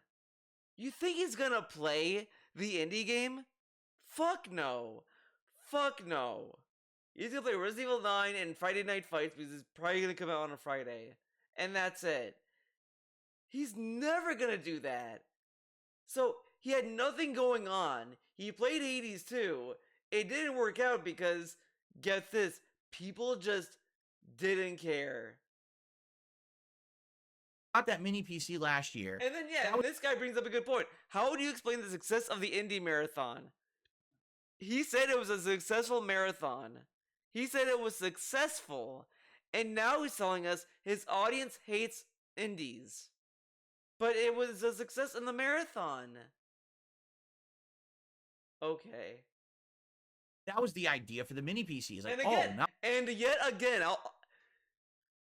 you think he's gonna play the indie game? Fuck no. Fuck no. He's gonna play Resident Evil 9 and Friday Night Fights because it's probably gonna come out on a Friday. And that's it. He's never gonna do that. So, he had nothing going on. He played Hades 2. It didn't work out because, get this, people just didn't care. got that mini PC last year. And then, yeah, this guy brings up a good point. How do you explain the success of the indie marathon? He said it was a successful marathon. He said it was successful. And now he's telling us his audience hates indies. But it was a success in the marathon. Okay. That was the idea for the mini PC. It's like, And again, oh, no. and yet again,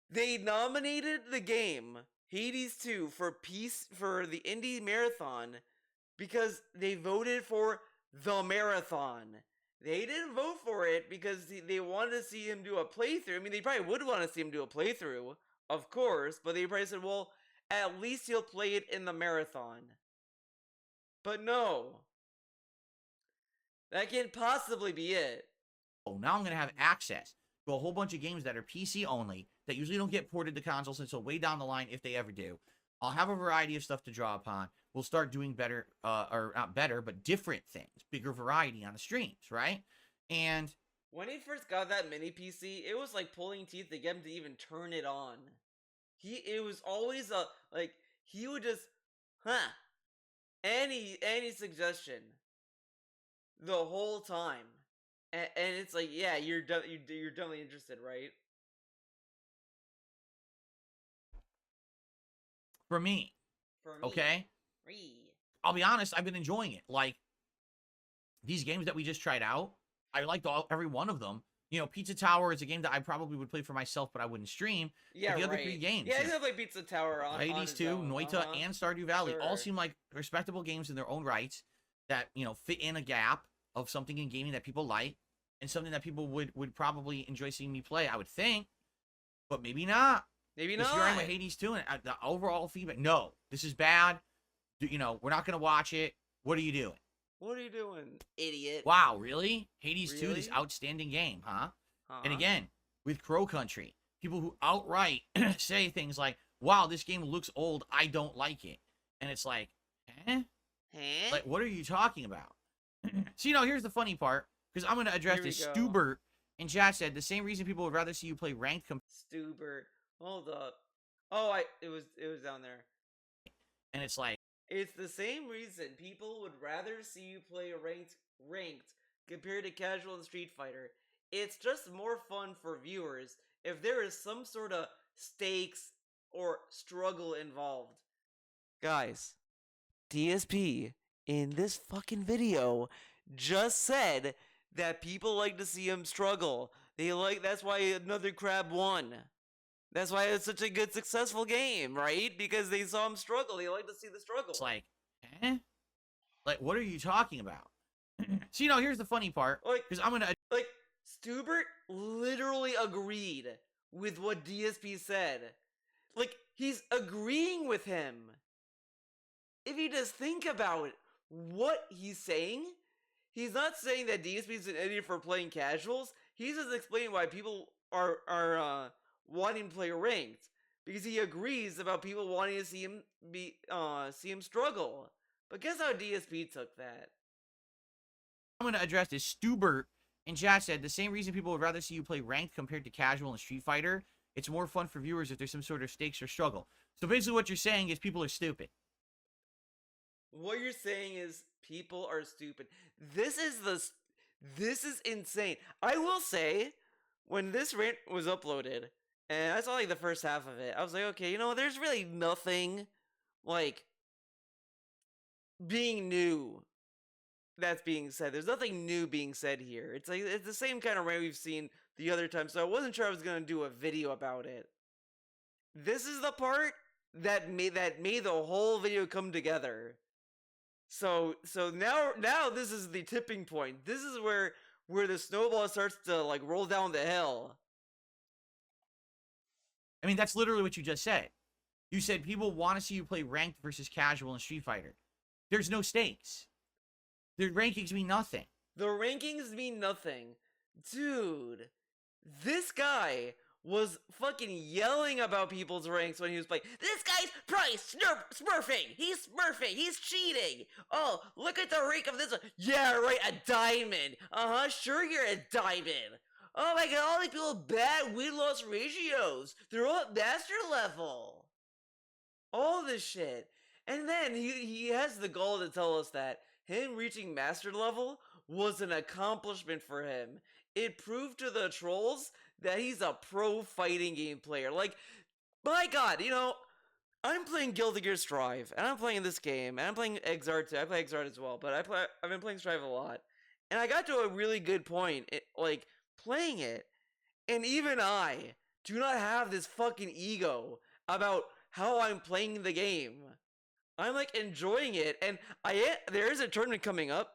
they nominated the game Hades 2 for the indie marathon because they voted for the marathon. They didn't vote for it because they wanted to see him do a playthrough. I mean, they probably would want to see him do a playthrough, of course, but they probably said, well, at least he'll play it in the marathon. But no. That can't possibly be it. Oh, now I'm going to have access to a whole bunch of games that are PC only that usually don't get ported to consoles until way down the line if they ever do. I'll have a variety of stuff to draw upon. We'll start doing better, or not better, but different things, bigger variety on the streams, right? And When he first got that mini PC, it was like pulling teeth to get him to even turn it on. It was always he would just, any suggestion, the whole time, and it's like, yeah, you're definitely interested, right? for me, For me, okay, I'll be honest, I've been enjoying it. Like, these games that we just tried out, I liked every one of them. You know, Pizza Tower is a game that I probably would play for myself, but I wouldn't stream. Yeah, the other right. three games, Yeah, you he's know, gonna play Pizza Tower on Hades his 2, own, Noita, and Stardew Valley all Sure. seem like respectable games in their own rights that, you know, fit in a gap of something in gaming that people like and something that people would probably enjoy seeing me play, I would think. But maybe not. Maybe Because not. here I am with Hades 2, and the overall feedback, no, this is bad. You know, we're not going to watch it. What are you doing? What are you doing, idiot? Wow, really? Hades 2, this Really? outstanding game, huh? And Uh-huh. again, with Crow Country, people who outright say things like, wow, this game looks old, I don't like it. And it's like, eh? Huh? Like, what are you talking about? So, you know, here's the funny part, because I'm going to address Here we this. go. Stubert in chat said, the same reason people would rather see you play ranked Stuber. Hold up. Oh, it was down there. and it's like, It's the same reason people would rather see you play ranked compared to casual and Street Fighter. It's just more fun for viewers if there is some sort of stakes or struggle involved. Guys, DSP in this fucking video just said that people like to see him struggle. That's why Another Crab won. That's why it's such a good, successful game, right? Because they saw him struggle. They like to see the struggle. it's like, eh? Like, what are you talking about? So, here's the funny part. Like, Because I'm going to... like, Stubert literally agreed with what DSP said. Like, he's agreeing with him. If you just think about it, what he's saying, he's not saying that DSP is an idiot for playing casuals. He's just explaining why people are wanting to play ranked. Because he agrees about people wanting to see him struggle. But guess how DSP took that? I'm going to address this. Stubert in chat said the same reason people would rather see you play ranked compared to casual in Street Fighter. It's more fun for viewers if there's some sort of stakes or struggle. So basically what you're saying is people are stupid. What you're saying is people are stupid. This is insane. I will say, when this rant was uploaded, and I saw like the first half of it, I was like, okay, there's really nothing like being new that's being said. There's nothing new being said here. It's like it's the same kind of rant we've seen the other time, so I wasn't sure I was gonna do a video about it. This is the part that made the whole video come together. So now this is the tipping point. This is where the snowball starts to like roll down the hill. I mean, that's literally what you just said. You said people want to see you play ranked versus casual in Street Fighter. There's no stakes. The rankings mean nothing. The rankings mean nothing. Dude, this guy was fucking yelling about people's ranks when he was playing. This guy's probably smurfing. He's smurfing. He's cheating. Oh, look at the rank of this one. Yeah, right, a diamond. Sure you're a diamond. Oh my god, all these people have bad win-loss ratios. They're all at master level. All this shit. And then he has the gall to tell us that him reaching master level was an accomplishment for him. It proved to the trolls that he's a pro fighting game player. Like, my god, I'm playing Guilty Gear Strive, and I'm playing this game, and I'm playing Exart too. I play Exart as well, but I've been playing Strive a lot. And I got to a really good point, playing it, and even I do not have this fucking ego about how I'm playing the game. I'm enjoying it, and there is a tournament coming up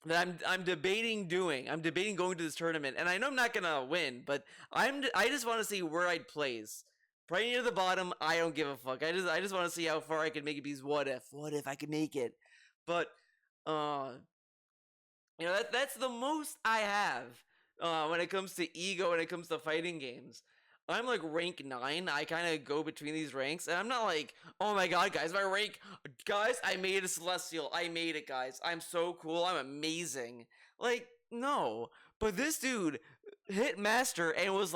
that I'm debating doing. I'm debating going to this tournament, and I know I'm not gonna win, but I just want to see where I'd place. Right near the bottom, I don't give a fuck. I just want to see how far I can make it. Because what if I could make it? But that's the most I have when it comes to ego, when it comes to fighting games. I'm rank 9. I kind of go between these ranks, and I'm not oh my god, guys, my rank, guys, I made a Celestial. I made it, guys. I'm so cool. I'm amazing. No. But this dude hit Master and was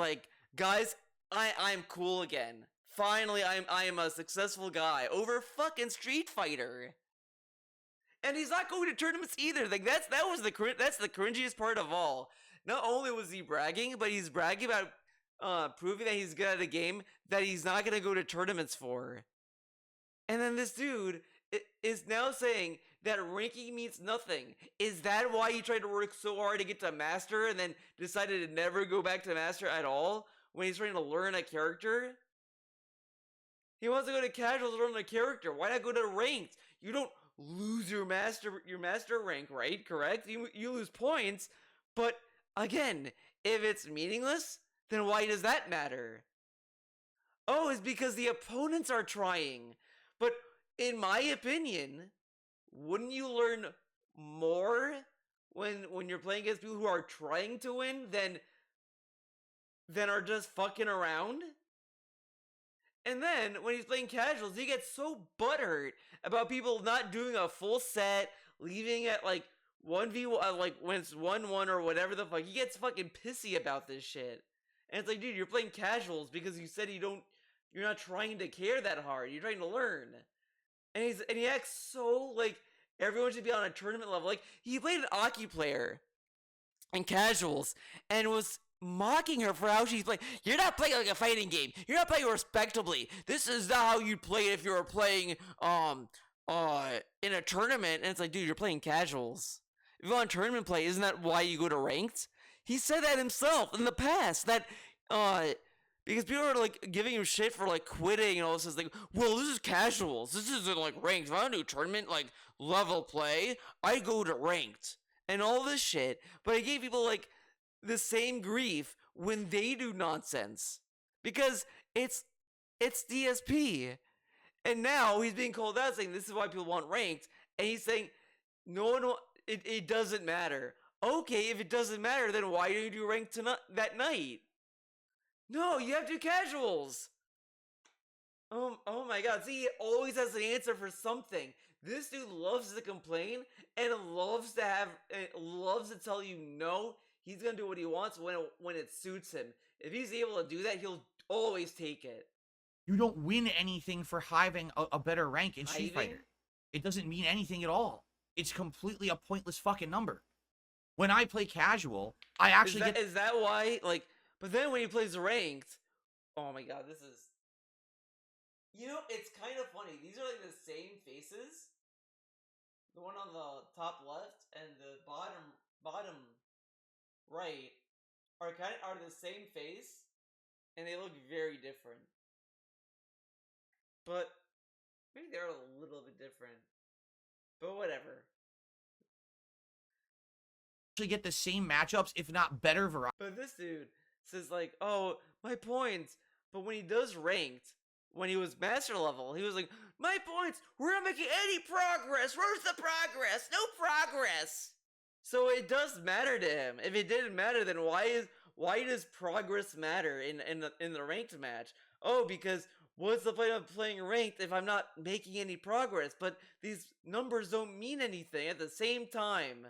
guys, I'm cool again. Finally, I am a successful guy over fucking Street Fighter. And he's not going to tournaments either. That's the cringiest part of all. Not only was he bragging, but he's bragging about proving that he's good at a game that he's not gonna go to tournaments for. And then this dude is now saying that ranking means nothing. Is that why he tried to work so hard to get to Master and then decided to never go back to Master at all when he's trying to learn a character? He wants to go to casual to learn a character. Why not go to ranked? You don't lose your master rank, right? Correct? You lose points, but again, if it's meaningless, then why does that matter? Oh, it's because the opponents are trying. But in my opinion, wouldn't you learn more when you're playing against people who are trying to win than are just fucking around? And then when he's playing casuals, he gets so butthurt about people not doing a full set, leaving at 1v1, when it's 1-1 or whatever the fuck. He gets fucking pissy about this shit. And it's dude, you're playing casuals because you said you're not trying to care that hard. You're trying to learn. And he acts so everyone should be on a tournament level. He played an Aki player in casuals and was mocking her for how she's playing. You're not playing a fighting game. You're not playing respectably. This is not how you'd play if you were playing in a tournament. And it's dude, you're playing casuals. If you're on tournament play, isn't that why you go to ranked? He said that himself in the past, that, because people are, giving him shit for, quitting and all this, well, this is casuals, this isn't, ranked. If I want to do tournament, level play, I go to ranked. and all this shit, but I gave people like the same grief when they do nonsense because it's DSP. And now he's being called out saying this is why people want ranked, and he's saying no one it doesn't matter. Okay, if it doesn't matter, then why do you do ranked tonight that night? No, you have to do casuals. Oh my god, see, he always has an answer for something. This dude loves to complain and loves to tell you no, he's gonna do what he wants when it suits him. If he's able to do that, he'll always take it. You don't win anything for having a better rank in Street Hiding? Fighter. It doesn't mean anything at all. It's completely a pointless fucking number. When I play casual, I actually Is that why, like, but then when he plays ranked, oh my god, this is, you know, it's kind of funny. These are like the same faces. The one on the top left and the bottom right are the same face, and they look very different. But maybe they're a little bit different. But whatever. actually get the same matchups, if not better variety. But this dude says like, "Oh, my points." But when he does ranked, when he was master level, he was like, "My points. We're not making any progress. Where's the progress? No progress." So it does matter to him. If it didn't matter, then why does progress matter in the ranked match? Oh, because what's the point of playing ranked if I'm not making any progress? But these numbers don't mean anything at the same time.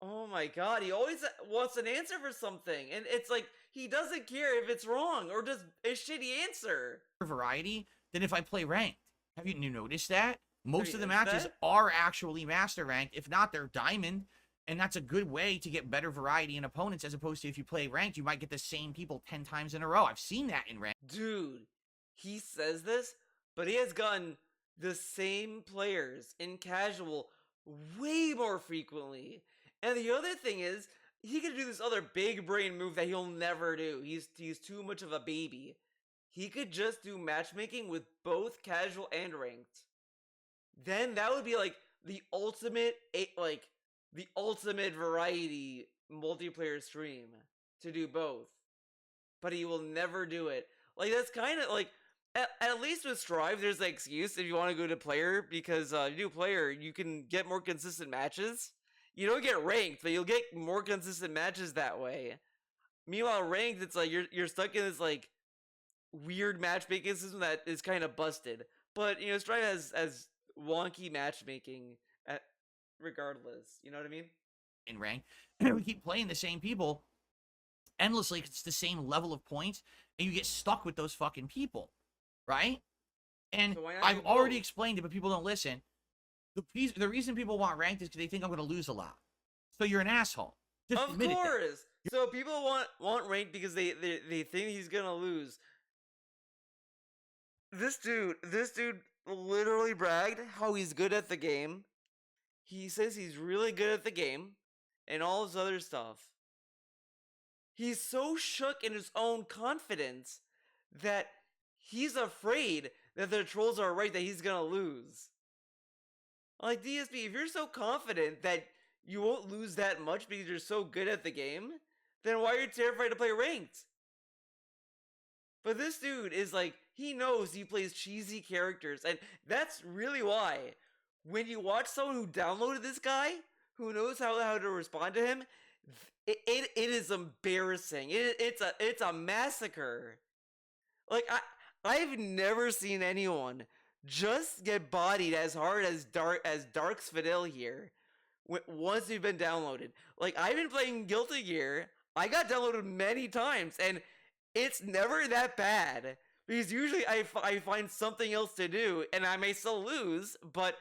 Oh my god, he always wants an answer for something, and it's like he doesn't care if it's wrong or just a shitty answer. Variety than if I play ranked. Have you noticed that? Most you of the noticed matches that? are actually master ranked. If not, they're diamond. And that's a good way to get better variety in opponents, as opposed to if you play ranked, you might get the same people 10 times in a row. I've seen that in ranked. Dude, he says this, but he has gotten the same players in casual way more frequently. And the other thing is, he could do this other big brain move that he'll never do. He's too much of a baby. He could just do matchmaking with both casual and ranked. Then that would be like the ultimate variety multiplayer stream to do both. But he will never do it. Like, that's kind of like, at least with Strive, there's an excuse if you want to go to player, because you do player, you can get more consistent matches. You don't get ranked, but you'll get more consistent matches that way. Meanwhile, ranked, it's like you're stuck in this like weird matchmaking system that is kind of busted. But you know, Strive has wonky matchmaking regardless. You know what I mean? In ranked. And we keep playing the same people endlessly because it's the same level of points, and you get stuck with those fucking people, right? And So why not I've do already both? explained it, but people don't listen. The reason people want ranked is because they think I'm going to lose a lot. So you're an asshole. Just Of admit it then. course. So people want ranked because they think he's gonna lose. This dude literally bragged how he's good at the game. He says he's really good at the game and all this other stuff. He's so shook in his own confidence that he's afraid that the trolls are right, that he's gonna lose. Like, DSP, if you're so confident that you won't lose that much because you're so good at the game, then why are you terrified to play ranked? But this dude is like, he knows he plays cheesy characters, and that's really why. When you watch someone who downloaded this guy, who knows how to respond to him, it is embarrassing. It's a massacre. Like, I've never seen anyone just get bodied as hard as Dark's Fidel here once you've been downloaded. Like, I've been playing Guilty Gear. I got downloaded many times, and it's never that bad. Because usually I find something else to do, and I may still lose, but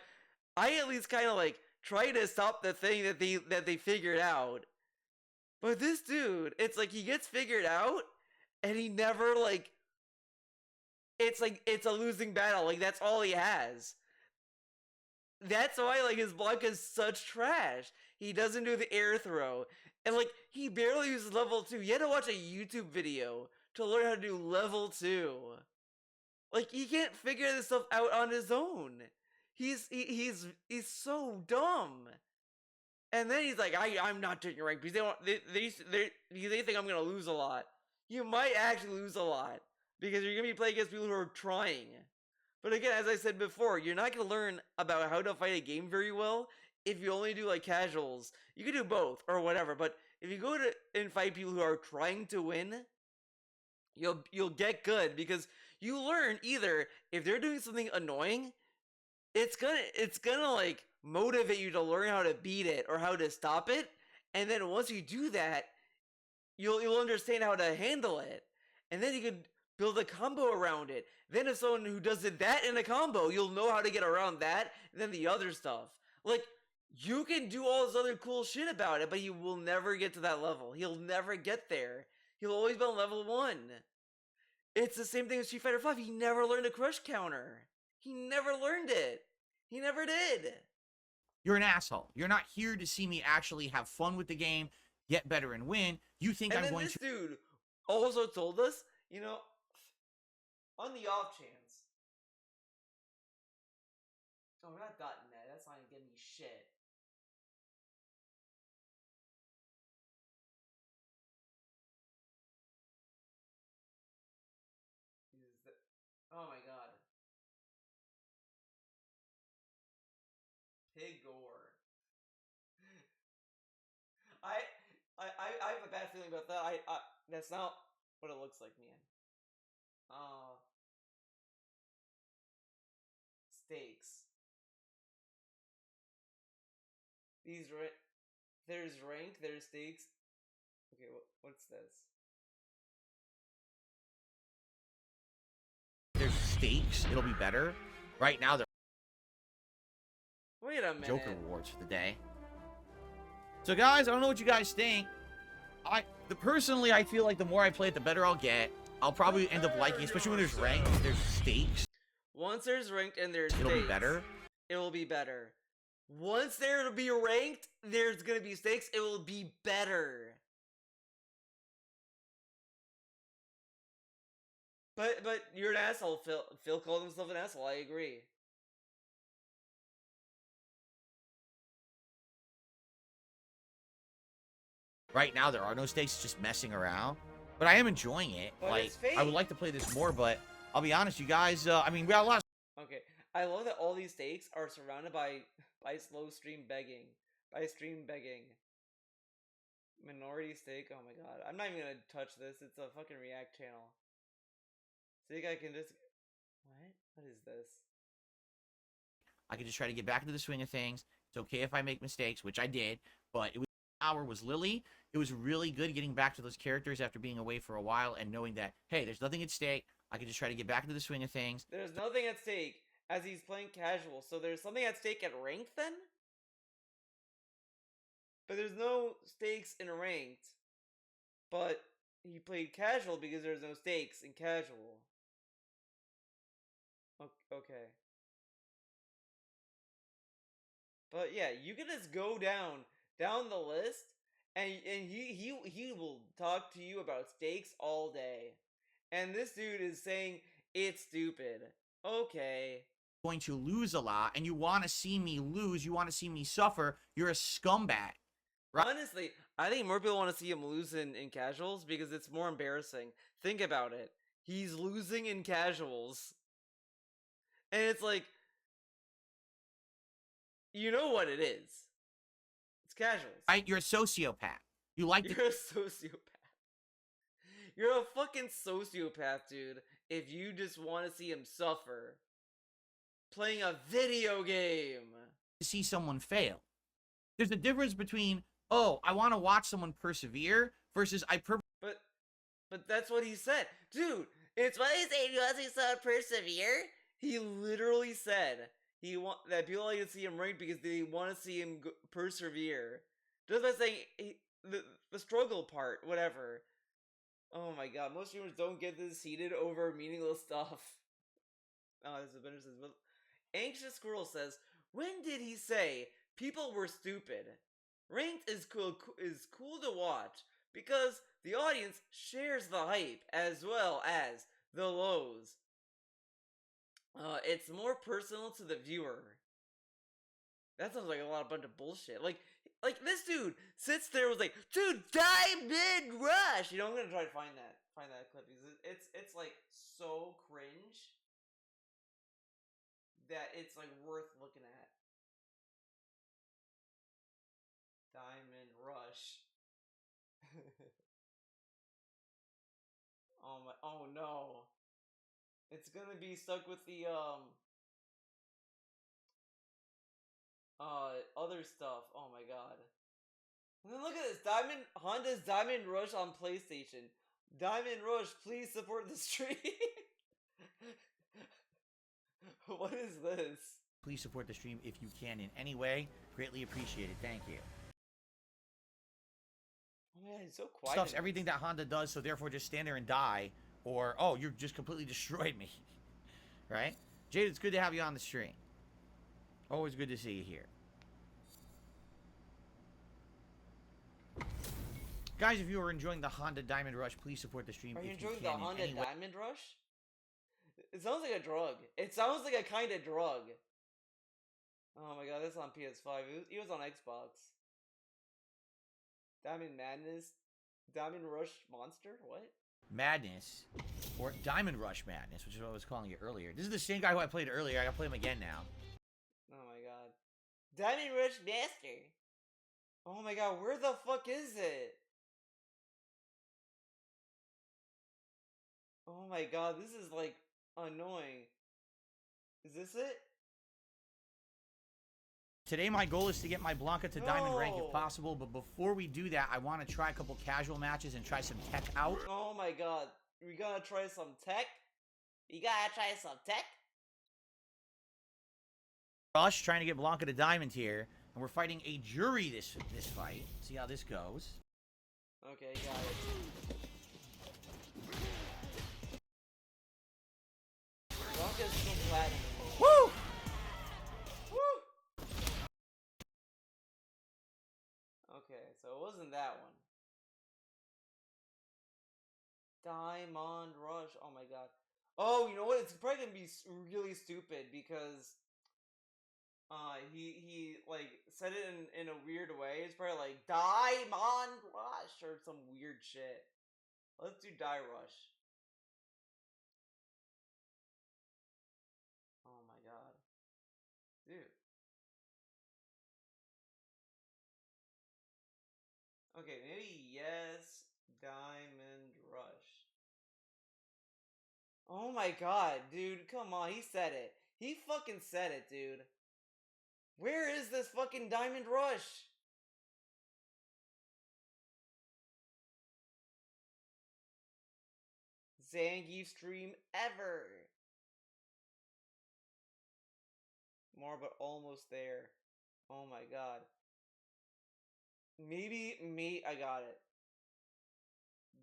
I at least kind of like try to stop the thing that they figured out. But this dude, it's like he gets figured out, and he never like. It's like it's a losing battle. Like, that's all he has. That's why like his block is such trash. He doesn't do the air throw, and like he barely uses level 2. You had to watch a YouTube video to learn how to do level 2. Like, he can't figure this stuff out on his own. He's so dumb. And then he's like, I'm not taking rank because they think I'm gonna lose a lot. You might actually lose a lot because you're gonna be playing against people who are trying. But again, as I said before, you're not gonna learn about how to fight a game very well if you only do like casuals. You can do both or whatever, but if you go to and fight people who are trying to win, you'll get good because you learn either if they're doing something annoying, it's gonna like motivate you to learn how to beat it or how to stop it, and then once you do that, you'll understand how to handle it, and then you can build a combo around it. Then if someone who does it that in a combo, you'll know how to get around that, and then the other stuff. Like, you can do all this other cool shit about it, but he will never get to that level. He'll never get there. He'll always be on level 1. It's the same thing with Street Fighter 5. He never learned a crush counter. He never learned it. He never did. You're an asshole. You're not here to see me actually have fun with the game, get better, and win. You think And I'm then going this to... dude also told us, you know, on the off chance. Oh, not .net. That's not giving me shit. Oh my god. Pig gore. I have a bad feeling about that. That's not what it looks like, man. Steaks. There's rank, there's stakes. Okay, what's this? There's stakes. It'll be better. Right now, they're Wait a minute. Joker rewards for the day. So, guys, I don't know what you guys think. Personally, I feel like the more I play it, the better I'll get. I'll probably end up liking it, especially when there's rank, there's stakes. Once there's ranked and there's It'll stakes, be better. It will be better. Once there'll be ranked, there's gonna be stakes, it will be better. But you're an asshole, Phil. Phil called himself an asshole, I agree. Right now, there are no stakes, it's just messing around. But I am enjoying it. But Like, it's fake. I would like to play this more, but I'll be honest, you guys, I mean, we got a lot of... Okay, I love that all these stakes are surrounded by slow stream begging. By stream begging. Minority stake, oh my god. I'm not even gonna touch this, it's a fucking React channel. Think I can just... What? What is this? I could just try to get back into the swing of things. It's okay if I make mistakes, which I did, but it was... Hour was Lily. It was really good getting back to those characters after being away for a while and knowing that, hey, there's nothing at stake. I can just try to get back into the swing of things. There's nothing at stake as he's playing casual, so there's something at stake at ranked then? But there's no stakes in ranked. But he played casual because there's no stakes in casual. Okay. But yeah, you can just go down the list, and he will talk to you about stakes all day. And this dude is saying it's stupid. Okay. Going to lose a lot, and you want to see me lose, you want to see me suffer, you're a scumbag. Right? Honestly, I think more people want to see him lose in casuals because it's more embarrassing. Think about it. He's losing in casuals. And it's like, you know what it is. It's casuals. Right? You're a sociopath. You like You're a sociopath. You're a fucking sociopath, dude. If you just want to see him suffer. Playing a video game. to see someone fail. There's a difference between, oh, I want to watch someone persevere versus But that's what he said. Dude, it's What is it? You want to see someone persevere? he literally said that people like to see him ranked because they want to see him persevere. Just by saying the struggle part, whatever. Oh my god, most streamers don't get this heated over meaningless stuff. Oh, this is better. But Anxious Squirrel says, when did he say people were stupid? Ranked is cool to watch because the audience shares the hype as well as the lows. It's more personal to the viewer. That sounds like a bunch of bullshit. Like this dude sits there was like, dude, Diamond Rush. You know, I'm gonna try to find that clip because it's like so cringe that it's like worth looking at. Diamond Rush. Oh no. It's gonna be stuck with the other stuff. Oh my god. And then look at this, Honda's Diamond Rush on PlayStation. Diamond Rush, please support the stream. What is this? Please support the stream if you can in any way. Greatly appreciated. Thank you. Oh man, he's so quiet. Stuff's in everything this. that Honda does, so therefore just stand there and die. Or, oh, you just completely destroyed me. Right? Jade, it's good to have you on the stream. Always good to see you here. Guys, if you are enjoying the Honda Diamond Rush, please support the stream. Are you if enjoying you the can in Honda any way. Diamond Rush? It sounds like a drug. It sounds like a kind of drug. Oh my god, that's on PS5. It was on Xbox. Diamond Madness? Diamond Rush Monster? What? Madness, or Diamond Rush Madness, which is what I was calling it earlier. This is the same guy who I played earlier. I gotta play him again now. Oh my god. Diamond Rush Master! Oh my god, where the fuck is it? Oh my god, this is like annoying. Is this it? Today my goal is to get my Blanca to Diamond rank No. if possible, but before we do that, I want to try a couple casual matches and try some tech out. Oh my god. We gotta try some tech? You gotta try some tech? Rush, trying to get Blanca to Diamond here, and we're fighting a jury this fight. See how this goes. Okay, got it. Blanca's still platinum. Woo! Woo! Okay, so it wasn't that one. Diamond Rush. Oh my god. Oh, you know what? It's probably gonna be really stupid because he like said it in a weird way. It's probably like Diamond Rush or some weird shit. Let's do Die Rush. Oh my god. Dude. Okay, maybe yes, Diamond Rush. Oh my god, dude, come on, he said it. He fucking said it, dude. Where is this fucking Diamond Rush? Zangief stream ever. More but almost there. Oh my god. Maybe me. I got it.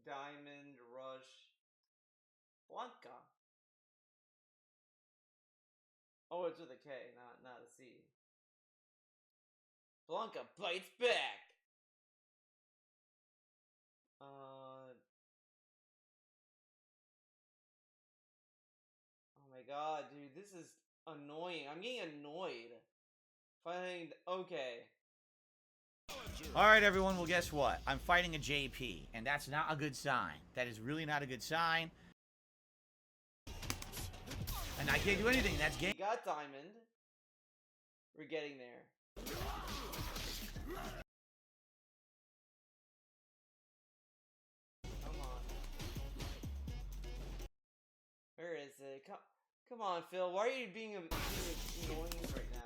Diamond Rush Blanca. Oh, it's with a K, not a C. Blanca bites back. Oh my god, dude, this is annoying. I'm getting annoyed. Finding okay. All right, everyone. Well, guess what? I'm fighting a JP, and that's not a good sign. That is really not a good sign. And I can't do anything. That's game. We got Diamond. We're getting there. Come on. Where is it? Come on, Phil. Why are you being annoying right now?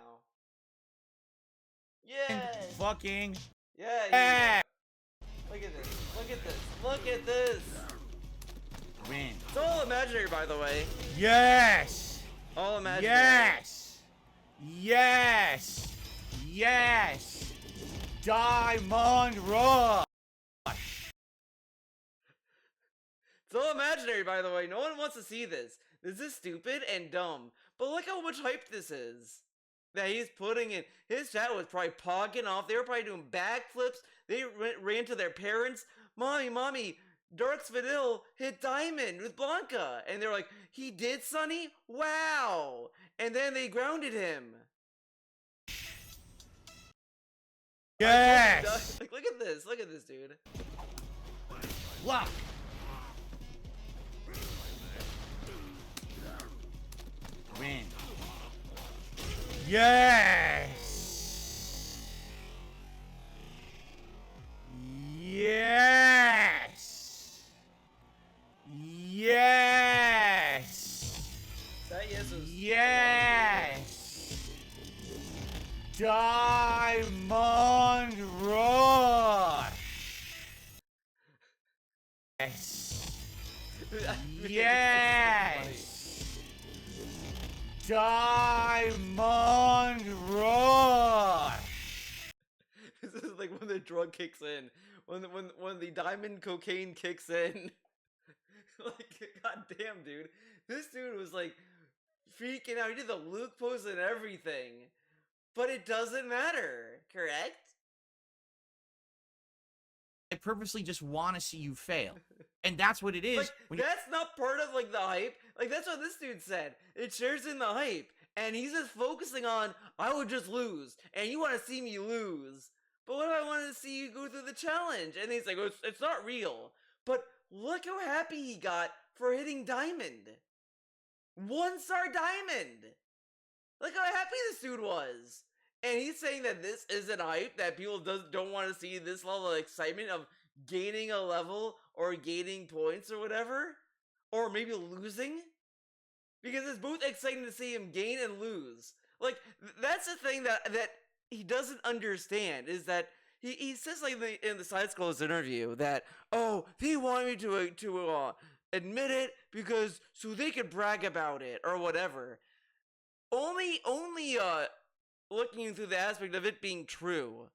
Yes! Fucking. Yeah! Look at this. Look at this. Look at this! Win. It's all imaginary, by the way. Yes. All imaginary. Yes. Yes. Yes. Diamond Rush. It's all imaginary, by the way. No one wants to see this. This is stupid and dumb. But look how much hype this is that he's putting in. His chat was probably pogging off. They were probably doing backflips. They ran to their parents. Mommy, Dark Svidil hit Diamond with Blanca. And they're like, he did, Sonny? Wow. And then they grounded him. Yes! Like, look at this. Look at this, dude. Lock! Win. Yes! Yes! Yes! That yes was. Yes! Diamond Rush! Yes! Yes! Diamond Rush! This is like when the drug kicks in, when the diamond cocaine kicks in. Like, goddamn, dude, this dude was like freaking out. He did the Luke pose and everything, but it doesn't matter, correct? I purposely just want to see you fail. And that's what it is. Like, when you- that's not part of like the hype. Like, that's what this dude said. It shares in the hype, and he's just focusing on I would just lose, and you want to see me lose. But what if I wanted to see you go through the challenge? And he's like, it's not real. But look how happy he got for hitting diamond. 1-star diamond. Look how happy this dude was. And he's saying that this isn't hype, that people don't want to see this level of excitement of gaining a level or gaining points or whatever. Or maybe losing. Because it's both exciting to see him gain and lose. Like, that's the thing that he doesn't understand, is that he says like in the Side Scrolls interview that, oh, they want me to admit it because so they could brag about it or whatever. Only looking through the aspect of it being true.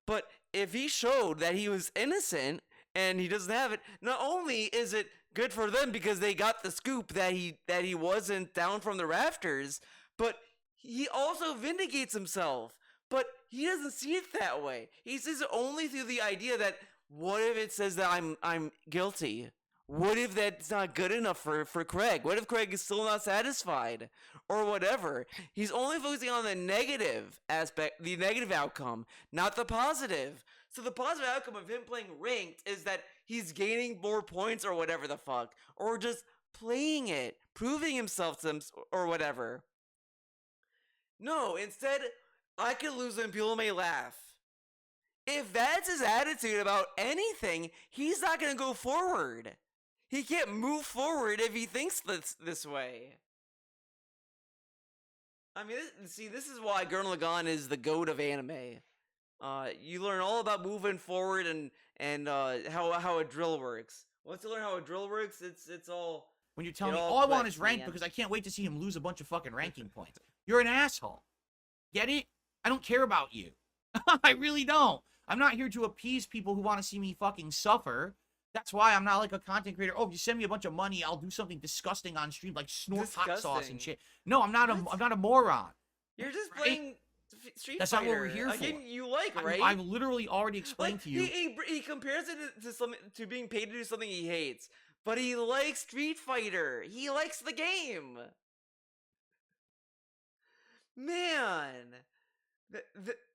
But if he showed that he was innocent and he doesn't have it, not only is it good for them because they got the scoop that he wasn't down from the rafters, but he also vindicates himself. But he doesn't see it that way. He sees it only through the idea that what if it says that I'm guilty? What if that's not good enough for Craig? What if Craig is still not satisfied? Or whatever. He's only focusing on the negative aspect, the negative outcome, not the positive. So the positive outcome of him playing ranked is that he's gaining more points or whatever the fuck. Or just playing it, proving himself to them or whatever. No, instead, I could lose and people may laugh. If that's his attitude about anything, he's not going to go forward. He can't move forward if he thinks this way. I mean, this is why Gurren Lagann is the goat of anime. You learn all about moving forward and how a drill works. Once you learn how a drill works, it's all. When you tell it me all all I want clicks, is ranked man. because I can't wait to see him lose a bunch of fucking ranking points. You're an asshole. Get it? I don't care about you. I really don't. I'm not here to appease people who want to see me fucking suffer. That's why I'm not like a content creator. Oh, if you send me a bunch of money, I'll do something disgusting on stream, like snort hot sauce Disgusting. and shit. No, I'm not a moron. You're just Right? playing Street That's Fighter. not what we're here a for. game you like, I- right? I've literally already explained Like, to you. He compares it to something, to being paid to do something he hates, but he likes Street Fighter. He likes the game. Man,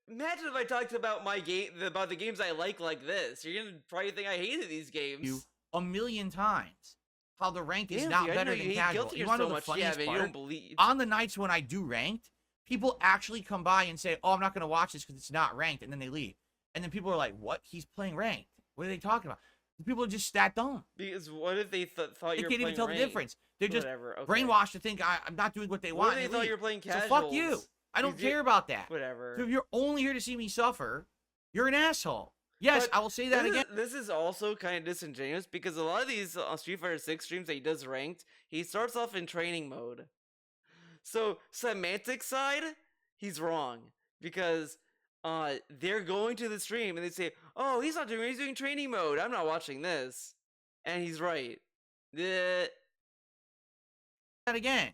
imagine if I talked about my game, about the games I like this. You're gonna probably think I hated these games. You a million times how the ranked is Damn, not dude, I better didn't know than you hate casual. Guilty You Gear want to so know the much. funniest Yeah, man, you part? don't believe. On the nights when I do ranked, people actually come by and say, "Oh, I'm not going to watch this because it's not ranked," and then they leave. And then people are like, "What? He's playing ranked? What are they talking about?" People are just stat dumb. Because what if they thought They you were can't even playing tell the ranked? difference. They're just Whatever. Okay. brainwashed to think I'm not doing what they What want. if they and thought leave. you were playing So casuals? fuck you. I don't Because you- care about that. Whatever. So if you're only here to see me suffer, you're an asshole. Yes, But I will say that again. This is also kind of disingenuous because a lot of these Street Fighter 6 streams that he does ranked, he starts off in training mode. So semantic side, he's wrong because they're going to the stream and they say, "Oh, he's not doing it, he's doing training mode. I'm not watching this," and he's right. That again.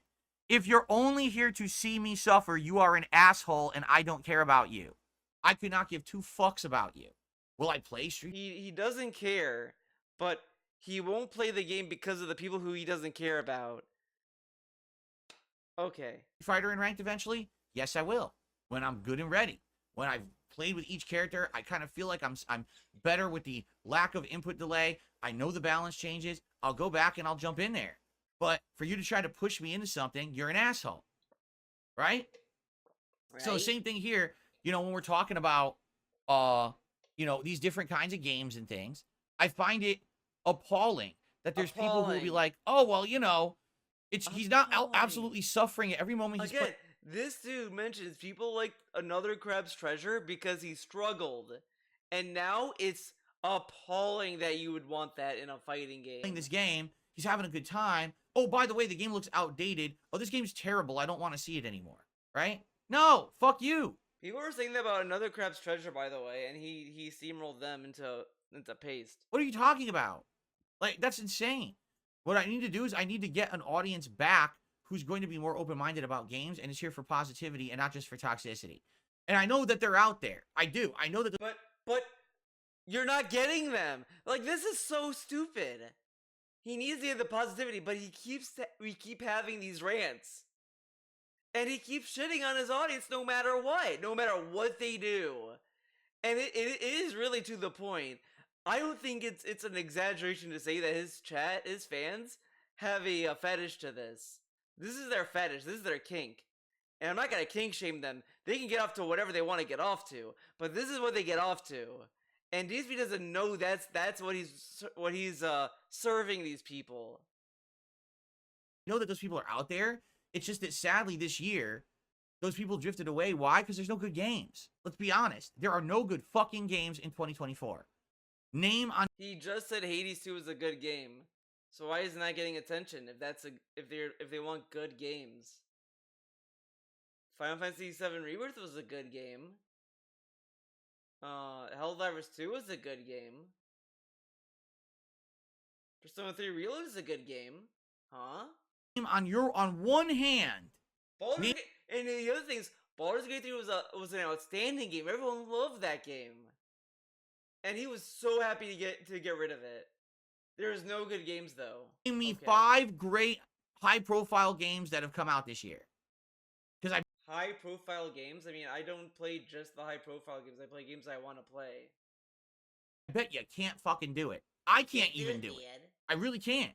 If you're only here to see me suffer, you are an asshole and I don't care about you. I could not give two fucks about you. Will I play Street He doesn't care, but he won't play the game because of the people who he doesn't care about. Okay. Fighter in ranked eventually? Yes, I will. When I'm good and ready. When I've played with each character. I kind of feel like I'm better with the lack of input delay. I know the balance changes. I'll go back and I'll jump in there. But for you to try to push me into something, you're an asshole. Right? So Right? same thing here, when we're talking about these different kinds of games and things, I find it appalling that there's people who will be Appalling. like, "Oh, well, he's not Appalling. absolutely suffering at every moment he's Again, this dude mentions people like Another Crab's Treasure because he struggled. And now it's appalling that you would want that in a fighting game. playing this game. He's having a good time. Oh, by the way, the game looks outdated. Oh, this game's terrible. I don't want to see it anymore." Right? No, fuck you. People were saying that about Another Crab's Treasure, by the way, and he steamrolled them into paste. What are you talking about? Like, that's insane. What I need to do is I need to get an audience back who's going to be more open-minded about games and is here for positivity and not just for toxicity. And I know that they're out there. I do. I know that. But you're not getting them. Like, this is so stupid. He needs to get the positivity, but we keep having these rants. And he keeps shitting on his audience no matter what they do. And it is really to the point. I don't think it's an exaggeration to say that his fans, have a fetish to this. This is their fetish. This is their kink. And I'm not gonna kink shame them. They can get off to whatever they want to get off to. But this is what they get off to. And DSP doesn't know that's what he's serving these people. I know that those people are out there. It's just that sadly this year, those people drifted away. Why? Because there's no good games. Let's be honest. There are no good fucking games in 2024. Name on. He just said Hades 2 is a good game. So why isn't that getting attention if they want good games? Final Fantasy VII Rebirth was a good game. Helldivers 2 was a good game. Persona 3 Reload is a good game. Huh? On one hand. And the other thing is, Baldur's Gate 3 was an outstanding game. Everyone loved that game. And he was so happy to get rid of it. There's no good games though. Name me Okay. 5 great high-profile games that have come out this year. Because High profile games? I mean, I don't play just the high profile games. I play games I want to play. I bet you can't fucking do it. I can't even do it. I really can't.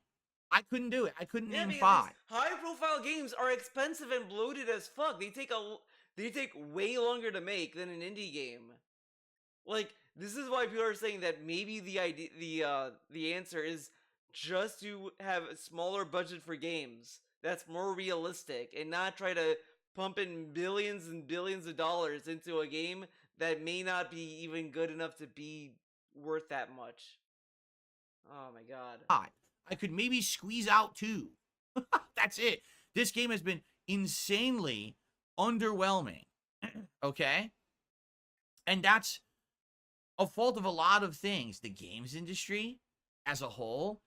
I couldn't do it. I couldn't name because 5. these high profile games are expensive and bloated as fuck. They take way longer to make than an indie game. Like, this is why people are saying that maybe the answer is just to have a smaller budget for games that's more realistic and not try to pump in billions and billions of dollars into a game that may not be even good enough to be worth that much. Oh my god. I could maybe squeeze out 2. That's it. This game has been insanely underwhelming. Okay? And that's a fault of a lot of things. The games industry as a whole,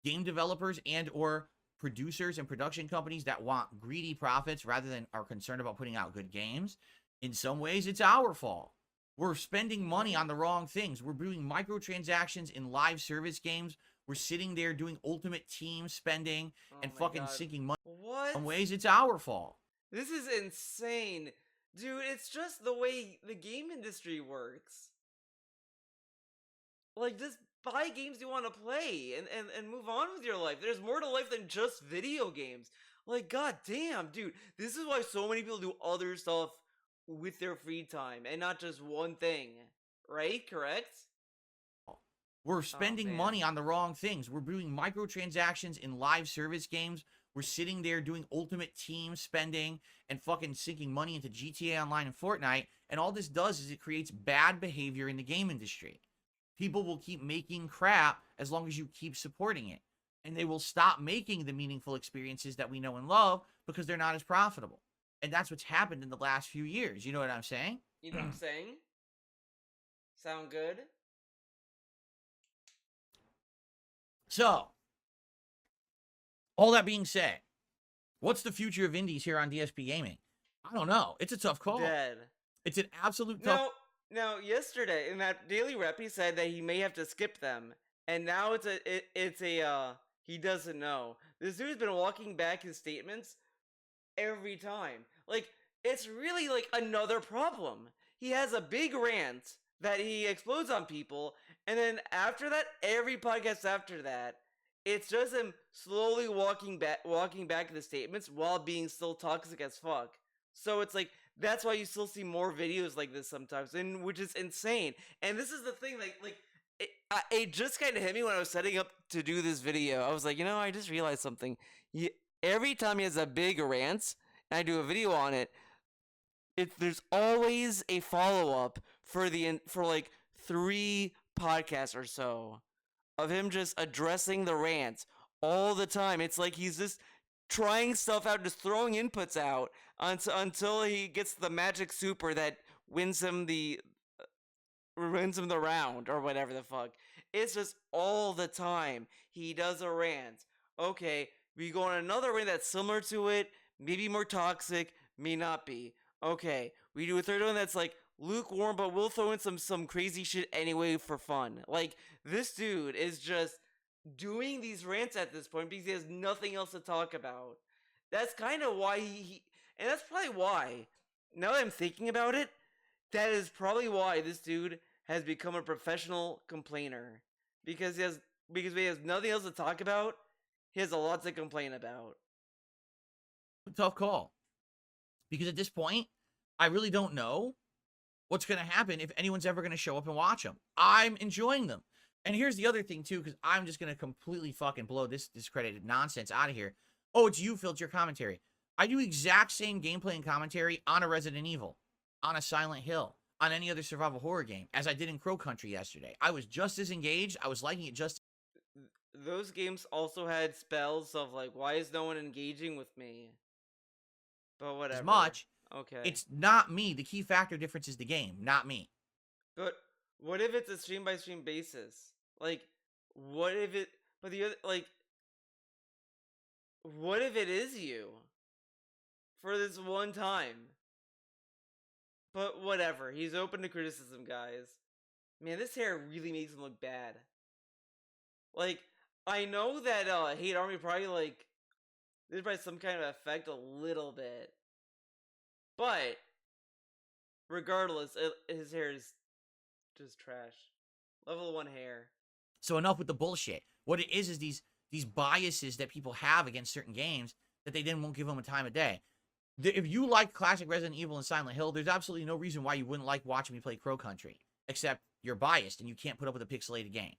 game developers and or producers and production companies that want greedy profits rather than are concerned about putting out good games. In some ways, it's our fault. We're spending money on the wrong things. We're doing microtransactions in live service games. We're sitting there doing ultimate team spending and Oh my fucking God. sinking money. What? In some ways, it's our fault. This is insane. Dude, it's just the way the game industry works. Like, just buy games you want to play and move on with your life. There's more to life than just video games. Like, god damn, dude. This is why so many people do other stuff with their free time and not just one thing. Right? Correct? We're spending man. money on the wrong things. We're doing microtransactions in live service games. We're sitting there doing ultimate team spending and fucking sinking money into GTA Online and Fortnite. And all this does is it creates bad behavior in the game industry. People will keep making crap as long as you keep supporting it. And they will stop making the meaningful experiences that we know and love because they're not as profitable. And that's what's happened in the last few years. You know what I'm saying? You know what I'm saying? Sound good? So, all that being said, what's the future of indies here on DSP Gaming? I don't know. It's a tough call. Dead. It's an absolute tough. Now, yesterday in that daily rep, he said that he may have to skip them, and now he doesn't know. This dude's been walking back his statements every time. Like, it's really like another problem. he has a big rant that he explodes on people, and then after that, every podcast after that, it's just him slowly walking back the statements while being still toxic as fuck. So it's like that's why you still see more videos like this sometimes, and which is insane. And this is the thing, like it just kind of hit me when I was setting up to do this video. I was like, I just realized something. Every time he has a big rant, and I do a video on it, there's always a follow up for like 3 podcasts or so of him just addressing the rants all the time. It's like he's just trying stuff out, just throwing inputs out until he gets the magic super that wins him the round or whatever the fuck. It's just all the time he does a rant. Okay, we go on another rant that's similar to it, maybe more toxic, may not be. Okay, we do a third one that's like lukewarm, but we'll throw in some crazy shit anyway for fun. Like, this dude is just doing these rants at this point because he has nothing else to talk about. That's kind of why and that's probably why, now that I'm thinking about it, that is probably why this dude has become a professional complainer. Because he has nothing else to talk about, he has a lot to complain about. Tough call. Because at this point, I really don't know what's going to happen if anyone's ever going to show up and watch them. I'm enjoying them. And here's the other thing, too, because I'm just going to completely fucking blow this discredited nonsense out of here. Oh, it's you, Phil, it's your commentary. I do exact same gameplay and commentary on a Resident Evil, on a Silent Hill, on any other survival horror game, as I did in Crow Country yesterday. I was just as engaged. I was liking it just. Those games also had spells of, like, why is no one engaging with me? But whatever. As much. Okay. It's not me. The key factor difference is the game, not me. But what if it's a stream by stream basis? Like, what if it? But the other, like, what if it is you for this one time? But whatever. He's open to criticism, guys. Man, this hair really makes him look bad. Like, I know that Hate Army probably like there's probably some kind of effect a little bit. But regardless, his hair is just trash. Level 1 hair. So enough with the bullshit. What it is these biases that people have against certain games that they then won't give them a time of day. If you like classic Resident Evil and Silent Hill, there's absolutely no reason why you wouldn't like watching me play Crow Country. Except you're biased and you can't put up with a pixelated game.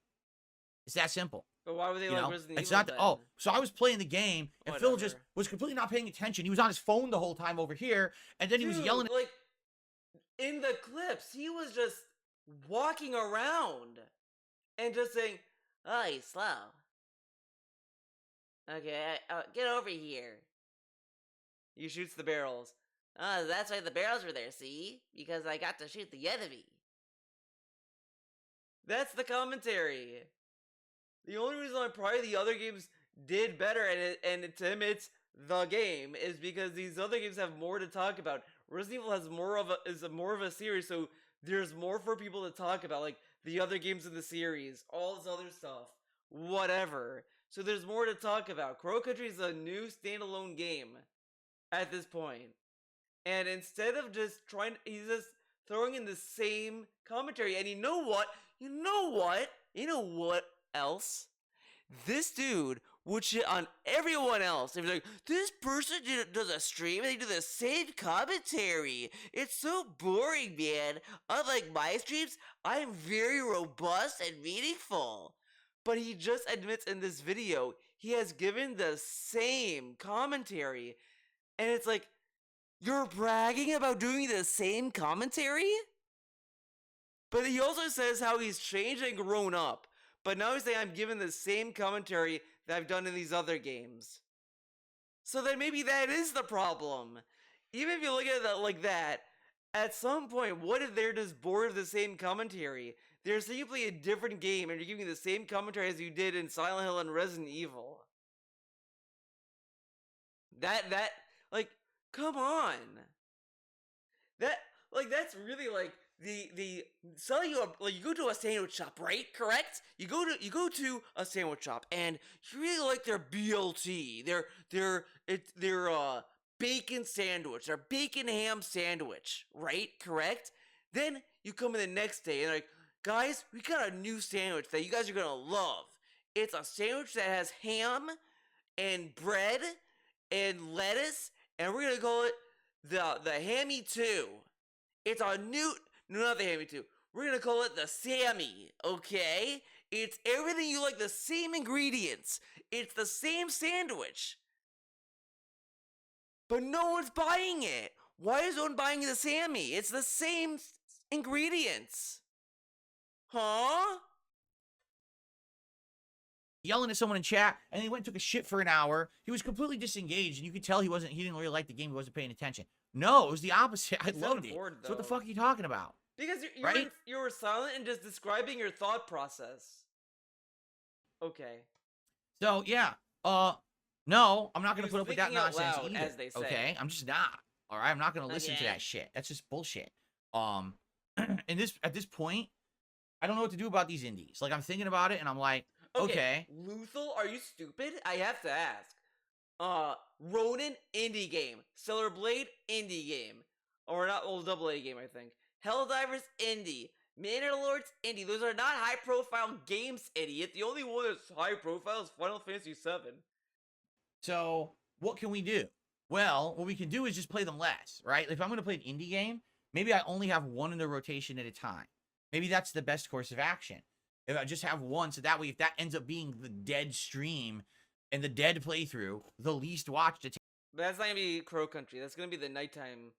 It's that simple. But why would they like Resident It's Evil not. then? So I was playing the game, and Phil just was completely not paying attention. He was on his phone the whole time over here, and then he was yelling. Like, in the clips, he was just walking around and just saying, Oh, he's slow. Okay, get over here. He shoots the barrels. Oh, that's why the barrels were there, see? Because I got to shoot the enemy. That's the commentary. The only reason why probably the other games did better, and to him it's the game, is because these other games have more to talk about. Resident Evil has more of a series, so there's more for people to talk about, like the other games in the series, all this other stuff, whatever. So there's more to talk about. Crow Country is a new standalone game at this point. And instead of just he's just throwing in the same commentary. And you know what else? This dude would shit on everyone else. They'd be like, this person does a stream and they do the same commentary. It's so boring, man. Unlike my streams, I'm very robust and meaningful. But he just admits in this video, he has given the same commentary. And it's like, you're bragging about doing the same commentary? But he also says how he's changed and grown up. But now he's saying I'm giving the same commentary that I've done in these other games. So then maybe that is the problem. Even if you look at it like that, at some point, what if they're just bored of the same commentary? They're simply a different game and you're giving the same commentary as you did in Silent Hill and Resident Evil. Like, come on. That's really like the selling you like you go to a sandwich shop, right? Correct? You go to a sandwich shop and you really like their BLT, their bacon sandwich, their bacon ham sandwich, right? Correct? Then you come in the next day and like, guys, we got a new sandwich that you guys are gonna love. It's a sandwich that has ham and bread and lettuce, and we're gonna call it the Hammy 2. It's a new, no, not the Hammy 2. We're gonna call it the Sammy, okay? It's everything you like, the same ingredients. It's the same sandwich. But no one's buying it. Why is no one buying the Sammy? It's the same ingredients. Huh? Yelling at someone in chat, and he went and took a shit for an hour. He was completely disengaged, and you could tell he didn't really like the game. He wasn't paying attention. No, it was the opposite. I He loved sounded it. bored, So what the though. fuck are you talking about? Because Right? you were silent and just describing your thought process. Okay. So yeah, no, I'm not He gonna was put up with that thinking out nonsense loud, either. as they say. Okay, I'm just not. All right, I'm not gonna listen to Okay. that shit. That's just bullshit. At this point, I don't know what to do about these indies. Like I'm thinking about it, and I'm like, okay. Luthal, are you stupid? I have to ask. Ronin, indie game. Stellar Blade, indie game. Or not, well, double A game, I think. Helldivers, indie. Manor Lords, indie. Those are not high-profile games, idiot. The only one that's high-profile is Final Fantasy VII. So what can we do? Well, what we can do is just play them less, right? If I'm gonna play an indie game, maybe I only have one in the rotation at a time. Maybe that's the best course of action. If I just have one, so that way, if that ends up being the dead stream and the dead playthrough, the least watched, But that's not gonna be Crow Country. That's gonna be the nighttime,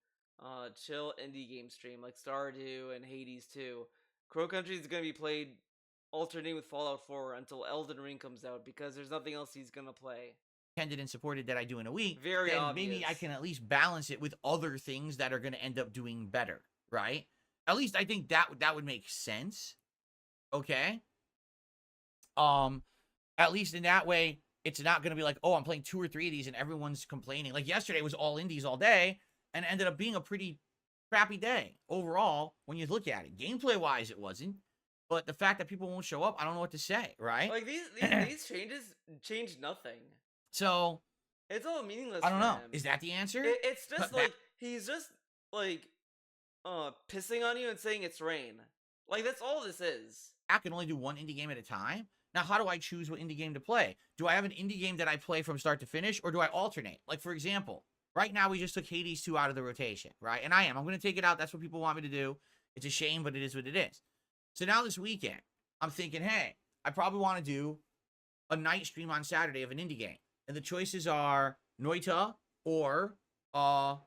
chill indie game stream, like Stardew and Hades 2. Crow Country is gonna be played alternating with Fallout 4 until Elden Ring comes out, because there's nothing else he's gonna play. attended and supported that I do in a week, Very then obvious. maybe I can at least balance it with other things that are going to end up doing better, right? At least I think that would make sense. Okay? At least in that way, it's not going to be like, oh, I'm playing 2 or 3 of these and everyone's complaining. Like yesterday was all indies all day and it ended up being a pretty crappy day overall when you look at it. Gameplay wise, it wasn't. But the fact that people won't show up, I don't know what to say, right? Like these changes change nothing. So It's all meaningless. I don't for know. him. Is that the answer? It's just But like he's just like pissing on you and saying it's rain. Like that's all this is. I can only do one indie game at a time. Now, how do I choose what indie game to play? Do I have an indie game that I play from start to finish, or do I alternate? Like, for example, right now we just took Hades 2 out of the rotation, right? And I'm going to take it out. That's what people want me to do. It's a shame, but it is what it is. So now this weekend, I'm thinking, hey, I probably want to do a night stream on Saturday of an indie game. And the choices are Noita or, what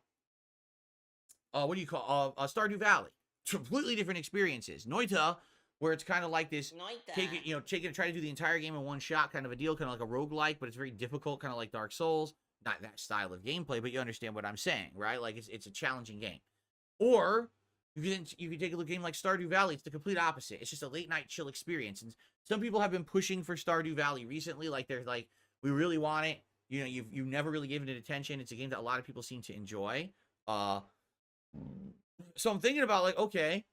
do you call, Stardew Valley. Completely different experiences. Noita, where it's kind of like this, take it, try to do the entire game in one shot kind of a deal, kind of like a roguelike, but it's very difficult, kind of like Dark Souls. Not that style of gameplay, but you understand what I'm saying, right? Like it's a challenging game. Or you can take a look at a game like Stardew Valley. It's the complete opposite. It's just a late night chill experience. And some people have been pushing for Stardew Valley recently, like they're like, we really want it. You know, you've never really given it attention. It's a game that a lot of people seem to enjoy. So I'm thinking about like, okay,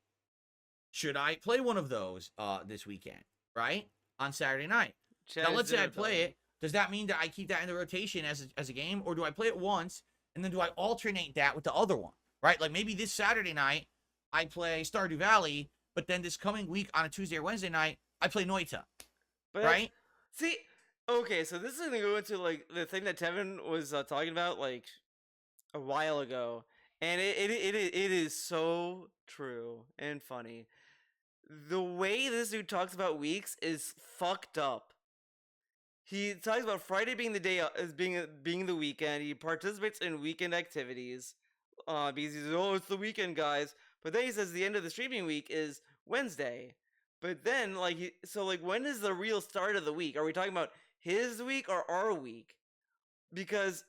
should I play one of those this weekend, right? On Saturday night. Now, let's say I play it. Does that mean that I keep that in the rotation as a game? Or do I play it once, and then do I alternate that with the other one, right? Like maybe this Saturday night, I play Stardew Valley, but then this coming week on a Tuesday or Wednesday night, I play Noita, But right? see, okay, so this is gonna go into like the thing that Tevin was talking about like a while ago, and it is so true and funny. The way this dude talks about weeks is fucked up. He talks about Friday being the day as being the weekend. He participates in weekend activities because he says, "Oh, it's the weekend, guys." But then he says the end of the streaming week is Wednesday. But then, like, when is the real start of the week? Are we talking about his week or our week? Because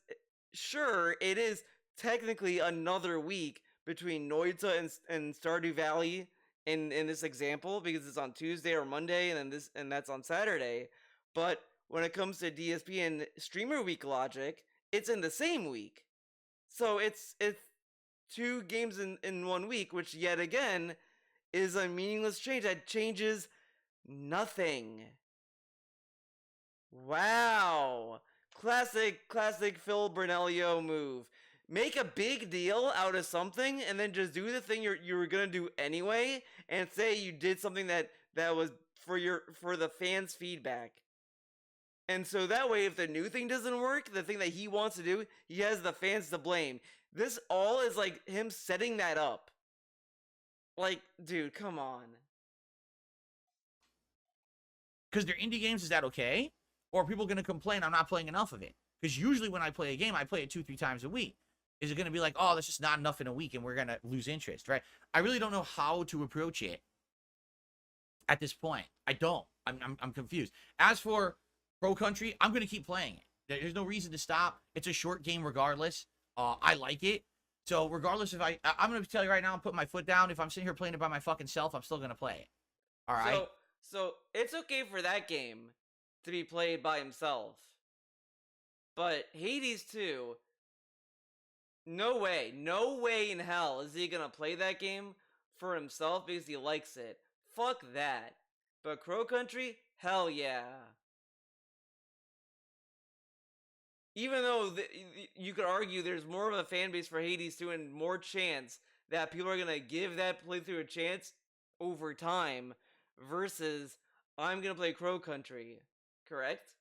sure, it is technically another week between Noita and Stardew Valley in this example because it's on Tuesday or Monday, and that's on Saturday. But when it comes to DSP and streamer week logic, it's in the same week. So it's 2 games in 1 week, which yet again is a meaningless change that changes nothing. Wow. Classic Phil Bernelio move. make a big deal out of something and then just do the thing you were gonna do anyway, and say you did something that was for the fans' feedback. And so that way, if the new thing doesn't work, the thing that he wants to do, he has the fans to blame. This all is like him setting that up. Like, dude, come on. Because they're indie games, is that okay? Or are people going to complain I'm not playing enough of it? Because usually when I play a game, I play it 2-3 times a week. Is it going to be like, oh, that's just not enough in a week and we're going to lose interest, right? I really don't know how to approach it at this point. I don't. I'm confused. As for Pro Country, I'm going to keep playing it. There's no reason to stop. It's a short game regardless. I like it. So regardless if I'm going to tell you right now, I'm putting my foot down. If I'm sitting here playing it by my fucking self, I'm still going to play it. All right? So it's okay for that game to be played by himself. But Hades 2, no way in hell is he going to play that game for himself because he likes it. Fuck that. But Crow Country, hell yeah. Even though you could argue there's more of a fan base for Hades 2 and more chance that people are going to give that playthrough a chance over time versus I'm going to play Crow Country, correct?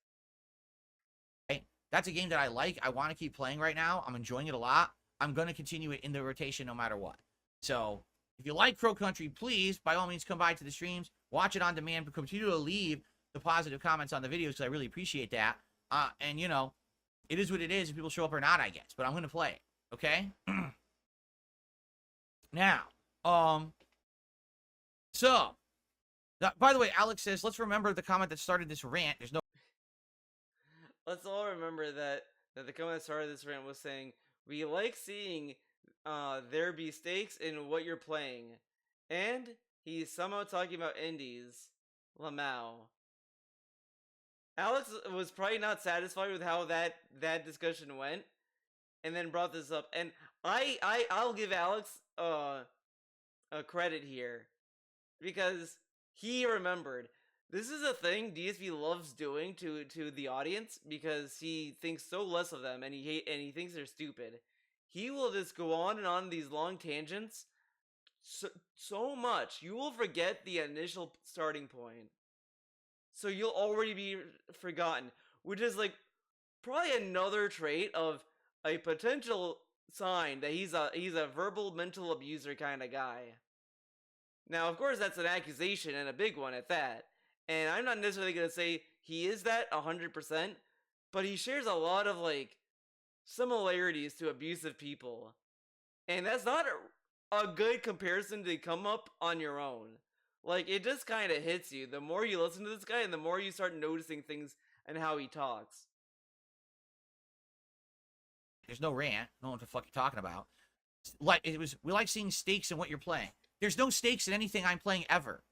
That's a game that I like. I want to keep playing right now. I'm enjoying it a lot. I'm going to continue it in the rotation no matter what. So if you like Crow Country, please, by all means, come by to the streams. Watch it on demand. But continue to leave the positive comments on the videos because I really appreciate that. And, you know, it is what it is if people show up or not, I guess. But I'm going to play it. Okay? Now, so, by the way, Alex says, let's remember the comment that started this rant. There's no... Let's all remember that the comment that started this rant was saying, we like seeing there be stakes in what you're playing. And he's somehow talking about indies. Lamau. Alex was probably not satisfied with how that discussion went, and then brought this up. And I'll give Alex a credit here, because he remembered. This is a thing DSP loves doing to the audience because he thinks so less of them and he thinks they're stupid. He will just go on and on these long tangents so much you will forget the initial starting point. So you'll already be forgotten, which is like probably another trait of a potential sign that he's a verbal mental abuser kind of guy. Now, of course, that's an accusation and a big one at that. And I'm not necessarily going to say he is that 100%, but he shares a lot of, like, similarities to abusive people. And that's not a good comparison to come up on your own. Like, it just kind of hits you. The more you listen to this guy and the more you start noticing things and how he talks. There's no rant. No one what the fuck you're talking about. Like, we like seeing stakes in what you're playing. There's no stakes in anything I'm playing ever.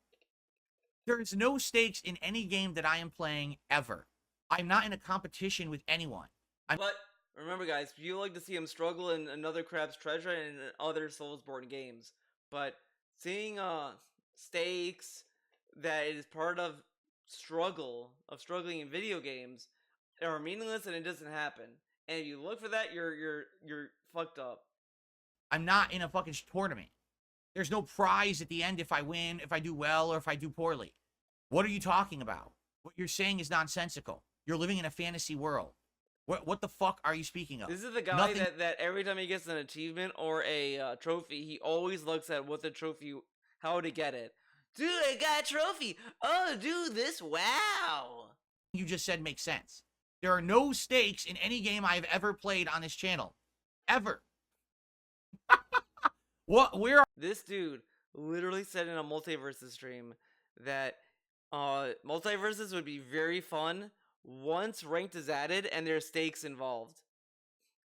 There's no stakes in any game that I am playing ever. I'm not in a competition with anyone. But remember, guys, you like to see him struggle in Another Crab's Treasure and other Soulsborne games. But seeing stakes that is part of struggling in video games are meaningless and it doesn't happen. And if you look for that, you're fucked up. I'm not in a fucking tournament. There's no prize at the end if I win, if I do well, or if I do poorly. What are you talking about? What you're saying is nonsensical. You're living in a fantasy world. What the fuck are you speaking of? This is the guy that every time he gets an achievement or a trophy, he always looks at what the trophy, how to get it. Dude, I got a trophy. Oh, dude, this, wow. You just said makes sense. There are no stakes in any game I've ever played on this channel. Ever. This dude literally said in a Multiverses stream that Multiverses would be very fun once ranked is added and there's stakes involved.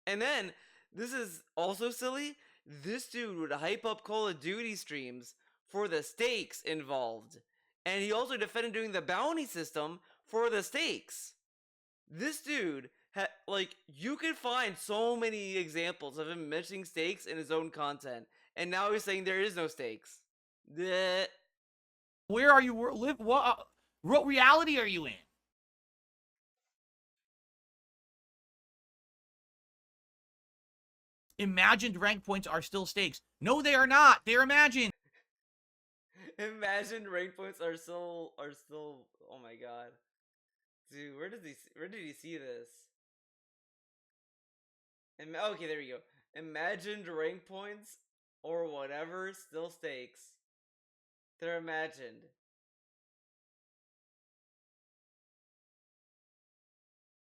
And then, this is also silly, this dude would hype up Call of Duty streams for the stakes involved. And he also defended doing the bounty system for the stakes. This dude, you could find so many examples of him mentioning stakes in his own content. And now he's saying there is no stakes. Bleh. Where are you? What reality are you in? Imagined rank points are still stakes. No, they are not. They're imagined. Imagine rank points are still oh my god. Dude, where did he see this? Okay, there we go. Imagined rank points or whatever still stakes. They're imagined.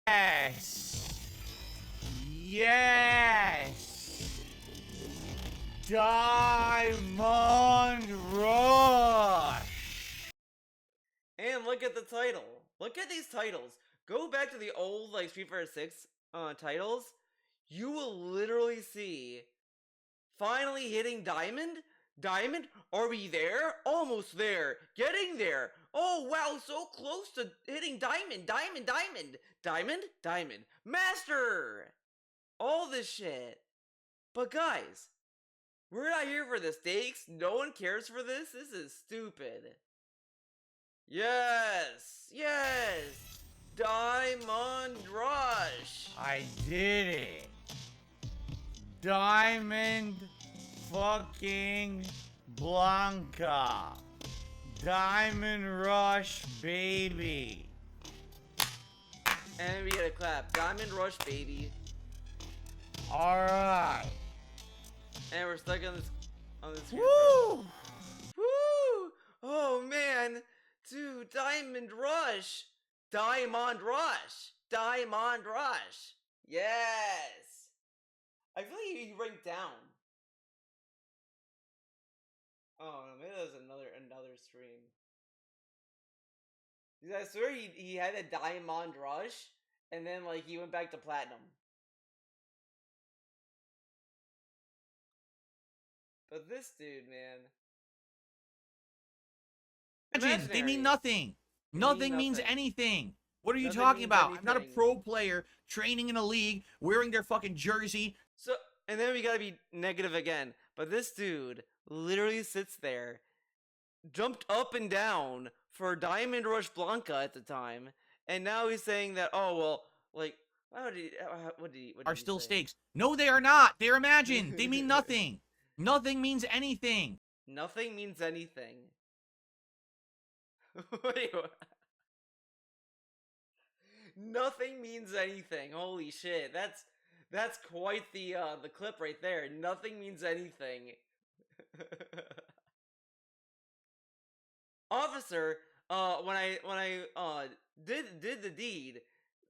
Yes. Yes. Diamond Rush. And look at the title. Look at these titles. Go back to the old like Street Fighter 6 titles. You will literally see finally hitting Diamond. Diamond, are we there? Almost there. Getting there. Oh wow, so close to hitting Diamond. Diamond, Diamond. Diamond, Diamond. Master. All this shit. But guys, we're not here for the stakes. No one cares for this. This is stupid. Yes! Yes! Diamond Rush! I did it. Diamond fucking Blanca. Diamond Rush, baby. And we get a clap. Diamond Rush, baby. Alright. And we're stuck on this screen. Woo! Woo! Oh man! Dude, Diamond Rush! Diamond Rush! Diamond Rush! Yes! I feel like he ranked down. Oh no, maybe that was another stream. Because I swear he had a Diamond Rush, and then like he went back to Platinum. But this dude, man. Imagine, they mean Imaginary. nothing. They mean Nothing means nothing. anything. What are you Nothing talking means about? I'm not a anything. pro player training in a league, wearing their fucking jersey. So, and then we gotta be negative again. But this dude literally sits there, jumped up and down for Diamond Rush Blanca at the time, and now he's saying that, oh well, like, what did he Are still say? stakes. No, they are not. They're imagined. They mean nothing. Nothing means anything. Nothing means anything. Wait, what? Nothing means anything. Holy shit, that's quite the clip right there. Nothing means anything. Officer, when I did the deed,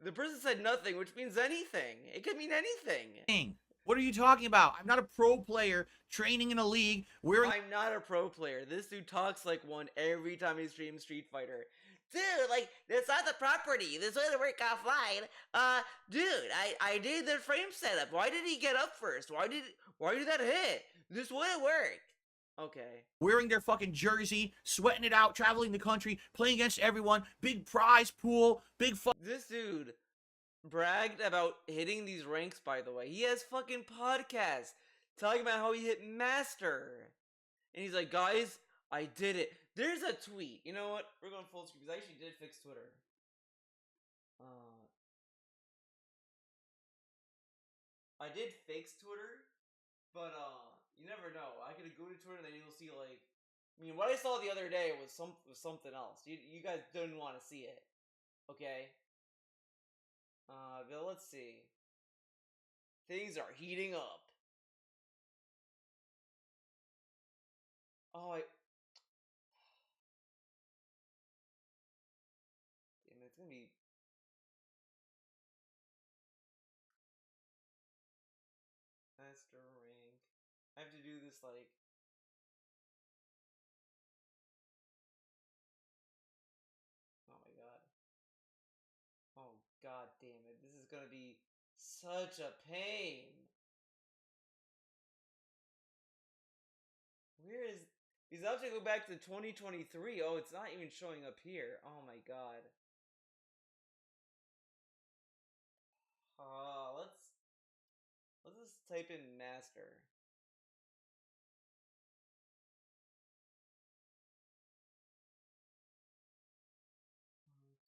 the person said nothing, which means anything. It could mean anything. What are you talking about? I'm not a pro player training in a league, wearing I'm not a pro player. This dude talks like one every time he streams Street Fighter. Dude, like, that's not the property. This wouldn't work offline. Dude, I did the frame setup. Why did he get up first? Why did that hit? This wouldn't work. Okay. wearing their fucking jersey, sweating it out, traveling the country, playing against everyone, big prize pool, big This dude bragged about hitting these ranks, by the way. He has fucking podcasts talking about how he hit master. And he's like, guys, I did it. There's a tweet. You know what? We're going full screen because I actually did fix Twitter. I did fix Twitter, but you never know. I could go to Twitter and then you'll see like, I mean, what I saw the other day was something else. You guys didn't want to see it, okay? But let's see. Things are heating up. Oh, damn it, it's gonna be. Master rank. I have to do this like. Oh my god. Oh god damn it. This is gonna be such a pain. Where is. He's actually go back to 2023. Oh, it's not even showing up here. Oh my god. Let's just type in master.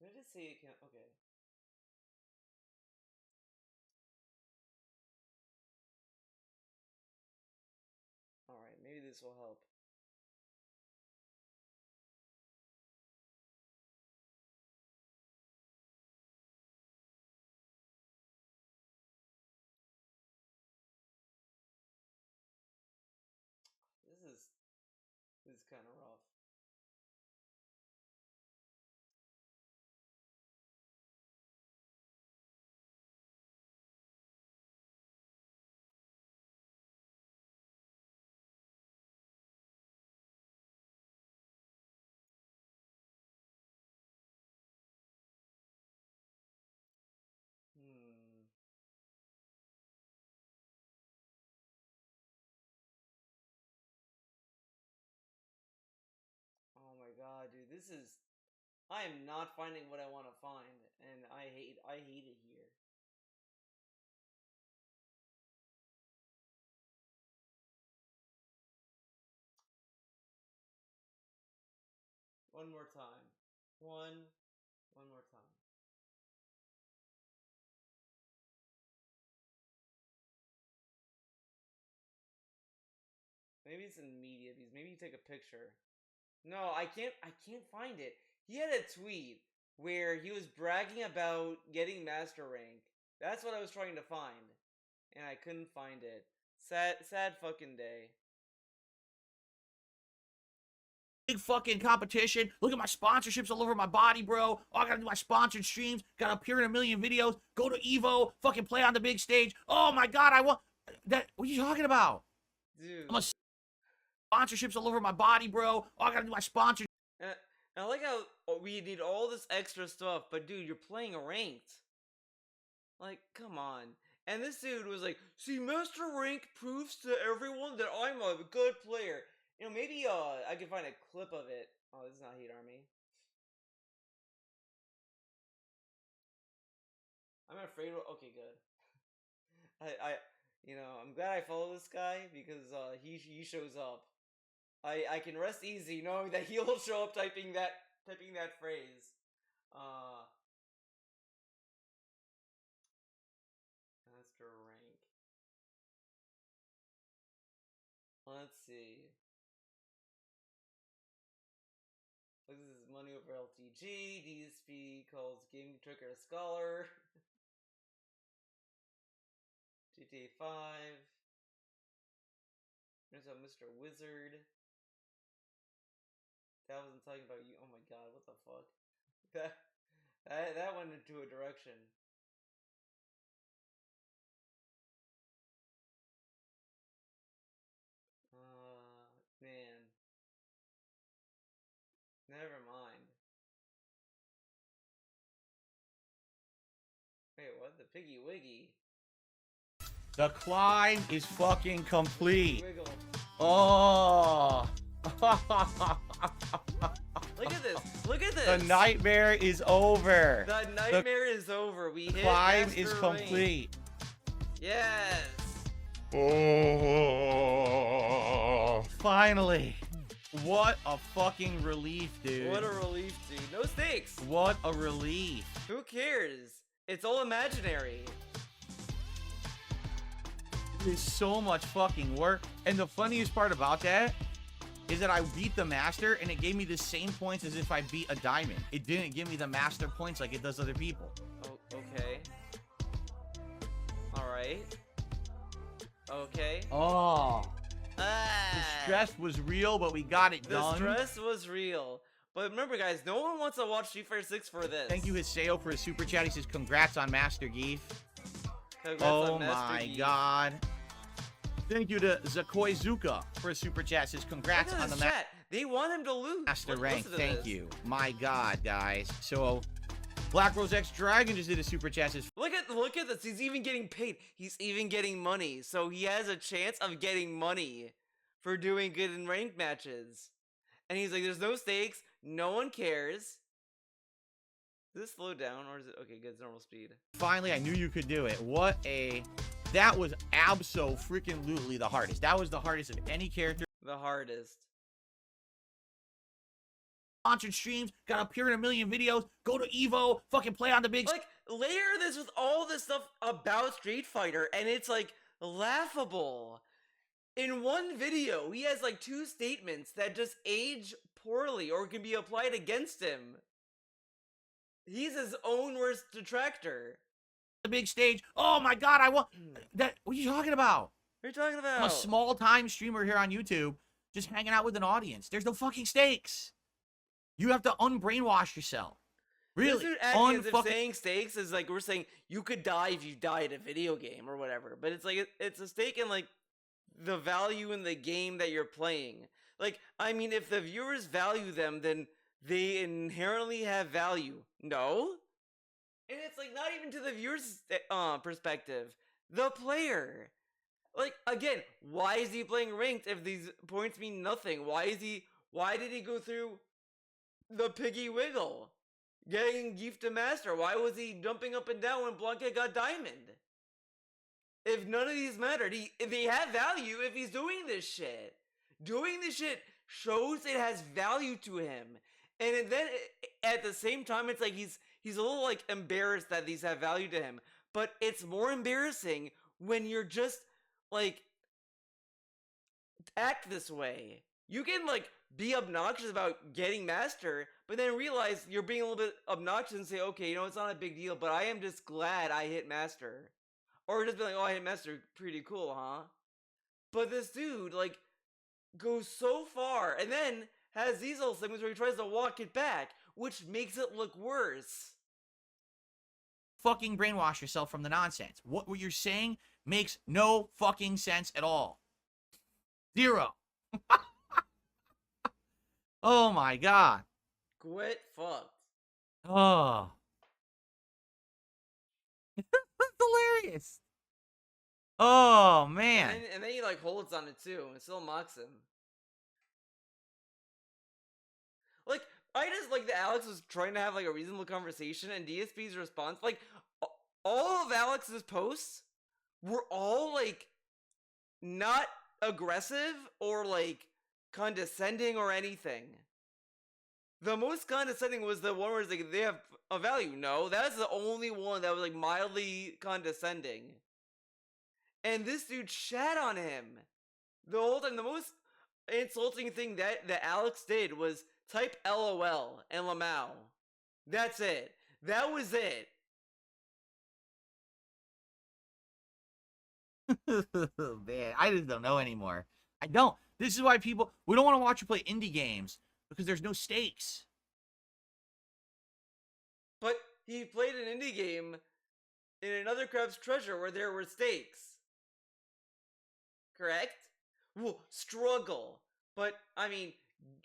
Did I just say it can't? Okay. this will help. This is kind of rough. Hmm. Oh my god, dude, this is. I am not finding what I want to find, and I hate it here. One more time. One more time. Maybe it's in media views. Maybe you take a picture. No, I can't find it. He had a tweet where he was bragging about getting master rank. That's what I was trying to find, and I couldn't find it. Sad fucking day. Big fucking competition. Look at my sponsorships all over my body, bro. Oh, I gotta do my sponsored streams. Gotta appear in a million videos. Go to Evo. Fucking play on the big stage. Oh my god, I want that. What are you talking about? Dude. I'm a sponsorships all over my body, bro. Oh, I gotta do my sponsored. And I like how we need all this extra stuff, but dude, you're playing ranked. Like, come on. And this dude was like, see, Master Rank proves to everyone that I'm a good player. You know, maybe I can find a clip of it. Oh, this is not Hate Army. I'm afraid. Okay, good. I'm glad I follow this guy because he shows up. I can rest easy knowing that he'll show up typing that phrase. Master rank. Let's see. This is money over LTG. DSP calls Game Tricker a scholar. GTA 5. There's a Mr. Wizard. That wasn't talking about you. Oh my god, what the fuck? That went into a direction. Man. Never mind. Wait, what? The Piggy Wiggy? The climb is fucking complete. Wiggle. Oh. Look at this. Look at this. The nightmare is over. The nightmare is over. We hit Climb Master is Rank. complete. Yes. Oh. Finally. What a fucking relief, dude. What a relief, dude. No stakes. What a relief. Who cares? It's all imaginary. There's so much fucking work. And the funniest part about that is that I beat the master and it gave me the same points as if I beat a diamond. It didn't give me the master points like it does other people. Oh, okay. Alright. Okay. Oh. The Ah. stress was real, but we got it The done. stress was real. But remember, guys, no one wants to watch Street Fighter 6 for this. Thank you, Hiseo, for his super chat. He says, congrats on Master Geef. Congrats Oh on Master my Yi. god. Thank you to Zakoi Zuka for a super chat. Says, congrats Look at on the this chat. They want him to lose. master rank. Listen to Thank this. you. My god, guys. So, Black Rose X Dragon just did a super chat. Says, Look at this. He's even getting paid. He's even getting money. So he has a chance of getting money for doing good in ranked matches. And he's like, there's no stakes. No one cares. Does this slow down or is it okay? Good, it's normal speed. finally, I knew you could do it. That was abso-freaking-lutely the hardest. That was the hardest of any character. The hardest. Sponsored streams, gotta appear in a million videos, go to Evo, fucking play on the big Like, layer this with all this stuff about Street Fighter, and it's like laughable. in one video, he has like 2 statements that just age poorly or can be applied against him. He's his own worst detractor. The big stage. Oh my god, I want that. What are you talking about? What are you talking about? I'm a small-time streamer here on YouTube, just hanging out with an audience. There's no fucking stakes. You have to unbrainwash yourself. Really? This dude acting as if saying stakes is like we're saying you could die if you die in a video game or whatever. But it's like it's a stake in like the value in the game that you're playing. Like, I mean, if the viewers value them, then they inherently have value. No? And it's like not even to the viewer's perspective. The player. Like, again, why is he playing ranked if these points mean nothing? Why did he go through the piggy wiggle? Getting Gift to Master? Why was he jumping up and down when Blanca got Diamond? If none of these mattered, if they have value if he's doing this shit. Doing this shit shows it has value to him. And then at the same time, it's like he's a little like embarrassed that these have value to him. But it's more embarrassing when you're just like act this way. You can like be obnoxious about getting Master, but then realize you're being a little bit obnoxious and say, okay, you know, it's not a big deal, but I am just glad I hit Master. Or just be like, oh, I hit Master, pretty cool, huh? But this dude, like, goes so far, and then has these little segments where he tries to walk it back, which makes it look worse. Fucking brainwash yourself from the nonsense. What you're saying makes no fucking sense at all. Zero. Oh my god. Quit fucked. Oh. That's hilarious. Oh, man. And then he like holds on it too, and still mocks him. Like, I just like that Alex was trying to have like a reasonable conversation, and DSP's response, like, all of Alex's posts were all like not aggressive or like condescending or anything. The most condescending was the one where it's like they have a value. No, that's the only one that was like mildly condescending. And this dude shat on him the whole time. The most insulting thing that Alex did was type LOL and Lamau. That's it. That was it. Man, I just don't know anymore. I don't. This is why we don't want to watch you play indie games because there's no stakes. But he played an indie game in Another Crab's Treasure where there were stakes. Correct? Well, struggle. But, I mean,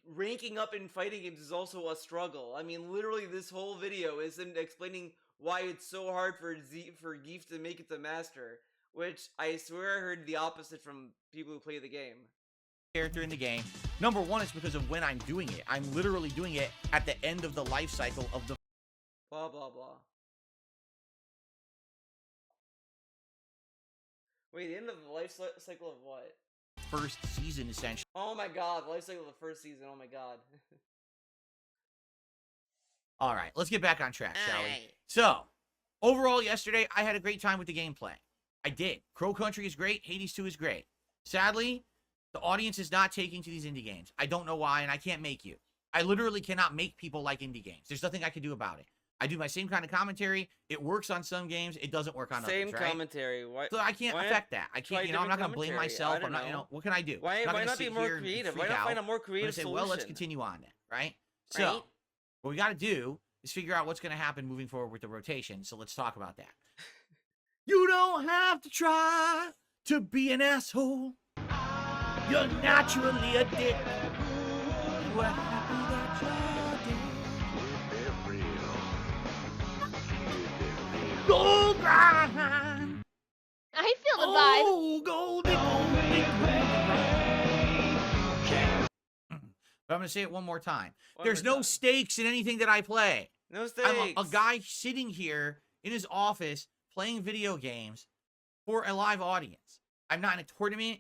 ranking up in fighting games is also a struggle. I mean, literally this whole video is him explaining why it's so hard for Geef to make it to Master. Which, I swear I heard the opposite from people who play the game. Character in the game. Number one is because of when I'm doing it. I'm literally doing it at the end of the life cycle of the... Blah, blah, blah. Wait, the end of the life cycle of what? First season, essentially. Oh my god, the life cycle of the first season, oh my god. Alright, let's get back on track, shall we? Alright. So, overall yesterday, I had a great time with the gameplay. I did. Crow Country is great. Hades 2 is great. Sadly, the audience is not taking to these indie games. I don't know why, and I can't make you. I literally cannot make people like indie games. There's nothing I can do about it. I do my same kind of commentary. It works on some games. It doesn't work on Same others, right? commentary. Why, So I can't why affect that. I try can't, you know, I'm not going to blame commentary? myself. I don't I'm not, you know. know, what can I do? Why, I'm why gonna not be sit more here and creative? Why freak not out. find a more I'm gonna creative say, solution? well, let's continue on then, right? So, Right? what we got to do is figure out what's going to happen moving forward with the rotation. So let's talk about that. You don't have to try to be an asshole. You're naturally a dick. We're happy that you're dick. Go grind. I feel the vibe. Oh, golden, golden. But I'm going to say it one more time. One There's more no time. stakes in anything that I play. No stakes. I'm a guy sitting here in his office playing video games for a live audience. I'm not in a tournament.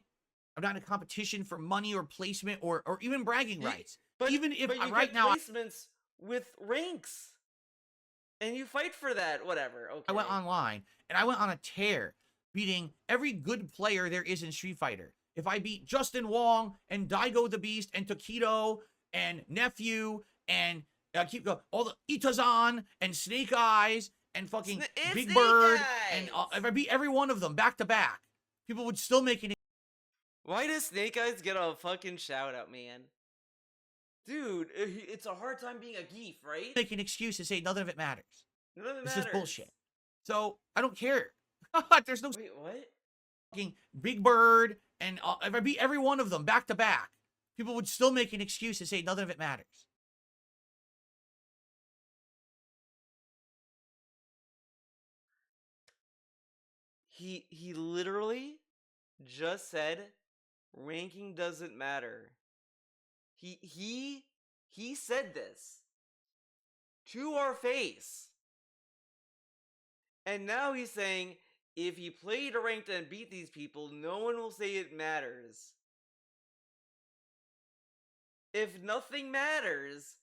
I'm not in a competition for money or placement or even bragging Ye- rights. But, even if but you right get now placements with ranks. And you fight for that, whatever. Okay. I went online and I went on a tear, beating every good player there is in Street Fighter. if I beat Justin Wong and Daigo the Beast and Takedo and Nephew and keep going, all the Itazan and Snake Eyes and fucking It's Big Snake Bird, and Eyes! if I beat every one of them back to back, people would still make an Why does Snake Eyes get a fucking shout out, man? Dude, it's a hard time being a geef, right? excuse and say none of it matters. None of it This matters. is bullshit. So I don't care. There's no Wait, what? fucking Big Bird, and if I beat every one of them back to back, people would still make an excuse and say none of it matters. He literally just said ranking doesn't matter. He said this to our face. And now he's saying if he played ranked and beat these people, no one will say it matters. If nothing matters,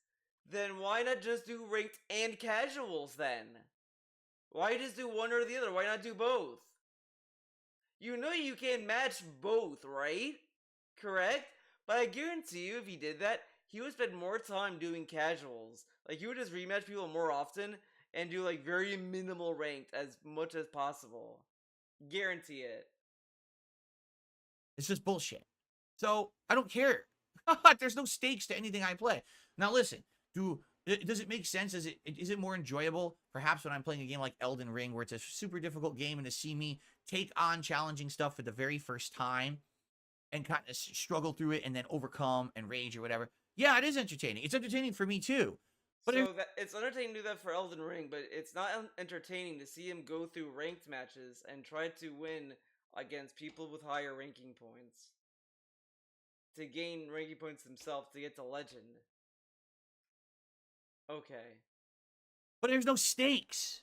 then why not just do ranked and casuals then? Why just do one or the other? Why not do both? You know you can't match both, right? Correct? But I guarantee you if he did that, he would spend more time doing casuals. Like, he would just rematch people more often and do, like, very minimal ranked as much as possible. Guarantee it. It's just bullshit. So I don't care. There's no stakes to anything I play. Now listen, does it make sense? Is it more enjoyable perhaps when I'm playing a game like Elden Ring, where it's a super difficult game, and to see me take on challenging stuff for the very first time and kind of struggle through it and then overcome and rage or whatever? Yeah, it is entertaining. It's entertaining for me too. But So it's entertaining to do that for Elden Ring, but it's not entertaining to see him go through ranked matches and try to win against people with higher ranking points. To gain ranking points himself to get to legend. Okay. but there's no stakes.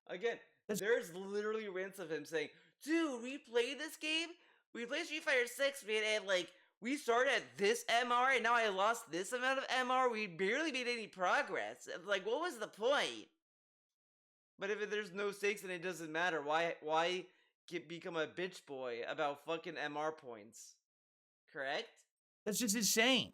Again, That's- there's literally rants of him saying, dude, we played this game? We played Street Fighter 6, man, and like, we started at this MR, and now I lost this amount of MR. We barely made any progress. Like, what was the point? But if there's no stakes and it doesn't matter, why become a bitch boy about fucking MR points? Correct? That's just insane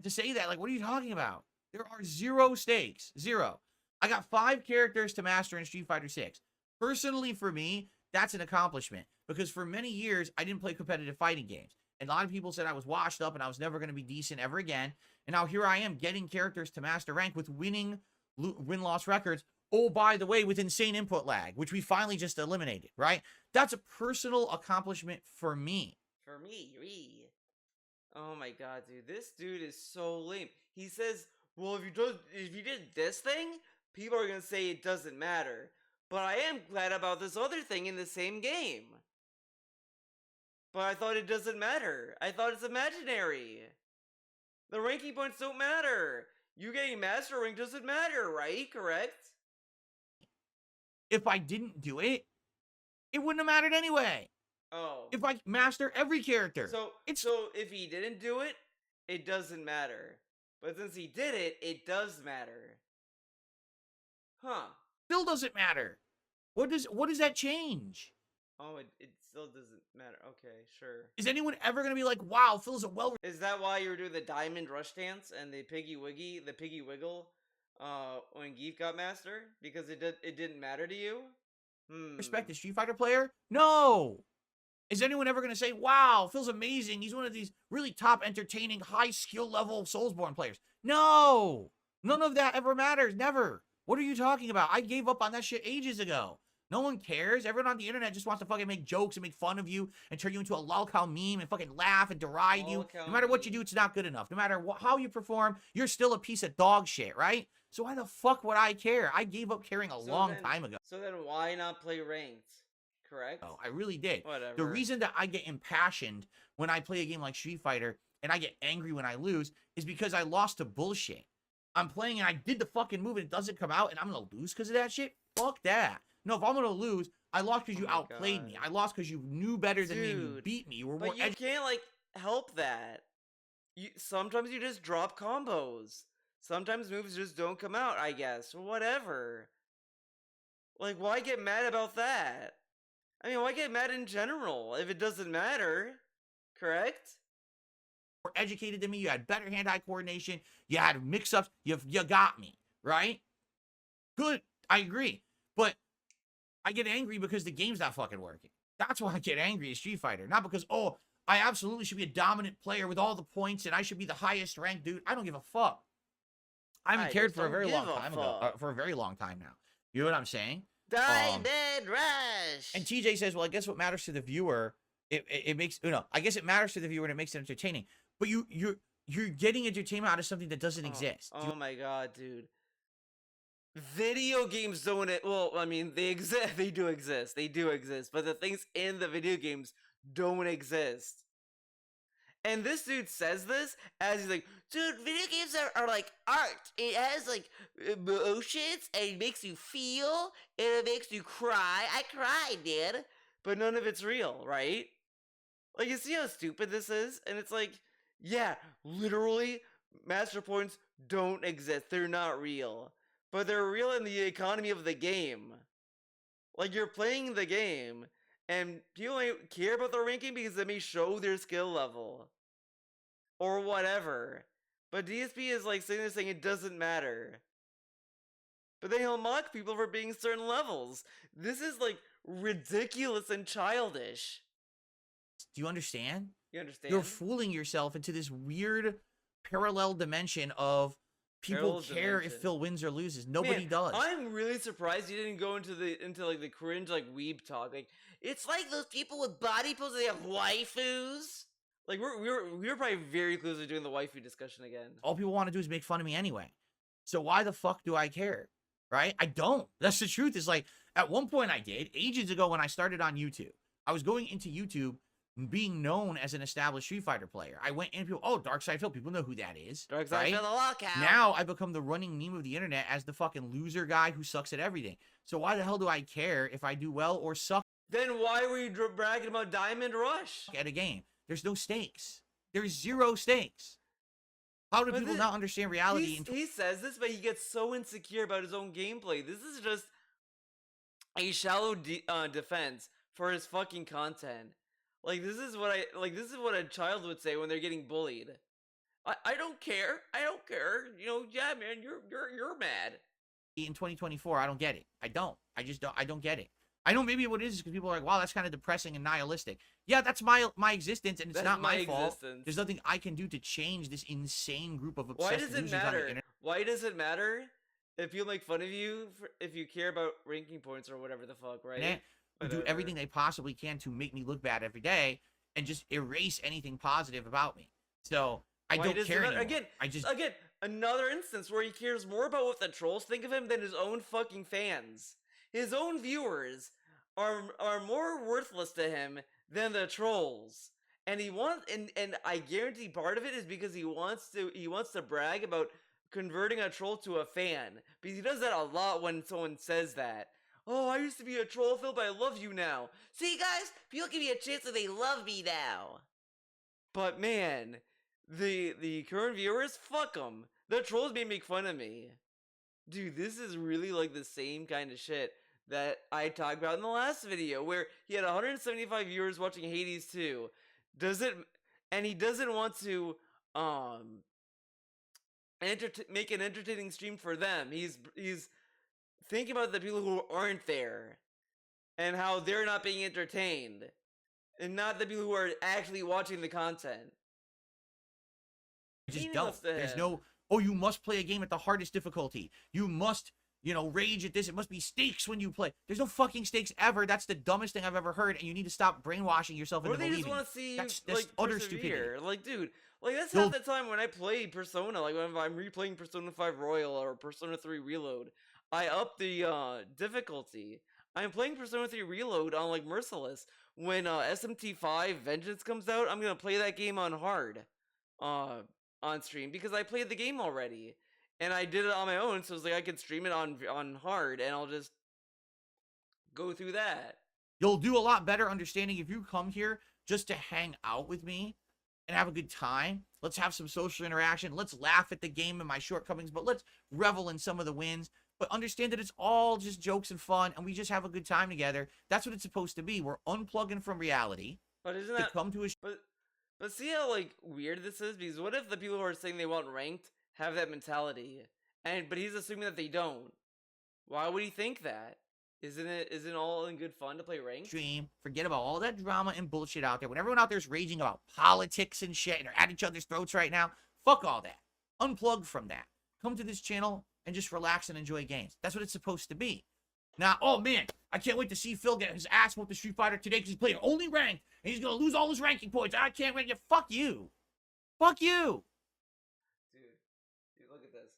to say that. Like, what are you talking about? There are zero stakes. Zero. I got 5 characters to master in Street Fighter 6. Personally, for me, that's an accomplishment, because for many years, I didn't play competitive fighting games. And a lot of people said I was washed up and I was never going to be decent ever again. And now here I am getting characters to master rank with winning win-loss records. Oh, by the way, with insane input lag, which we finally just eliminated, right? That's a personal accomplishment for me. For me. Oh my god, dude. This dude is so lame. He says, well, if you did this thing, people are gonna say it doesn't matter. But I am glad about this other thing in the same game. But I thought it doesn't matter. I thought it's imaginary. The ranking points don't matter. You getting master rank doesn't matter, right? Correct? If I didn't do it, it wouldn't have mattered anyway. Oh. If I master every character. So if he didn't do it, it doesn't matter. But since he did it, it does matter. Huh. Still doesn't matter. What does that change? Oh, it still doesn't matter. Okay, sure. Is anyone ever going to be like, wow, Phil's a well... Is that why you were doing the Diamond Rush dance and the Piggy Wiggle, when Geef got master? Because it didn't matter to you? respected Street Fighter player? No. Is anyone ever going to say, wow, Phil's amazing, he's one of these really top, entertaining, high skill level Soulsborne players? No. None of that ever matters. Never. What are you talking about? I gave up on that shit ages ago. No one cares. Everyone on the internet just wants to fucking make jokes and make fun of you and turn you into a lolcow meme and fucking laugh and deride you. Lolcow No matter what you meme. do, it's not good enough. No matter how you perform, you're still a piece of dog shit, right? So why the fuck would I care? I gave up caring a long time ago. So then why not play ranked? Correct? Oh, I really did. Whatever. The reason that I get impassioned when I play a game like Street Fighter and I get angry when I lose is because I lost to bullshit. I'm playing and I did the fucking move and it doesn't come out and I'm going to lose because of that shit? Fuck that. No, if I'm going to lose, I lost because you Oh my outplayed me. God. I lost because you knew better than me and you Dude, beat me. You were more But you can't, like, help that. Sometimes you just drop combos. Sometimes moves just don't come out, I guess. Whatever. Like, why get mad about that? I mean, why get mad in general if it doesn't matter? Correct? More educated than me. You had better hand-eye coordination. You had mix-ups. You got me, right? Good. I agree. But I get angry because the game's not fucking working. That's why I get angry at Street Fighter. Not because, oh, I absolutely should be a dominant player with all the points and I should be the highest ranked dude. I don't give a fuck. I haven't cared just for a don't very long give a time ago. fuck. For a very long time now. You know what I'm saying? Diamond Rush. And TJ says, well, I guess what matters to the viewer, it makes, I guess it matters to the viewer and it makes it entertaining. But you're getting entertainment out of something that doesn't exist. Oh my god, dude. Video games don't well, I mean, they exist. They do exist. They do exist. But the things in the video games don't exist. And this dude says this as he's like, Dude, video games are like art. It has like emotions and it makes you feel and it makes you cry. I cried, dude. but none of it's real, right? Like, you see how stupid this is? And it's like, yeah, literally, master points don't exist. They're not real. But they're real in the economy of the game. Like, you're playing the game, and people don't care about their ranking because they may show their skill level. Or whatever. But DSP is like sitting there saying it doesn't matter. But then he'll mock people for being certain levels. This is like ridiculous and childish. Do you understand? You understand? You're fooling yourself into this weird parallel dimension of people Parallel care if dimension. Phil wins or loses. Nobody Man, does. I'm really surprised you didn't go into like the cringe like weeb talk. Like, It's like those people with body poses, they have waifus. like we were probably very close to doing the waifu discussion again. All people want to do is make fun of me anyway. So why the fuck do I care? Right? I don't. That's the truth. Is like, at one point I did, ages ago when I started on YouTube. I was going into YouTube being known as an established Street Fighter player. I went in, people, oh, Darkside Phil, people know who that is. Dark Side right? For the lockout. Now I become the running meme of the internet as the fucking loser guy who sucks at everything. So why the hell do I care if I do well or suck Then why were you bragging about Diamond Rush? at a game? There's no stakes. There's zero stakes. How do But people thi- not understand reality? He says this, but he gets so insecure about his own gameplay. This is just a shallow defense for his fucking content. Like, this is what a child would say when they're getting bullied. I don't care. I don't care. You know, yeah, man, you're mad. In 2024, I don't get it. I don't. I just don't. I don't get it. I know maybe what it is because people are like, wow, that's kind of depressing and nihilistic. Yeah, that's my existence, and it's That's not my my fault. existence. There's nothing I can do to change this insane group of obsessed Why does it losers on the matter? internet. Why does it matter if people make fun of you if you care about ranking points or whatever the fuck, right? Who do Whatever. everything they possibly can to make me look bad every day and just erase anything positive about me. So I Why don't does it care matter? anymore. Again, again, another instance where he cares more about what the trolls think of him than his own fucking fans. His own viewers are more worthless to him than the trolls. And he wants and I guarantee part of it is because he wants to brag about converting a troll to a fan. Because he does that a lot when someone says that. Oh, I used to be a troll, Phil, but I love you now. See, guys, people give me a chance and they love me now. But man, the current viewers, fuck them. The trolls may make fun of me. Dude, this is really like the same kind of shit that I talked about in the last video, where he had 175 viewers watching Hades 2. And he doesn't want to make an entertaining stream for them. He's thinking about the people who aren't there and how they're not being entertained, and not the people who are actually watching the content. I just Meaningless don't. to There's him. no, oh, you must play a game at the hardest difficulty. You must, rage at this. It must be stakes when you play. There's no fucking stakes ever. That's the dumbest thing I've ever heard, and you need to stop brainwashing yourself Or into they just believing. want to see you That's like utter persevere. stupidity. Like, dude, like that's You'll- half the time when I play Persona. Like when I'm replaying Persona 5 Royal or Persona 3 Reload, I up the difficulty. I'm playing Persona 3 Reload on like Merciless. When SMT5 Vengeance comes out, I'm gonna play that game on hard, on stream because I played the game already, and I did it on my own. So it's like I can stream it on hard, and I'll just go through that. You'll do a lot better understanding if you come here just to hang out with me and have a good time. Let's have some social interaction. Let's laugh at the game and my shortcomings, but let's revel in some of the wins. but understand that it's all just jokes and fun, and we just have a good time together. That's what it's supposed to be. We're unplugging from reality But isn't to that come to a but see how like weird this is? Because what if the people who are saying they want ranked have that mentality, but he's assuming that they don't? Why would he think that? Isn't all in good fun to play ranked? stream. Forget about all that drama and bullshit out there. When everyone out there is raging about politics and shit and they're at each other's throats right now, fuck all that. Unplug from that. Come to this channel and just relax and enjoy games. That's what it's supposed to be. Now, oh man, I can't wait to see Phil get his ass whooped the Street Fighter today because he's playing only ranked and he's gonna lose all his ranking points. I can't wait. Fuck you. Fuck you. Dude, look at this.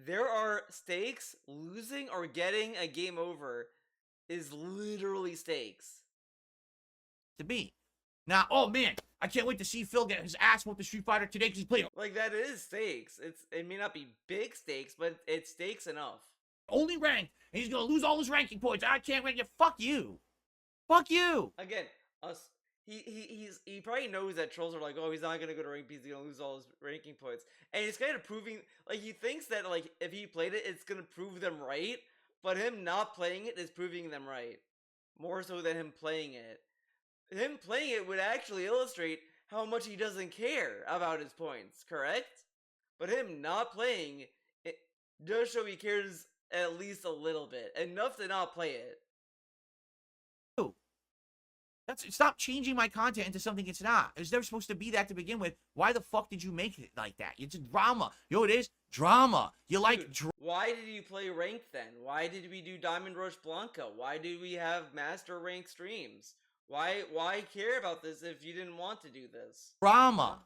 There are stakes. Losing or getting a game over is literally stakes. To be. Now, oh man, I can't wait to see Phil get his ass whooped the Street Fighter today because he's playing Like that is stakes. It may not be big stakes, but it's stakes enough. only ranked and he's gonna lose all his ranking points. I can't wait. Fuck you. Fuck you. Again, us. He probably knows that trolls are like, oh, he's not gonna go to rank because he's gonna lose all his ranking points, and he's kind of proving like he thinks that like if he played it, it's gonna prove them right. But him not playing it is proving them right, more so than him playing it. Him playing it would actually illustrate how much he doesn't care about his points, correct? But him not playing it does show he cares at least a little bit, enough to not play it. Stop changing my content into something it's not. It was never supposed to be that to begin with. Why the fuck did you make it like that? It's drama. You know what it is? Drama. You like Dude, why did you play ranked then? Why did we do Diamond Rush Blanca? Why did we have Master Rank streams? Why care about this if you didn't want to do this? drama.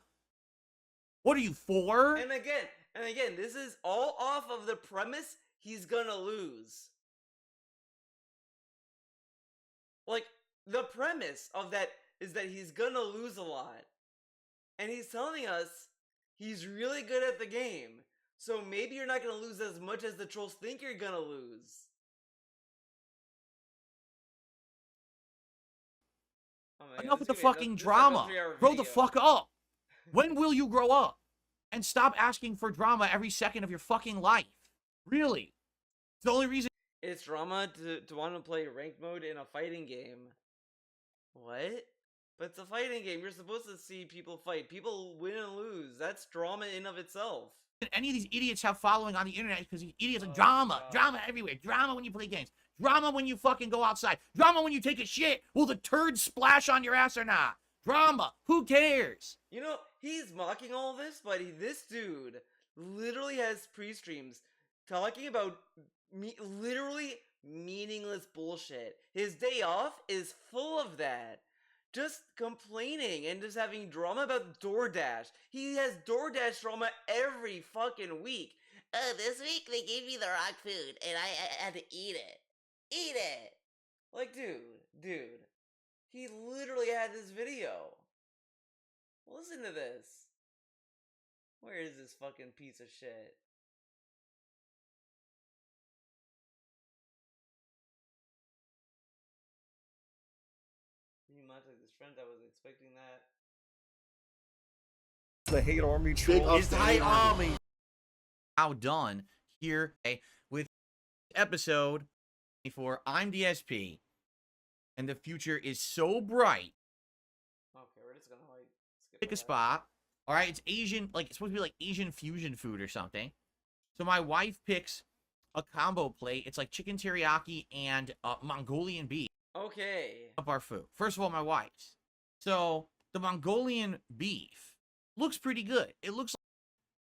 What are you for? And again, this is all off of the premise he's gonna lose. Like, the premise of that is that he's gonna lose a lot. And he's telling us he's really good at the game. So maybe you're not gonna lose as much as the trolls think you're gonna lose. Oh my God, Enough this with the is gonna be fucking this is like a drama. 3-hour Grow the video. fuck up. When will you grow up? And stop asking for drama every second of your fucking life. Really. It's the only reason. It's drama to want to play ranked mode in a fighting game. What? But it's a fighting game. You're supposed to see people fight. People win and lose. That's drama in of itself. Any of these idiots have following on the internet because these idiots are Oh, drama. God. Drama everywhere. Drama when you play games. Drama when you fucking go outside. Drama when you take a shit. Will the turd splash on your ass or not? Drama. Who cares? You know, he's mocking all this, but this dude literally has pre-streams talking about literally meaningless bullshit. His day off is full of that. Just complaining and just having drama about DoorDash. He has DoorDash drama every fucking week. Oh, this week they gave me the wrong food and I had to eat it. Eat it. Like, dude. He literally had this video. Listen to this. Where is this fucking piece of shit? You might like this friend. I was expecting that. The hate army Big troll. ups to hate army. Now done here with episode 24. I'm DSP. And the future is so bright. Okay, we're just gonna like skip Pick a ahead. spot. All right, it's Asian, like it's supposed to be like Asian fusion food or something. So my wife picks a combo plate. It's like chicken teriyaki and Mongolian beef. Okay. Up our food. First of all, my wife's. So the Mongolian beef looks pretty good. It looks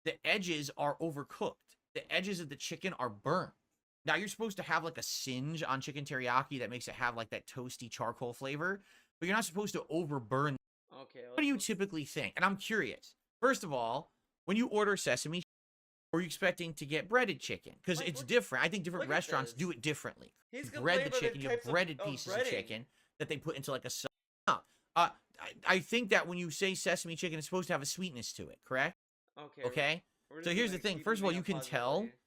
like the edges are overcooked. The edges of the chicken are burnt. Now you're supposed to have like a singe on chicken teriyaki that makes it have like that toasty charcoal flavor, but you're not supposed to overburn. Okay. What do you typically think? And I'm curious. First of all, when you order sesame, are you expecting to get breaded chicken? Because Like, it's look- different. I think different look at restaurants this. do it differently. He's You bread complaining the about chicken. You have types breaded of pieces of breading. chicken that they put into like a sauce. I think that when you say sesame chicken, it's supposed to have a sweetness to it, correct? Okay. Okay. we're So just here's gonna the thing. keep First of all, moving you on can tell positively.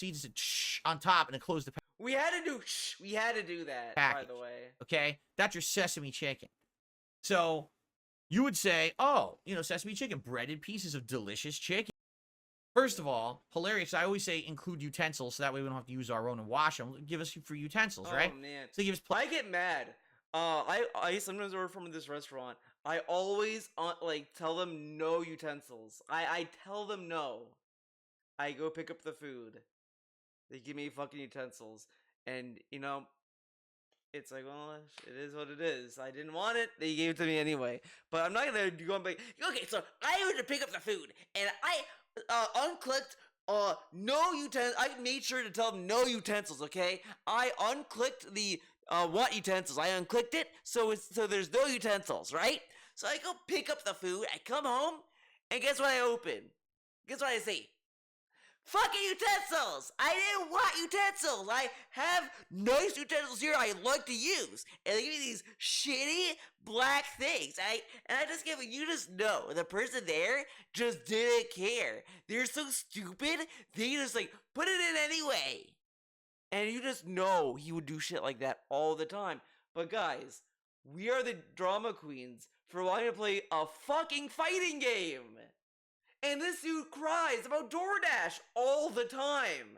seeds a shh on top and then close the We had to do. We had to do that. By Package. the way. okay? That's your sesame chicken. So you would say, oh, you know, sesame chicken, breaded pieces of delicious chicken. First of all, hilarious. I always say include utensils, so that way we don't have to use our own and wash them. Give us free utensils, right? Oh man, So give us. I get mad. I sometimes order from this restaurant. I always like tell them no utensils. I tell them no. I go pick up the food. They give me fucking utensils, and it's like, well, it is what it is. I didn't want it. They gave it to me anyway. But I'm not gonna go and be Okay, so I went to pick up the food, and I unclicked no utensils. I made sure to tell them no utensils. Okay, I unclicked the want utensils. I unclicked it, so there's no utensils, right? So I go pick up the food. I come home, and guess what I open? Guess what I see? Fucking utensils! I didn't want utensils! I have nice utensils here I like to use. And they give me these shitty black things. And I just give you just know the person there just didn't care. They're so stupid, they just like put it in anyway. and you just know he would do shit like that all the time. But guys, we are the drama queens for wanting to play a fucking fighting game. And this dude cries about DoorDash all the time.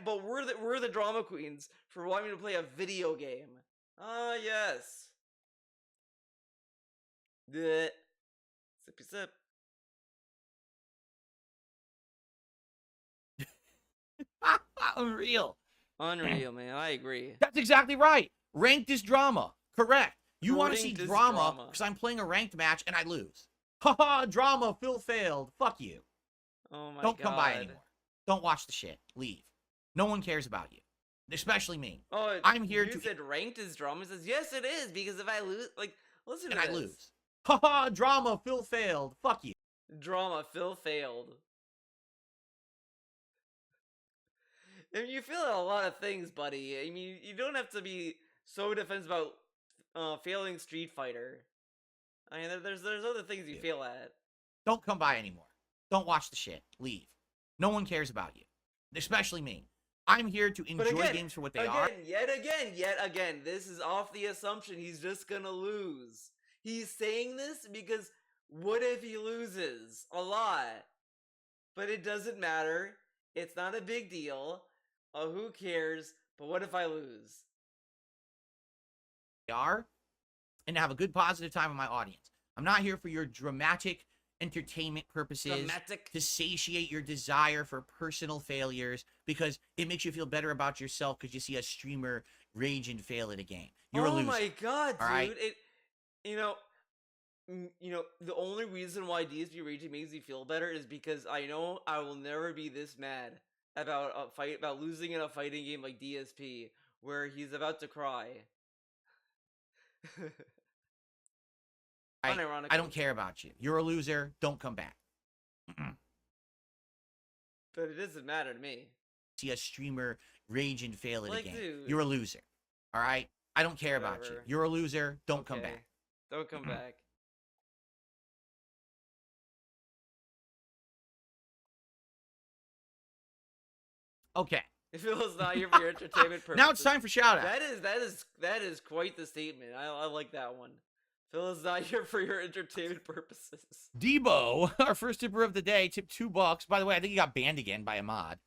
But we're the drama queens for wanting to play a video game. Ah, yes. Blech. Sippy sip. Unreal. Unreal, man. I agree. That's exactly right. Ranked is drama. Correct. You want to see Ranked is drama drama. because I'm playing a ranked match and I lose. Haha, drama. Phil failed. Fuck you. Oh my Don't god. come by anymore. Don't watch the shit. Leave. No one cares about you, especially me. Oh, I'm here you to- said ranked is drama. He says, yes, it is, because if I lose, like, listen And to I this. lose. Haha, drama. Phil failed. Fuck you. Drama, Phil failed. I mean, you feel a lot of things, buddy. I mean, you don't have to be so defensive about failing Street Fighter. I mean, there's other things you Yeah. fail at. Don't come by anymore. Don't watch the shit. Leave. No one cares about you, especially me. I'm here to But enjoy again, games for what they are. yet again, this is off the assumption he's just gonna lose. He's saying this because what if he loses? A lot. But it doesn't matter. It's not a big deal. Who cares? But what if I lose? Are and have a good positive time with my audience. I'm not here for your dramatic entertainment purposes Dramatic. to satiate your desire for personal failures because it makes you feel better about yourself because you see a streamer rage and fail at a game. You're a Oh loser. my god, dude! all right? The only reason why DSP raging makes me feel better is because I know I will never be this mad about losing in a fighting game like DSP, where he's about to cry. I Unironically. don't care about you. You're a loser. Don't come back. But it doesn't matter to me. See a streamer rage and fail at Like, a game. dude. You're a loser. All right? I don't care about you. Whatever. You're a loser. Don't come Okay. back. Don't come back. Okay. If it was not here for your entertainment purposes. Now it's time for shout out. That is quite the statement. I like that one. Phil is not here for your entertainment purposes. Debo, our first tipper of the day, tipped $2. By the way, I think he got banned again by a mod.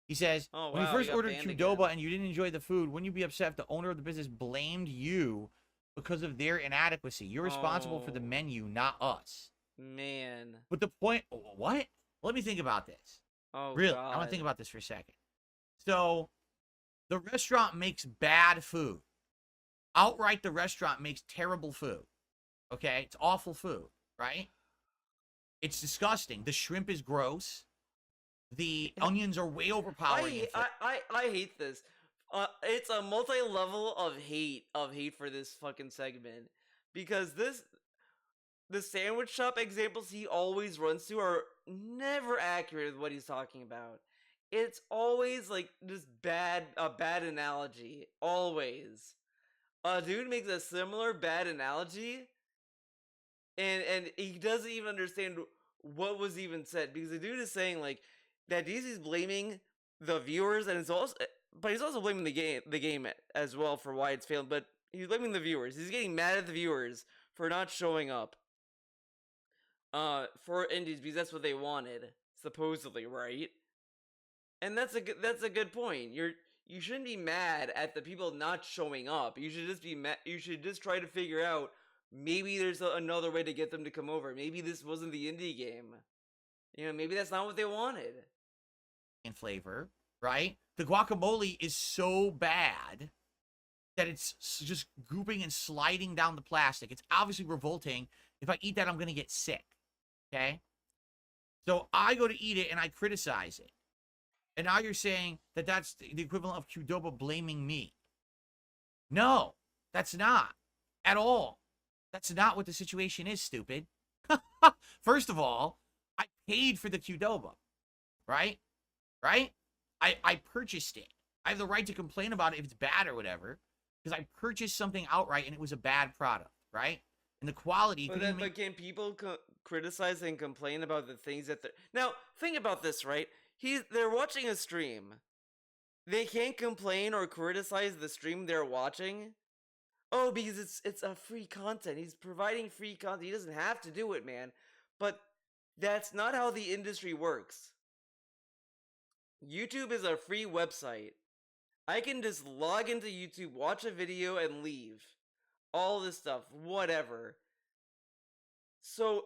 He says, Oh, when wow, you first he got ordered banned Qdoba again. and you didn't enjoy the food, wouldn't you be upset if the owner of the business blamed you because of their inadequacy? You're responsible for the Oh. menu, not us. Man. But the point, what? Let me think about this. Oh, Really, God. I want to think about this for a second. So, the restaurant makes bad food. Outright, the restaurant makes terrible food. Okay? It's awful food, right? It's disgusting. The shrimp is gross. The onions are way overpowering. in flavor. I hate this. It's a multi-level of hate for this fucking segment, because the sandwich shop examples he always runs to are never accurate with what he's talking about. It's always like just a bad analogy. Always. A dude makes a similar bad analogy, and he doesn't even understand what was even said, because the dude is saying like that DC's blaming the viewers, and but he's also blaming the game as well for why it's failing. But he's blaming the viewers. He's getting mad at the viewers for not showing up for indies because that's what they wanted. supposedly, right? And that's a good point. You shouldn't be mad at the people not showing up. You should just be you should just try to figure out maybe there's another way to get them to come over. Maybe this wasn't the indie game. You know, maybe that's not what they wanted. In flavor, right? The guacamole is so bad that it's just gooping and sliding down the plastic. It's obviously revolting. If I eat that, I'm going to get sick. Okay? So I go to eat it and I criticize it. And now you're saying that that's the equivalent of Qdoba blaming me. No, that's not at all. That's not what the situation is, stupid. First of all, I paid for the Qdoba, right? Right? I purchased it. I have the right to complain about it if it's bad or whatever, because I purchased something outright and it was a bad product, right? And the quality. But can people criticize and complain about the things that they're... Now, think about this, right? They're watching a stream. They can't complain or criticize the stream they're watching. Oh, because it's a free content. He's providing free content. He doesn't have to do it, man. But that's not how the industry works. YouTube is a free website. I can just log into YouTube, watch a video, and leave. All this stuff, whatever. So,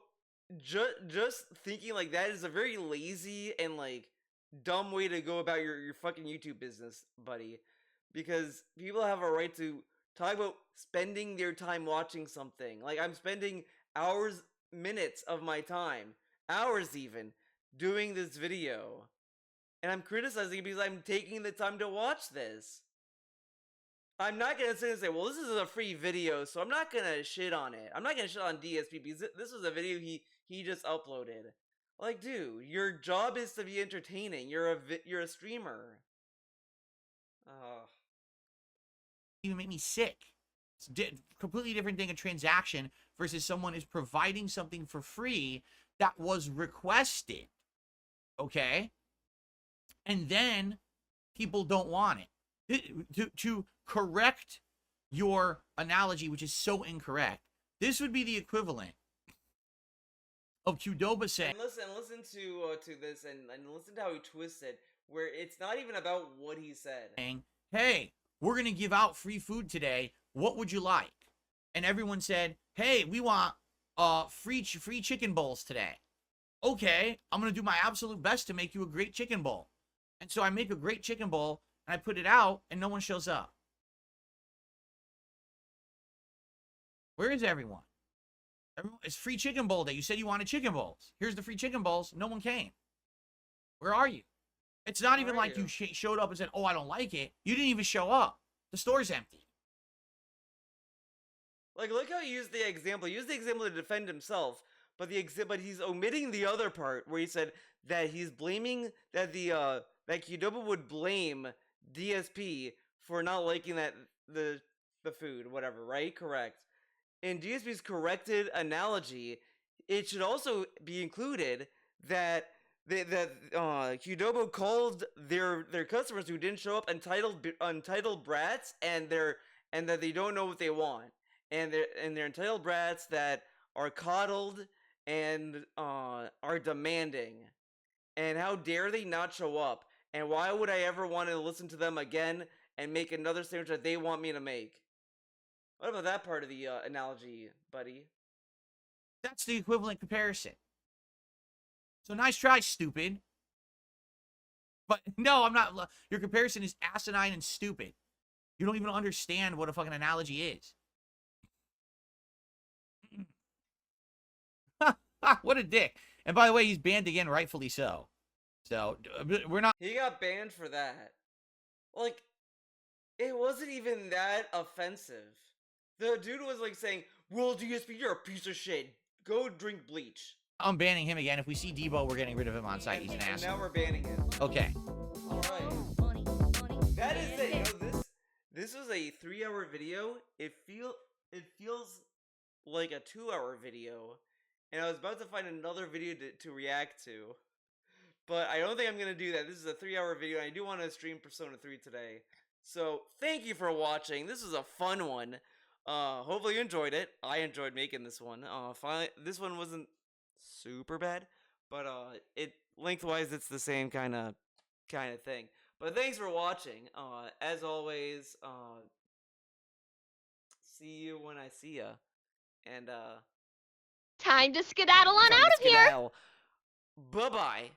just thinking like that is a very lazy and, like, dumb way to go about your fucking YouTube business, buddy. Because people have a right to talk about spending their time watching something. Like, I'm spending hours, minutes of my time, hours even, doing this video. And I'm criticizing it because I'm taking the time to watch this. I'm not going to sit and say, well, this is a free video, so I'm not going to shit on it. I'm not going to shit on DSP because this was a video he just uploaded. Like, dude, your job is to be entertaining. You're a streamer. Even make me sick. It's completely different thing, a transaction versus someone is providing something for free that was requested. Okay? And then people don't want it. To correct your analogy, which is so incorrect, this would be the equivalent of Qdoba saying... And listen to this and listen to how he twisted, where it's not even about what he said. Hey, we're going to give out free food today. What would you like? And everyone said, hey, we want free chicken bowls today. Okay, I'm going to do my absolute best to make you a great chicken bowl. And so I make a great chicken bowl, and I put it out, and no one shows up. Where is everyone? It's free chicken bowl day. You said you wanted chicken bowls. Here's the free chicken bowls. No one came. Where are you? It's not even like you showed up and said, oh, I don't like it. You didn't even show up. The store's empty. Like, look how he used the example. He used the example to defend himself, but he's omitting the other part where he said that he's blaming that that Qdoba would blame DSP for not liking the food, whatever, right? Correct. In DSP's corrected analogy, it should also be included that Qdoba called their customers who didn't show up entitled brats, and that they don't know what they want, and they're entitled brats that are coddled and are demanding. And how dare they not show up? And why would I ever want to listen to them again and make another sandwich that they want me to make? What about that part of the analogy, buddy? That's the equivalent comparison. So nice try, stupid. But no, I'm not. Your comparison is asinine and stupid. You don't even understand what a fucking analogy is. What a dick. And by the way, he's banned again, rightfully so. So, we're not... He got banned for that. Like, it wasn't even that offensive. The dude was like saying, well, DSP, you're a piece of shit. Go drink bleach. I'm banning him again. If we see Debo, we're getting rid of him on site. He's an And asshole. now we're banning him. Okay. Alright. That is it. You know, this was a 3-hour video. It feels like a 2-hour video. And I was about to find another video to react to. But I don't think I'm going to do that. This is a 3-hour video, and I do want to stream Persona 3 today. So, thank you for watching. This was a fun one. Hopefully you enjoyed it. I enjoyed making this one. Finally, this one wasn't super bad, but it lengthwise it's the same kind of thing. But thanks for watching. As always, see you when I see ya, and Time to skedaddle on time out to of here. skedaddle. Bye bye.